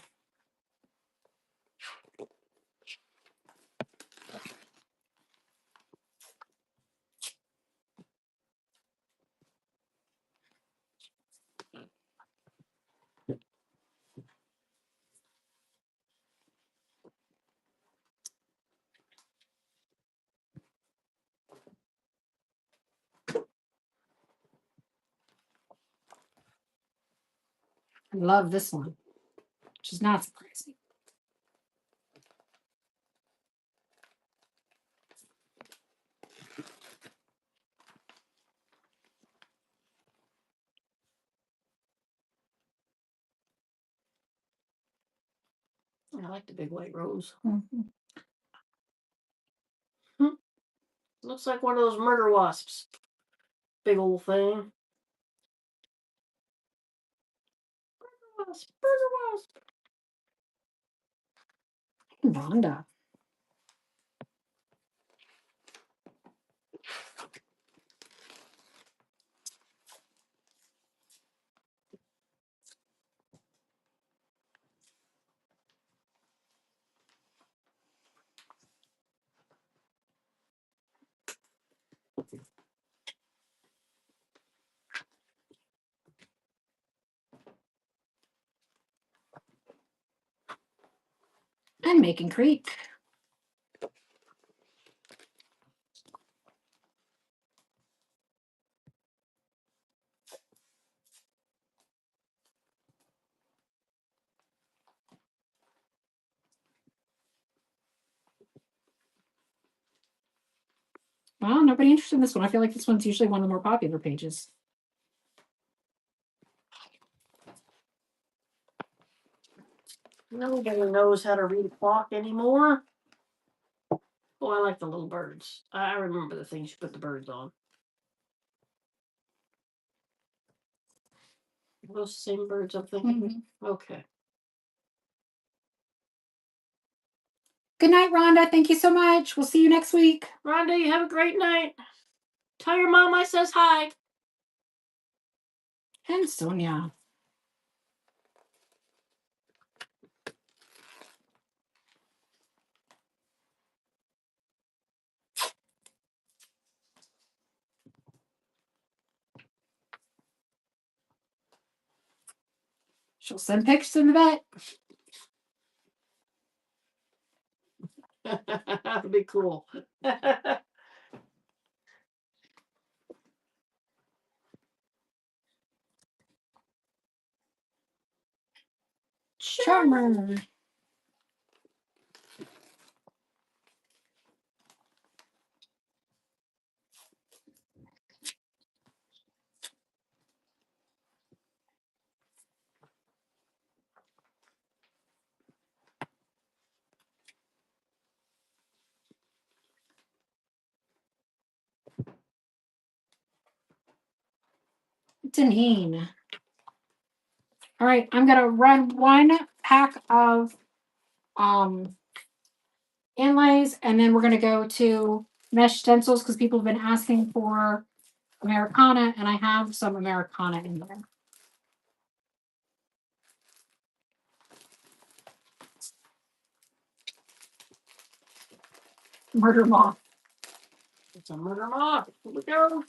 I love this one, which is not surprising. I like the big white rose. Mm-hmm. Looks like one of those murder wasps. Big old thing. Murder wasp, murder wasp. Rhonda. And Macon Creek. Well, nobody interested in this one. I feel like this one's usually one of the more popular pages. Nobody knows how to read a clock anymore. Oh, I like the little birds. I remember the things you put the birds on. Are those the same birds I'm thinking? Mm-hmm. Okay. Good night, Rhonda. Thank you so much. We'll see you next week. Rhonda, you have a great night. Tell your mom I says hi. And Sonia. She'll send pictures in the vet. That'd be cool. Charmer. Deneen. All right, I'm gonna run one pack of inlays, and then we're gonna go to mesh stencils because people have been asking for Americana, and I have some Americana in there. Murder moth. It's a murder moth. Here we go.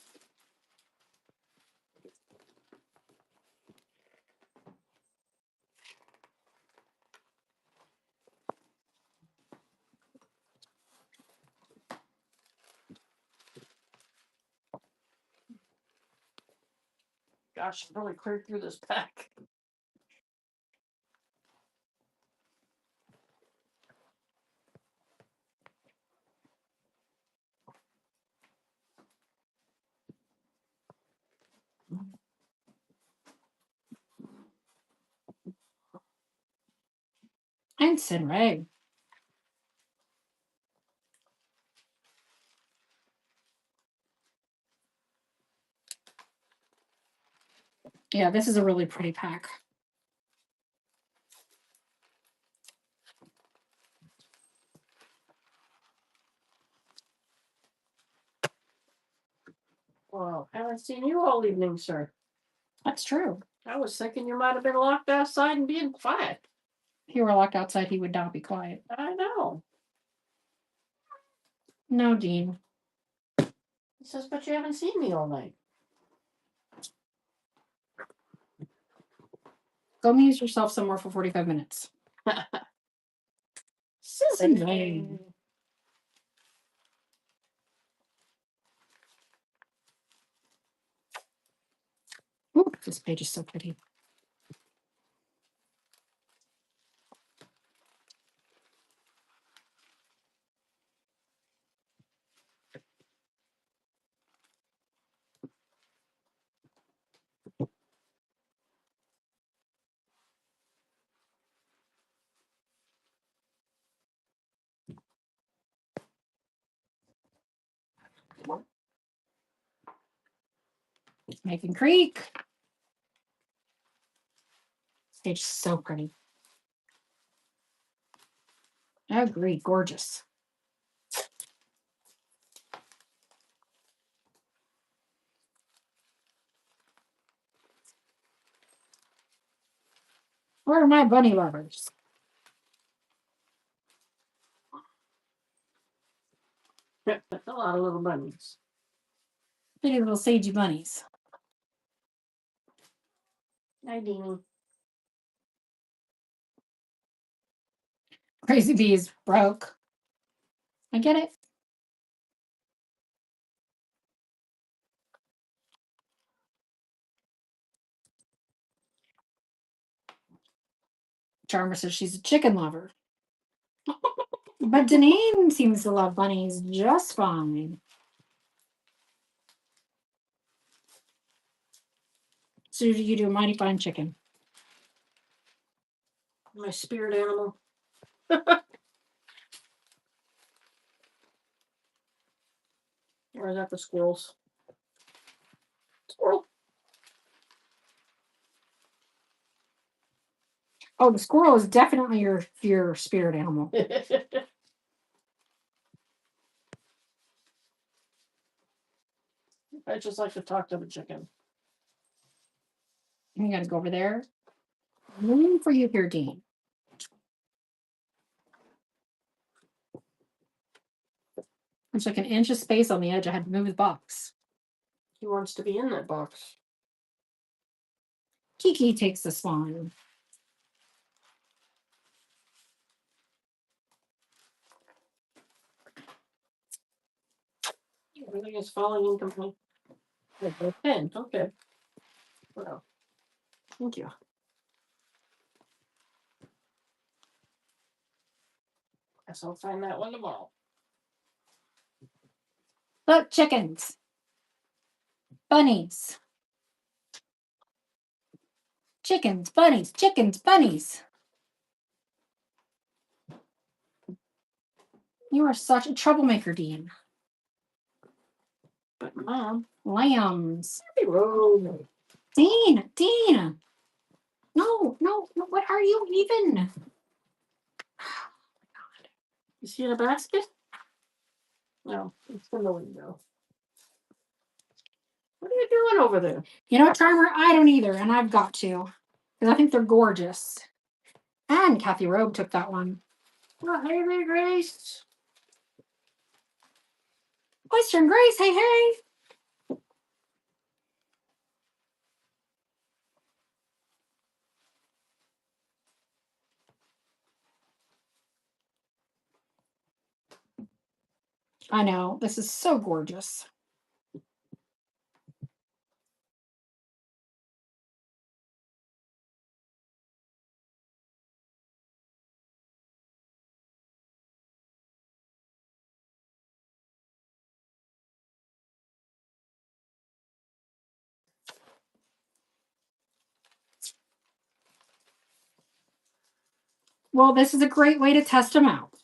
Gosh, I really cleared through this pack. And Sinray. Yeah, this is a really pretty pack. Wow. Oh, haven't seen you all evening, sir. That's true. I was thinking you might have been locked outside and being quiet. If he were locked outside, he would not be quiet. I know. No, Dean. He says, but you haven't seen me all night. Go amuse yourself somewhere for 45 minutes. Silly. Ooh, this page is so pretty. Making Creek. This page is so pretty. I agree. Gorgeous. Where are my bunny lovers? A lot of little bunnies. Pretty little sagey bunnies. Hi, Deanie. Crazy Bees broke. I get it. Charmer says she's a chicken lover. But Deneen seems to love bunnies just fine. So you do a mighty fine chicken. My spirit animal. Or is that the squirrels? Squirrel. Oh, the squirrel is definitely your spirit animal. I just like to talk to the chicken. You gotta go over there. Room for you here, Dean. There's like an inch of space on the edge. I had to move the box. He wants to be in that box. Kiki takes the swan. Everything is falling into my pen. Okay. Well, thank you. Guess I'll find that one tomorrow. Look, chickens. Bunnies. Chickens, bunnies, chickens, bunnies. You are such a troublemaker, Dean. But Mom, Lambs. road. Dean. No, what are you even? Is he in a basket? No, it's in the window. What are you doing over there? You know what, Charmer? I don't either, and I've got to. Because I think they're gorgeous. And Kathy Robe took that one. Well, hey there, Grace. Oyster and Grace, hey. I know, this is so gorgeous. Well, this is a great way to test them out.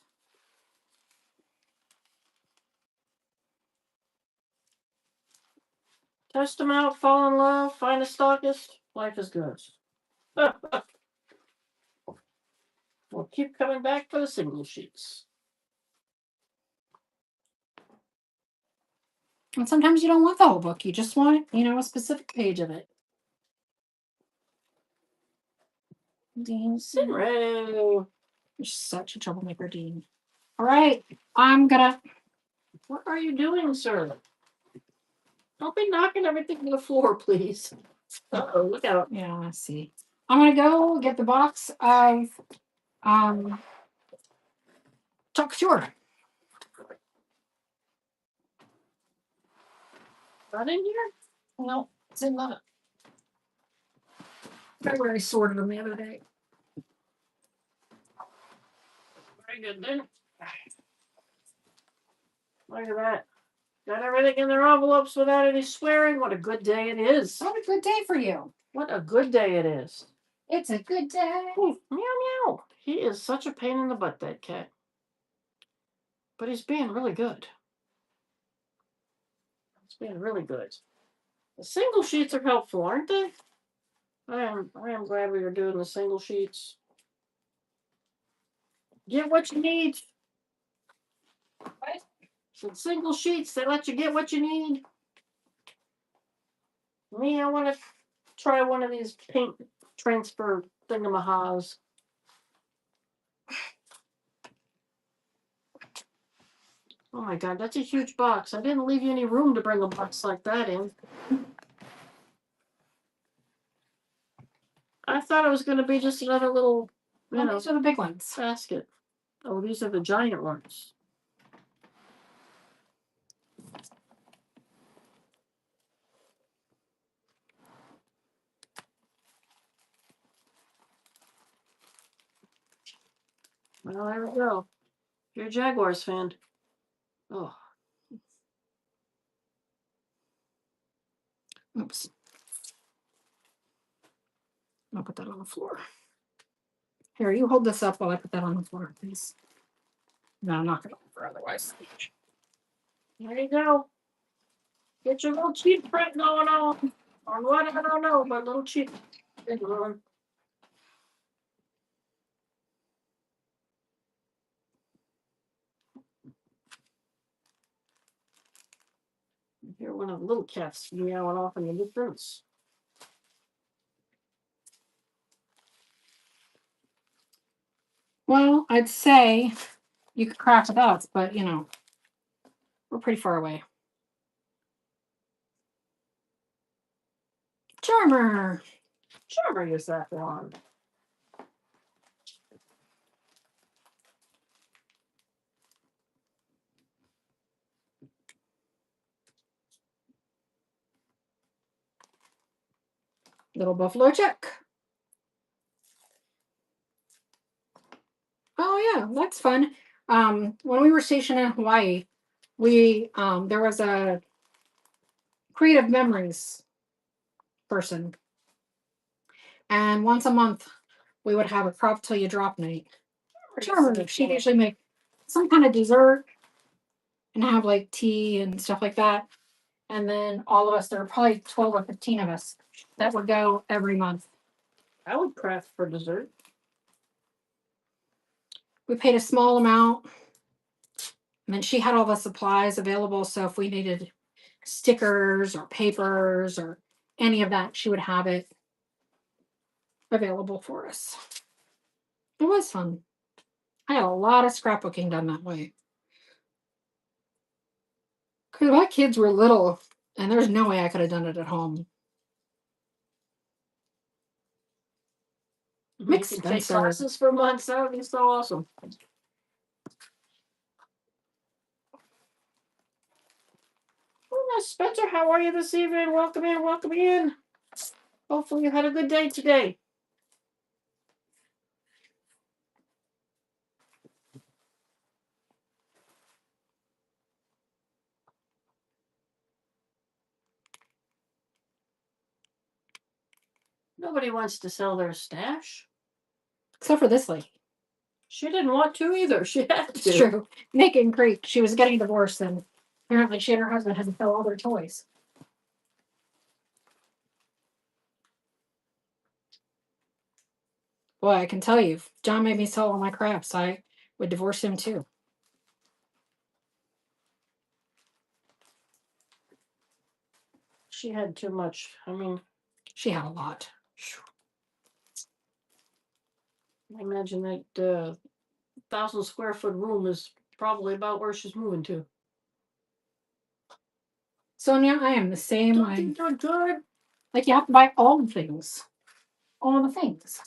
Test them out, fall in love, find a stockist. Life is good. We'll keep coming back for the single sheets. And sometimes you don't want the whole book. You just want, a specific page of it. Dean Cinro. You're such a troublemaker, Dean. All right. I'm gonna. What are you doing, sir? Don't be knocking everything to the floor, please. Uh-oh, look out. Yeah, let's see. I'm gonna go get the box of Couture. Not in here? No, it's in the. Right where I sorted them the other day. Very good then. Look at that. Got everything in their envelopes without any swearing. What a good day it is. What a good day for you. What a good day it is. It's a good day. Ooh, meow meow. He is such a pain in the butt, that cat. But he's being really good. He's being really good. The single sheets are helpful, aren't they? I am glad we are doing the single sheets. Get what you need. Right? So single sheets, they let you get what you need. Me, I want to try one of these paint transfer thingamahas. Oh my god, that's a huge box. I didn't leave you any room to bring a box like that in. I thought it was going to be just another little, These are the big ones. basket. Oh, these are the giant ones. Well, there we go. You're a Jaguars fan. Oh. Oops. I'll put that on the floor. Here, you hold this up while I put that on the floor, please. No, knock it over otherwise. There you go. Get your little cheap print going on. On what? I don't know, but little cheap print going. I hear one of the little cats meowing off in the distance. Well, I'd say you could craft it up, but we're pretty far away. Charmer. Charmer is that one. Little buffalo check. Oh yeah, that's fun. When we were stationed in Hawaii, we there was a creative memories person, and once a month we would have a craft till you drop night. Charmer, she'd usually make some kind of dessert and have like tea and stuff like that. And then all of us, there were probably 12 or 15 of us that would go every month. I would craft for dessert. We paid a small amount. And then she had all the supplies available. So if we needed stickers or papers or any of that, she would have it available for us. It was fun. I had a lot of scrapbooking done that way. Because my kids were little, and there's no way I could have done it at home. You can take classes for months. That would be so awesome. Oh, Spencer, how are you this evening? Welcome in, welcome in. Hopefully you had a good day today. Nobody wants to sell their stash. Except for this lady. She didn't want to either. She had to. It's true. Nick and Creek, she was getting divorced, and apparently she and her husband had to sell all their toys. Boy, I can tell you, if John made me sell all my crafts, I would divorce him too. She had too much. I mean, She had a lot. I imagine that 1,000 square foot room is probably about where she's moving to. Sonia, I am the same Don't way. think they're good. Like, you have to buy all the things. All the things.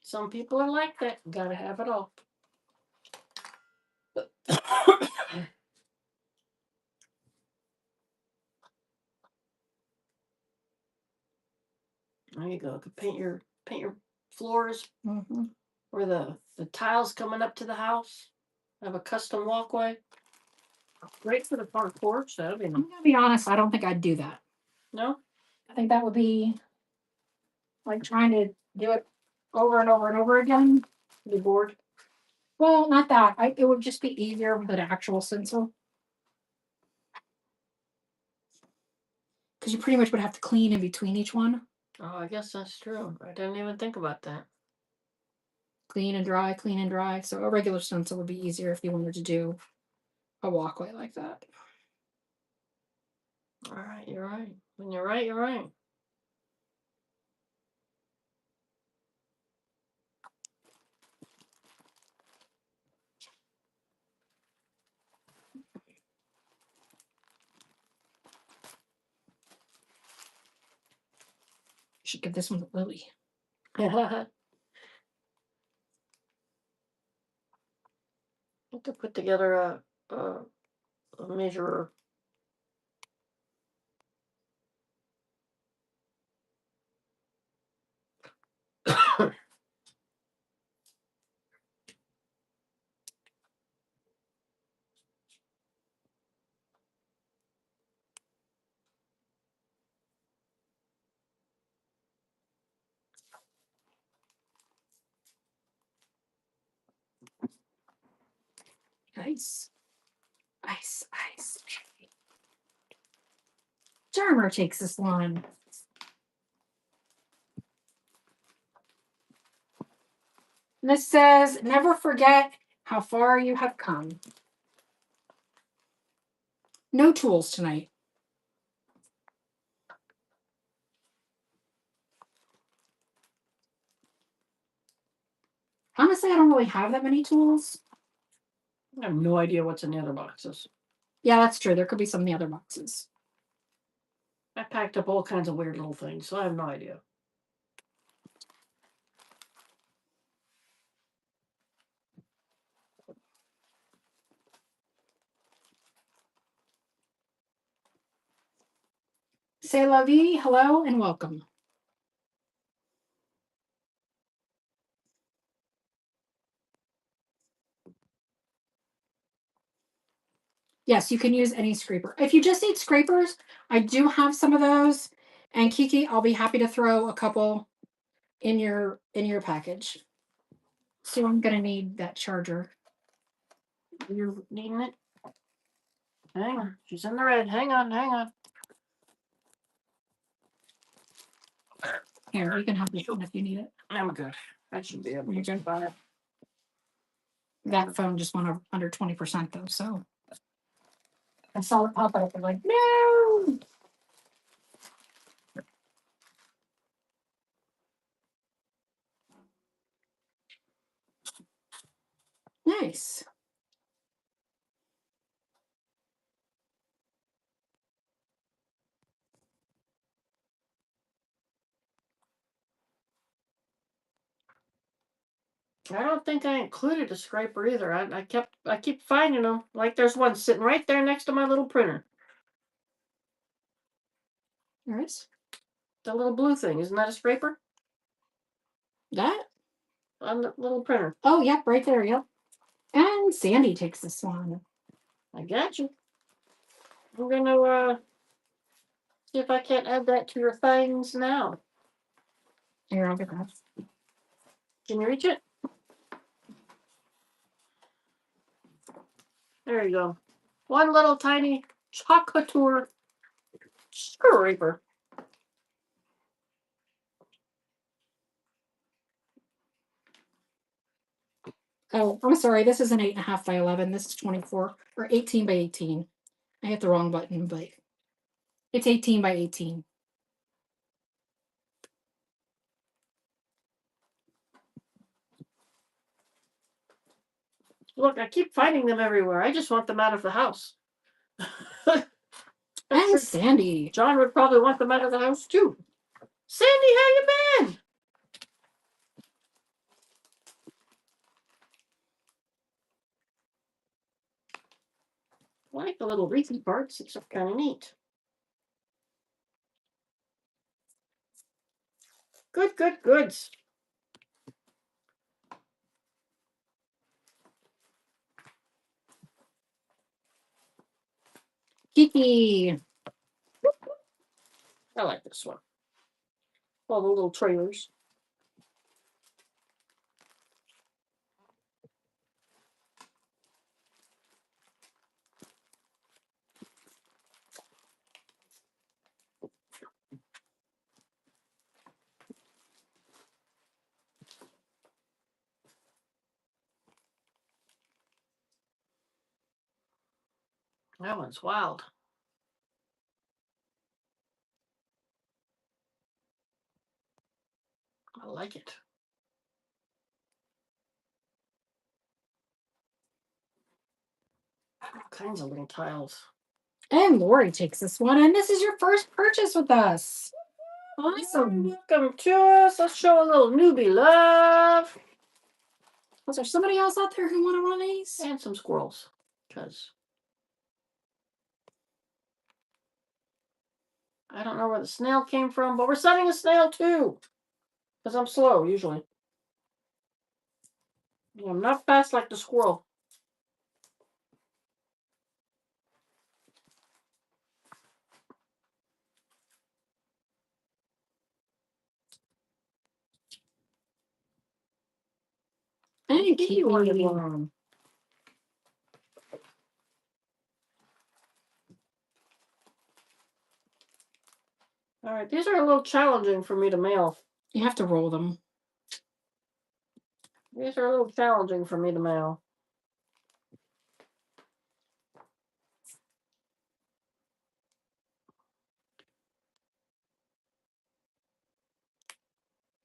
Some people are like that. Gotta have it all. There you go. Could paint your floors Mm-hmm. where the tiles coming up to the house. Have a custom walkway. Great for the front porch. That'd be I'm nice. gonna be honest, I don't think I'd do that. No? I think that would be like trying to do it over and over and over again. Be bored. Well, not that. It would just be easier with an actual stencil. Because you pretty much would have to clean in between each one. Oh, I guess that's true. I didn't even think about that. Clean and dry, clean and dry. So a regular stencil would be easier if you wanted to do a walkway like that. All right, you're right. When you're right, you're right. Should give this one to Lily. I have to put together a measurer. Nice. Ice, ice. Charmer takes this one. And this says, never forget how far you have come. No tools tonight. Honestly, I don't really have that many tools. I have no idea what's in the other boxes. Yeah, that's true. There could be some in the other boxes. I packed up all kinds of weird little things, so I have no idea. Say la vie, hello, and welcome. Yes, you can use any scraper. If you just need scrapers, I do have some of those. And Kiki, I'll be happy to throw a couple in your package. So I'm gonna need that charger. You're needing it? Hang on. She's in the red. Hang on, hang on. Here, you can have this one if you need it. I'm good. I should be able You're to good. buy it. That phone just went under 20% though, so I saw it pop up. I'm like, no. Nice. I don't think I included a scraper either. I keep finding them. Like there's one sitting right there next to my little printer. There is The little blue thing. Isn't that a scraper? that. On the little printer. Oh, yep, right there. Yep. And Sandy takes this one. I got you. I'm gonna see if I can't add that to your things now. Here, I'll get that. Can you reach it? There you go. One little tiny Couture scraper. Oh, I'm sorry. This is an 8.5 by 11. This is 24 or 18 by 18. I hit the wrong button, but it's 18 by 18. Look, I keep finding them everywhere. I just want them out of the house. And Sandy. John would probably want them out of the house too. Sandy, how you been? I like the little wreathy parts. It's kind of neat. Good, good, goods. Kiki. I like this one. All the little trailers. That one's wild. I like it. All kinds of little tiles. And Lori takes this one, and this is your first purchase with us. Awesome. Welcome to us. Let's show a little newbie love. Was there somebody else out there who wanted one of these? And some squirrels. Because I don't know where the snail came from, but we're sending a snail too. Because I'm slow usually. I'm not fast like the squirrel. And Kiki wanted one. All right, these are a little challenging for me to mail. You have to roll them. These are a little challenging for me to mail.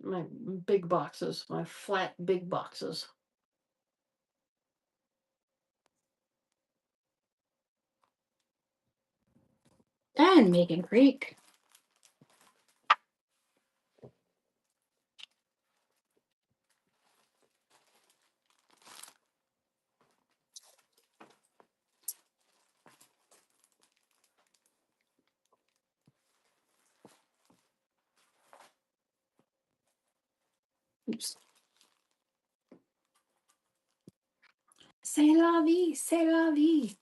My big boxes, my flat big boxes. And Megan Creek. Oops. C'est la vie, c'est la vie.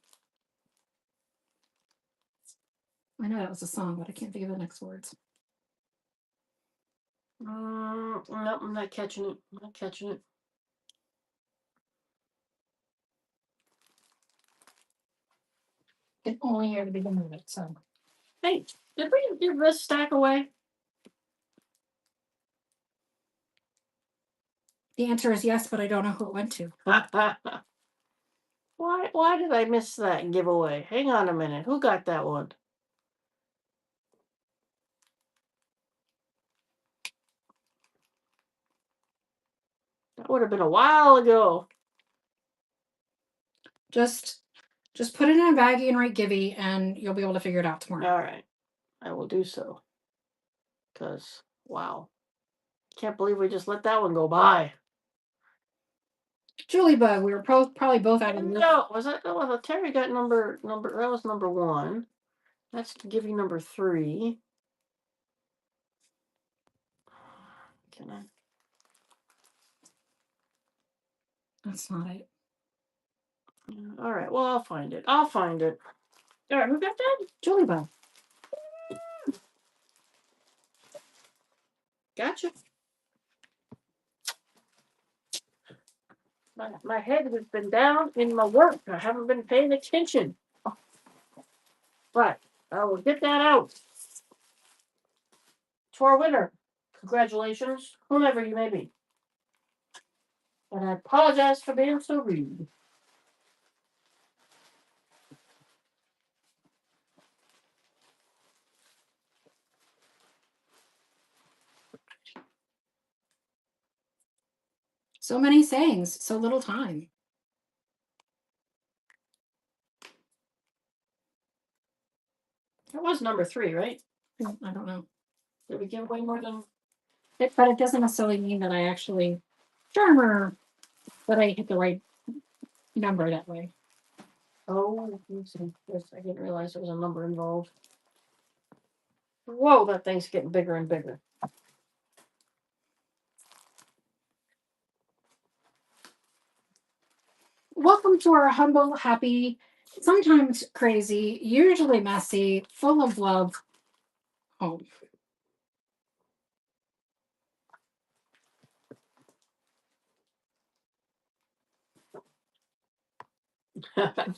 I know that was a song, but I can't think of the next words. Nope, I'm not catching it. I'm not catching it. Can only hear the beginning of it, so. Hey, did we give this stack away? The answer is yes, but I don't know who it went to. Why did I miss that giveaway? Hang on a minute. Who got that one? That would have been a while ago. Just put it in a baggie and write Gibby, and you'll be able to figure it out tomorrow. All right. I will do so. Because, wow. Can't believe we just let that one go by. Julie Bug, we were probably both out of the No, was that? Well, Terry got number. That was number 1. That's to give you number 3. Can I? That's not it. All right. Well, I'll find it. All right. Who got that? Julie Bug. Gotcha. My head has been down in my work. I haven't been paying attention. But I will get that out. To our winner. Congratulations, whomever you may be. And I apologize for being so rude. So many sayings, so little time. That was number 3, right? I don't know. Did we give away more than... But it doesn't necessarily mean that I actually charmer, that I hit the right number that way. Oh, let's see. Yes, I didn't realize there was a number involved. Whoa, that thing's getting bigger and bigger. Welcome to our humble, happy, sometimes crazy, usually messy, full of love home.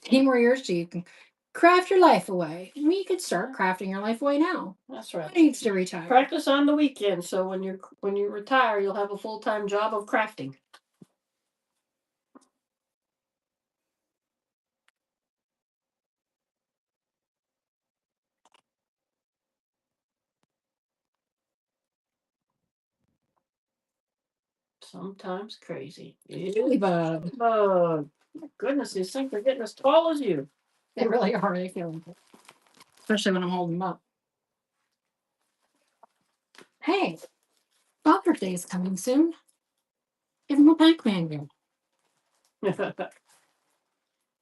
Team Warriors, so you can craft your life away. I mean, you could start crafting your life away now. That's right. Who needs to retire? Practice on the weekend, so when you retire, you'll have a full-time job of crafting. Sometimes crazy. Ladybug. My goodness, these things are getting as tall as you. They really are. They feel like it. Especially when I'm holding them up. Hey, Father's Day is coming soon. Give him a Pac-Man game.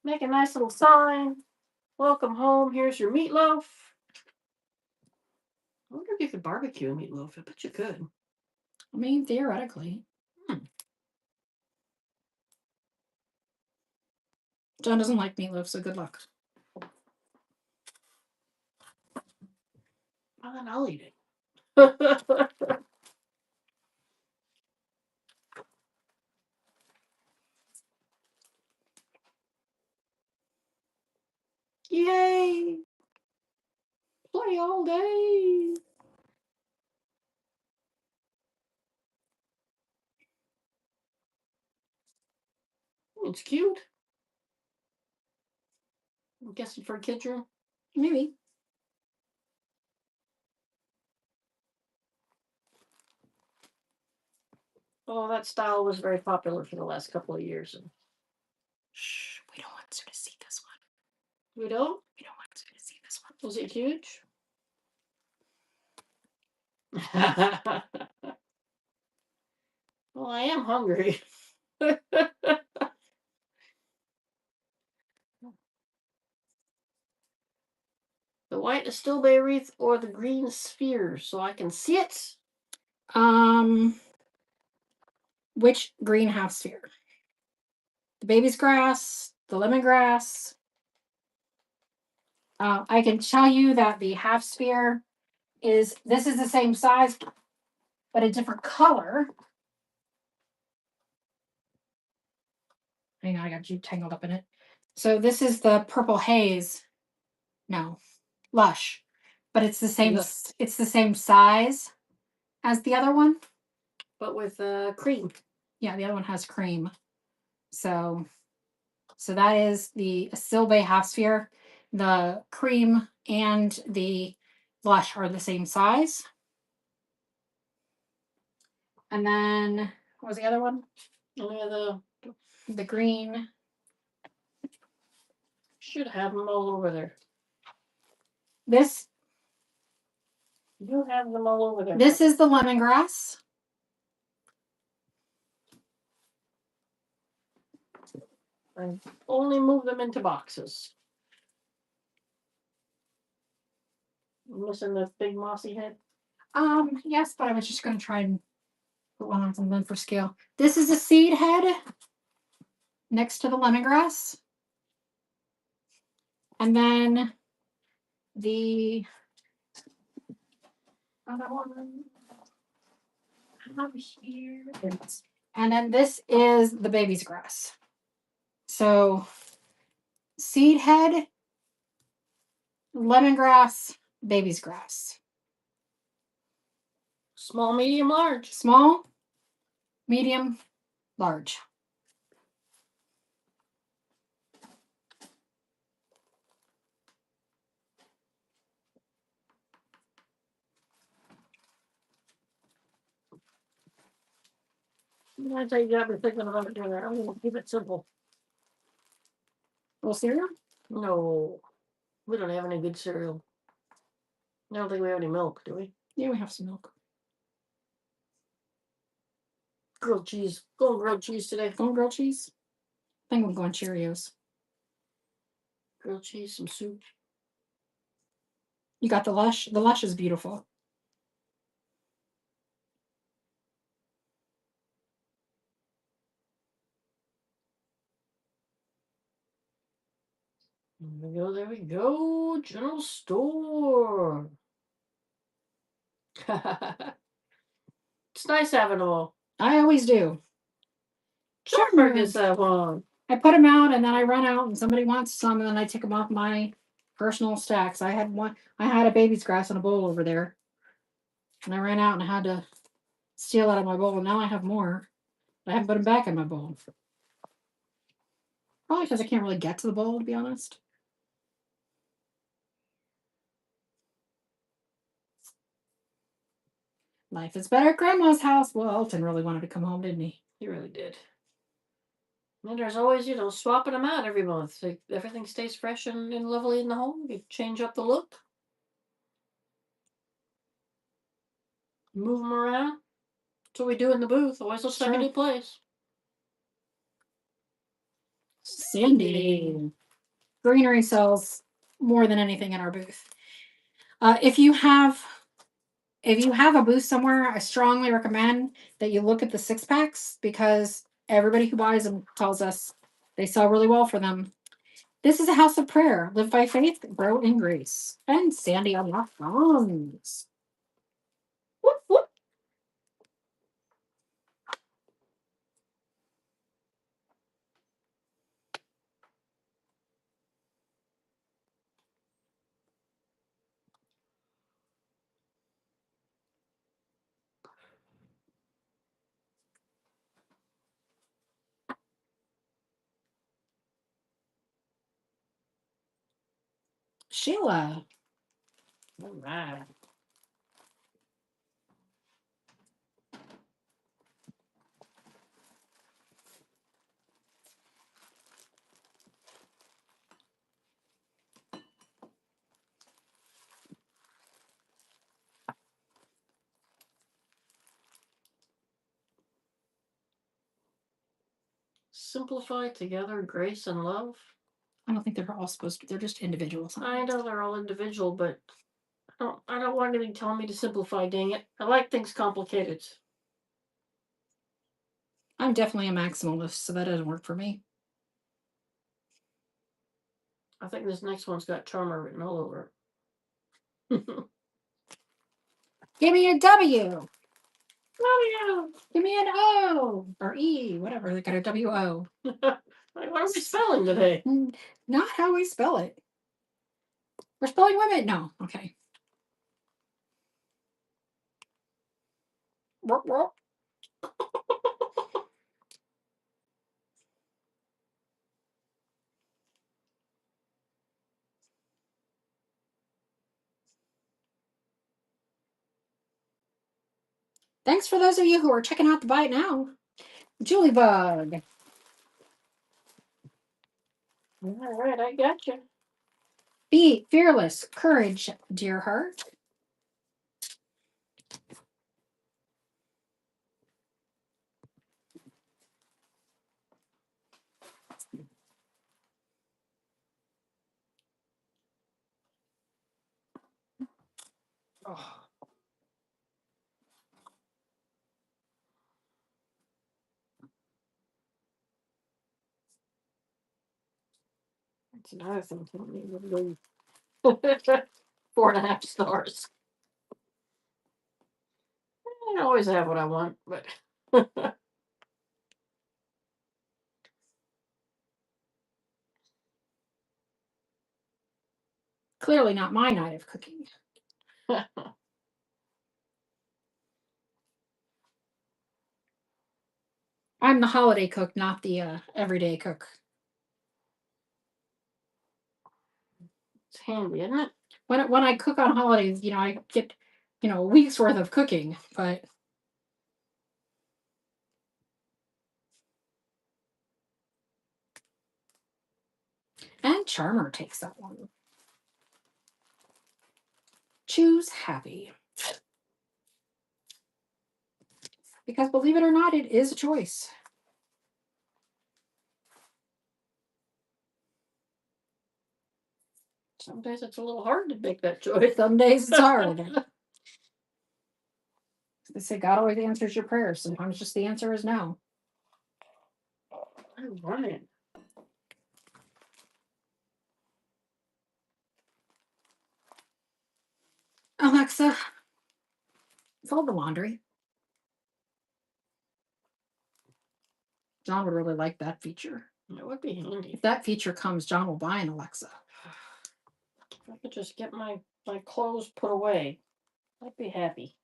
Make a nice little sign. Welcome home. Here's your meatloaf. I wonder if you could barbecue a meatloaf. I bet you could. I mean, theoretically. John doesn't like meatloaf, so good luck. Well, then I'll eat it. Yay! Play all day. It's cute. I'm guessing for a kid's room. Maybe. Oh, that style was very popular for the last couple of years. Shh, we don't want Sue to see this one. We don't? We don't want Sue to see this one. Was it huge? Well, I am hungry. The white Astilbe wreath or the green sphere, so I can see it. Which green half sphere? The baby's grass, the lemongrass. I can tell you that the half sphere this is the same size, but a different color. Hang on, I got you tangled up in it. So this is the purple haze. No, lush, but it's the same. It's the same size as the other one, but with cream. Yeah, the other one has cream. So that is the Astilbe half sphere. The cream and the lush are the same size. And then what was the other one? The green. Should have them all over there. You have them all over there. This is the lemongrass. I only move them into boxes. I'm missing the big mossy head. Yes, but I was just going to try and put one on something for scale. This is a seed head next to the lemongrass. And then the other one here. And then this is the baby's grass. So seed head, lemongrass, baby's grass. Small, medium, large. Small, medium, large. I tell you, got me thinking about dinner. I'm gonna keep it simple. Little cereal? No, we don't have any good cereal. I don't think we have any milk, do we? Yeah, we have some milk. Grilled cheese. Going grilled cheese today. Going grilled cheese? I think I'm going Cheerios. Grilled cheese, some soup. You got the Lush? The Lush is beautiful. There we go, there we go. General store. It's nice having them all. I always do. Sure, gets that one. I put them out and then I run out and somebody wants some and then I take them off my personal stacks. I had a baby's grass in a bowl over there. And I ran out and I had to steal out of my bowl. Now I have more. I haven't put them back in my bowl. Probably because I can't really get to the bowl, to be honest. Life is better at Grandma's house. Well, Elton really wanted to come home, didn't he? He really did. And there's always, swapping them out every month. Like, everything stays fresh and lovely in the home. You change up the look. Move them around. That's what we do in the booth. Always looks like a new place. Sandy. Greenery sells more than anything in our booth. If you have a booth somewhere, I strongly recommend that you look at the 6-packs because everybody who buys them tells us they sell really well for them. This is a house of prayer. Live by faith, grow in grace. And Sandy on the phones. Whoop, whoop. Sheila. All right. Simplify together, grace and love. I don't think they're all supposed to. They're just individual signs. I know they're all individual, but I don't want anything telling me to simplify, dang it. I like things complicated. I'm definitely a maximalist, so that doesn't work for me. I think this next one's got charmer written all over it. Give me a W. W. Give me an O or E, whatever. They got a W-O. What are we spelling today? Not how we spell it. We're spelling women? No. Okay. Thanks for those of you who are checking out the bite now. Julie Bug. All right, I got you. Be fearless. Courage, dear heart. Oh. That's another thing telling me to go 4.5 stars. I don't always have what I want, but Clearly not my night of cooking. I'm the holiday cook, not the everyday cook. It's handy, isn't it? When I cook on holidays, I get, a week's worth of cooking, but And Charmer takes that one. Choose happy. Because believe it or not, it is a choice. Some days it's a little hard to make that choice. Some days it's hard. They say God always answers your prayers. Sometimes just the answer is no. I'm running. Alexa, fold the laundry. John would really like that feature. It would be handy. If that feature comes, John will buy an Alexa. If I could just get my clothes put away, I'd be happy.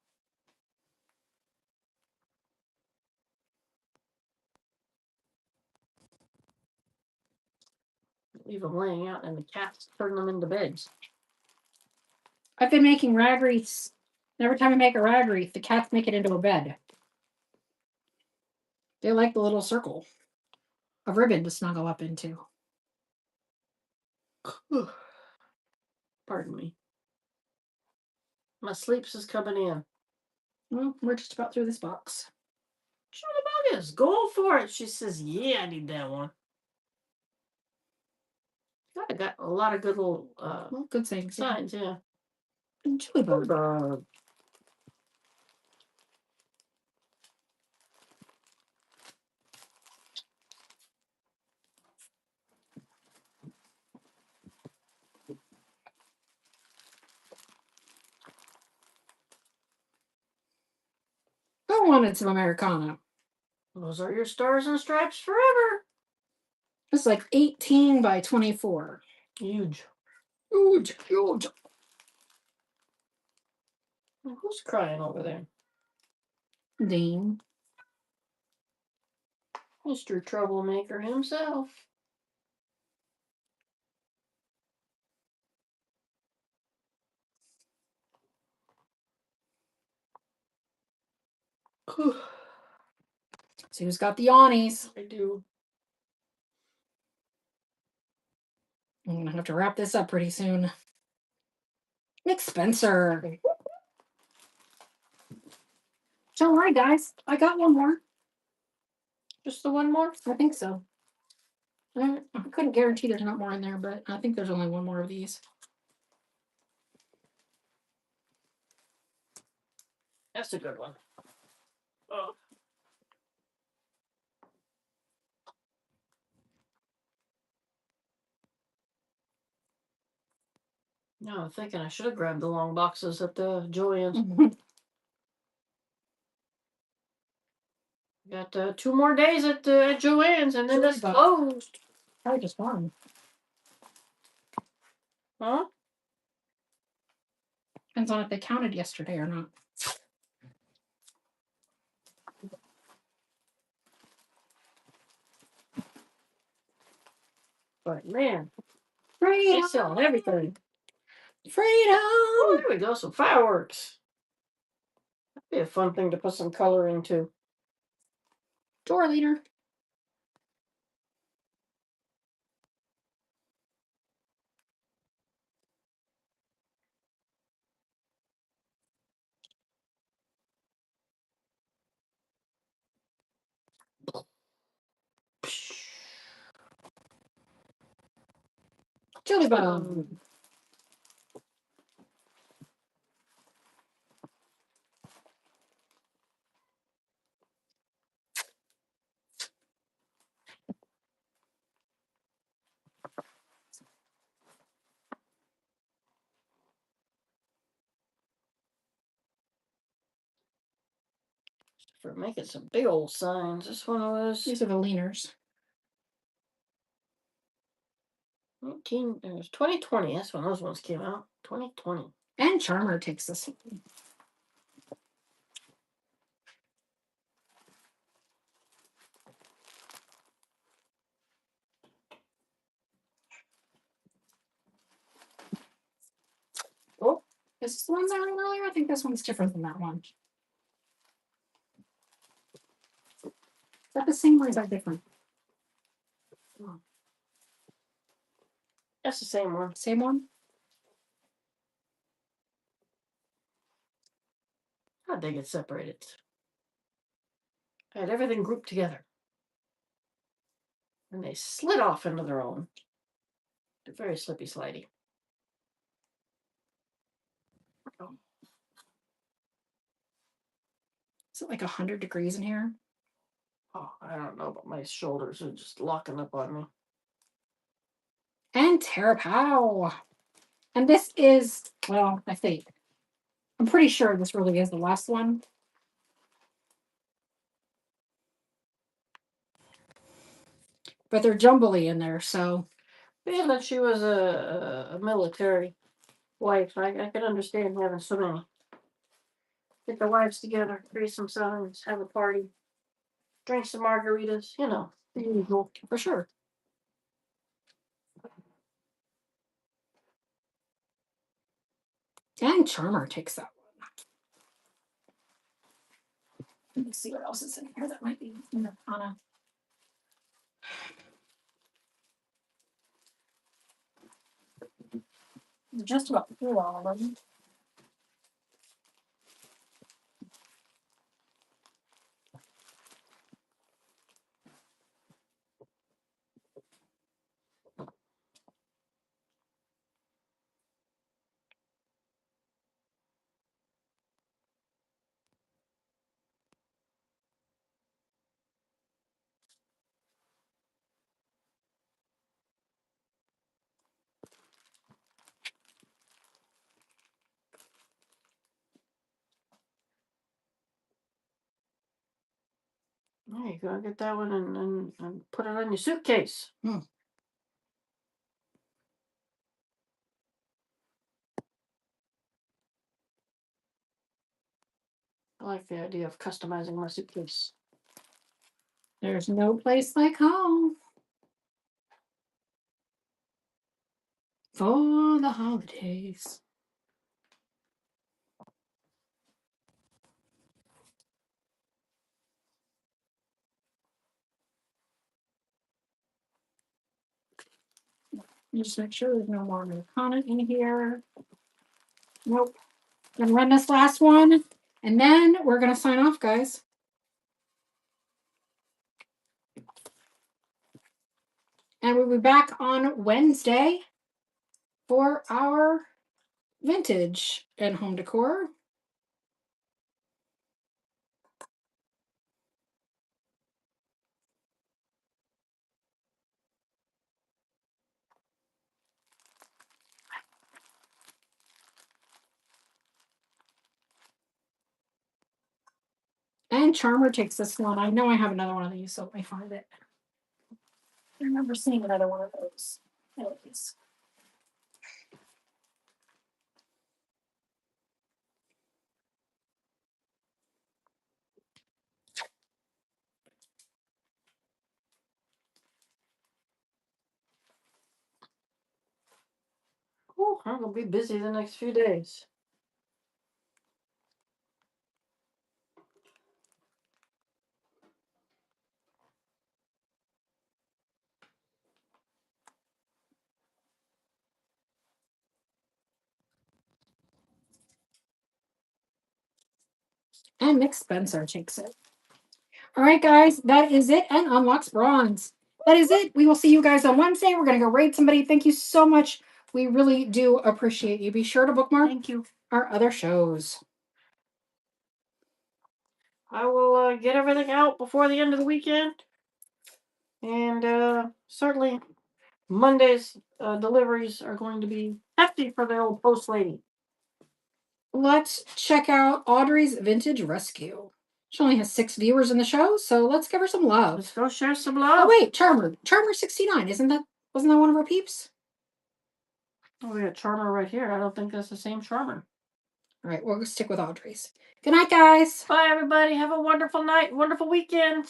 Leave them laying out and the cats turn them into beds. I've been making rag wreaths. And every time I make a rag wreath, the cats make it into a bed. They like the little circle of ribbon to snuggle up into. Pardon me. My sleeps is coming in. Well, we're just about through this box. Sure the bug is. Go for it. She says, yeah, I need that one. I got a lot of good little Well, good things. signs, yeah. And chili bug. I wanted some Americana. Those are your stars and stripes forever. It's like 18 by 24. Huge. Huge, huge. Well, who's crying over there? Dean. Mr. Troublemaker himself. So who's got the awnings? I do. I'm gonna have to wrap this up pretty soon. Nick Spencer. Don't worry, guys. I got one more. Just the one more? I think so. I couldn't guarantee there's not more in there, but I think there's only one more of these. That's a good one. Oh. No, I'm thinking I should have grabbed the long boxes at the Joann's. Got 2 more days at Joann's, and then Really it's closed. Probably just one. Huh? Depends on if they counted yesterday or not. But man, Freedom! they sell everything. Freedom! Oh, there we go. Some fireworks. That'd be a fun thing to put some color into. Door leader. Chili bug. For making some big old signs. This one was These are the leaners. 2020. That's when those ones came out. 2020. And Charmer takes this one. Oh, is this the ones I read earlier? I think this one's different than that one. Is that the same or is that different? That's the same one. Same one? How'd they get separated? I had everything grouped together. And they slid off into their own. They're very slippy slidey. Oh. Is it like 100 degrees in here? Oh, I don't know, but my shoulders are just locking up on me. And Terrapow. And this is, well, I think, I'm pretty sure this really is the last one. But they're jumbly in there, so. Being that she was a military wife, I can understand having so many. Get the wives together, create some signs, have a party, drink some margaritas, you know, the usual. For sure. And Charmer takes that one. Let me see what else is in here that might be in the Anna. Just about through all of them. There you go. Get that one and put it on your suitcase. Hmm. I like the idea of customizing my suitcase. There's no place like home for the holidays. Just make sure there's no more Americana in here. Nope. Gonna run this last one, and then we're gonna sign off, guys. And we'll be back on Wednesday for our vintage and home decor. And Charmer takes this one. I know I have another one of these, so let me find it. I remember seeing another one of those. There it is. Oh, I'm gonna be busy the next few days. And Nick Spencer takes it. All right, guys, that is it. And unlocks bronze. That is it. We will see you guys on Wednesday. We're going to go raid somebody. Thank you so much. We really do appreciate you. Be sure to bookmark Thank you. our other shows. I will get everything out before the end of the weekend. And certainly Monday's deliveries are going to be hefty for the old post lady. Let's check out Audrey's Vintage Rescue. She only has 6 viewers in the show, so let's give her some love. Let's go share some love. Oh wait, Charmer. Charmer 69. Wasn't that one of her peeps? Oh, we got Charmer right here. I don't think that's the same Charmer. All right, we'll stick with Audrey's. Good night, guys. Bye, everybody. Have a wonderful night, wonderful weekend.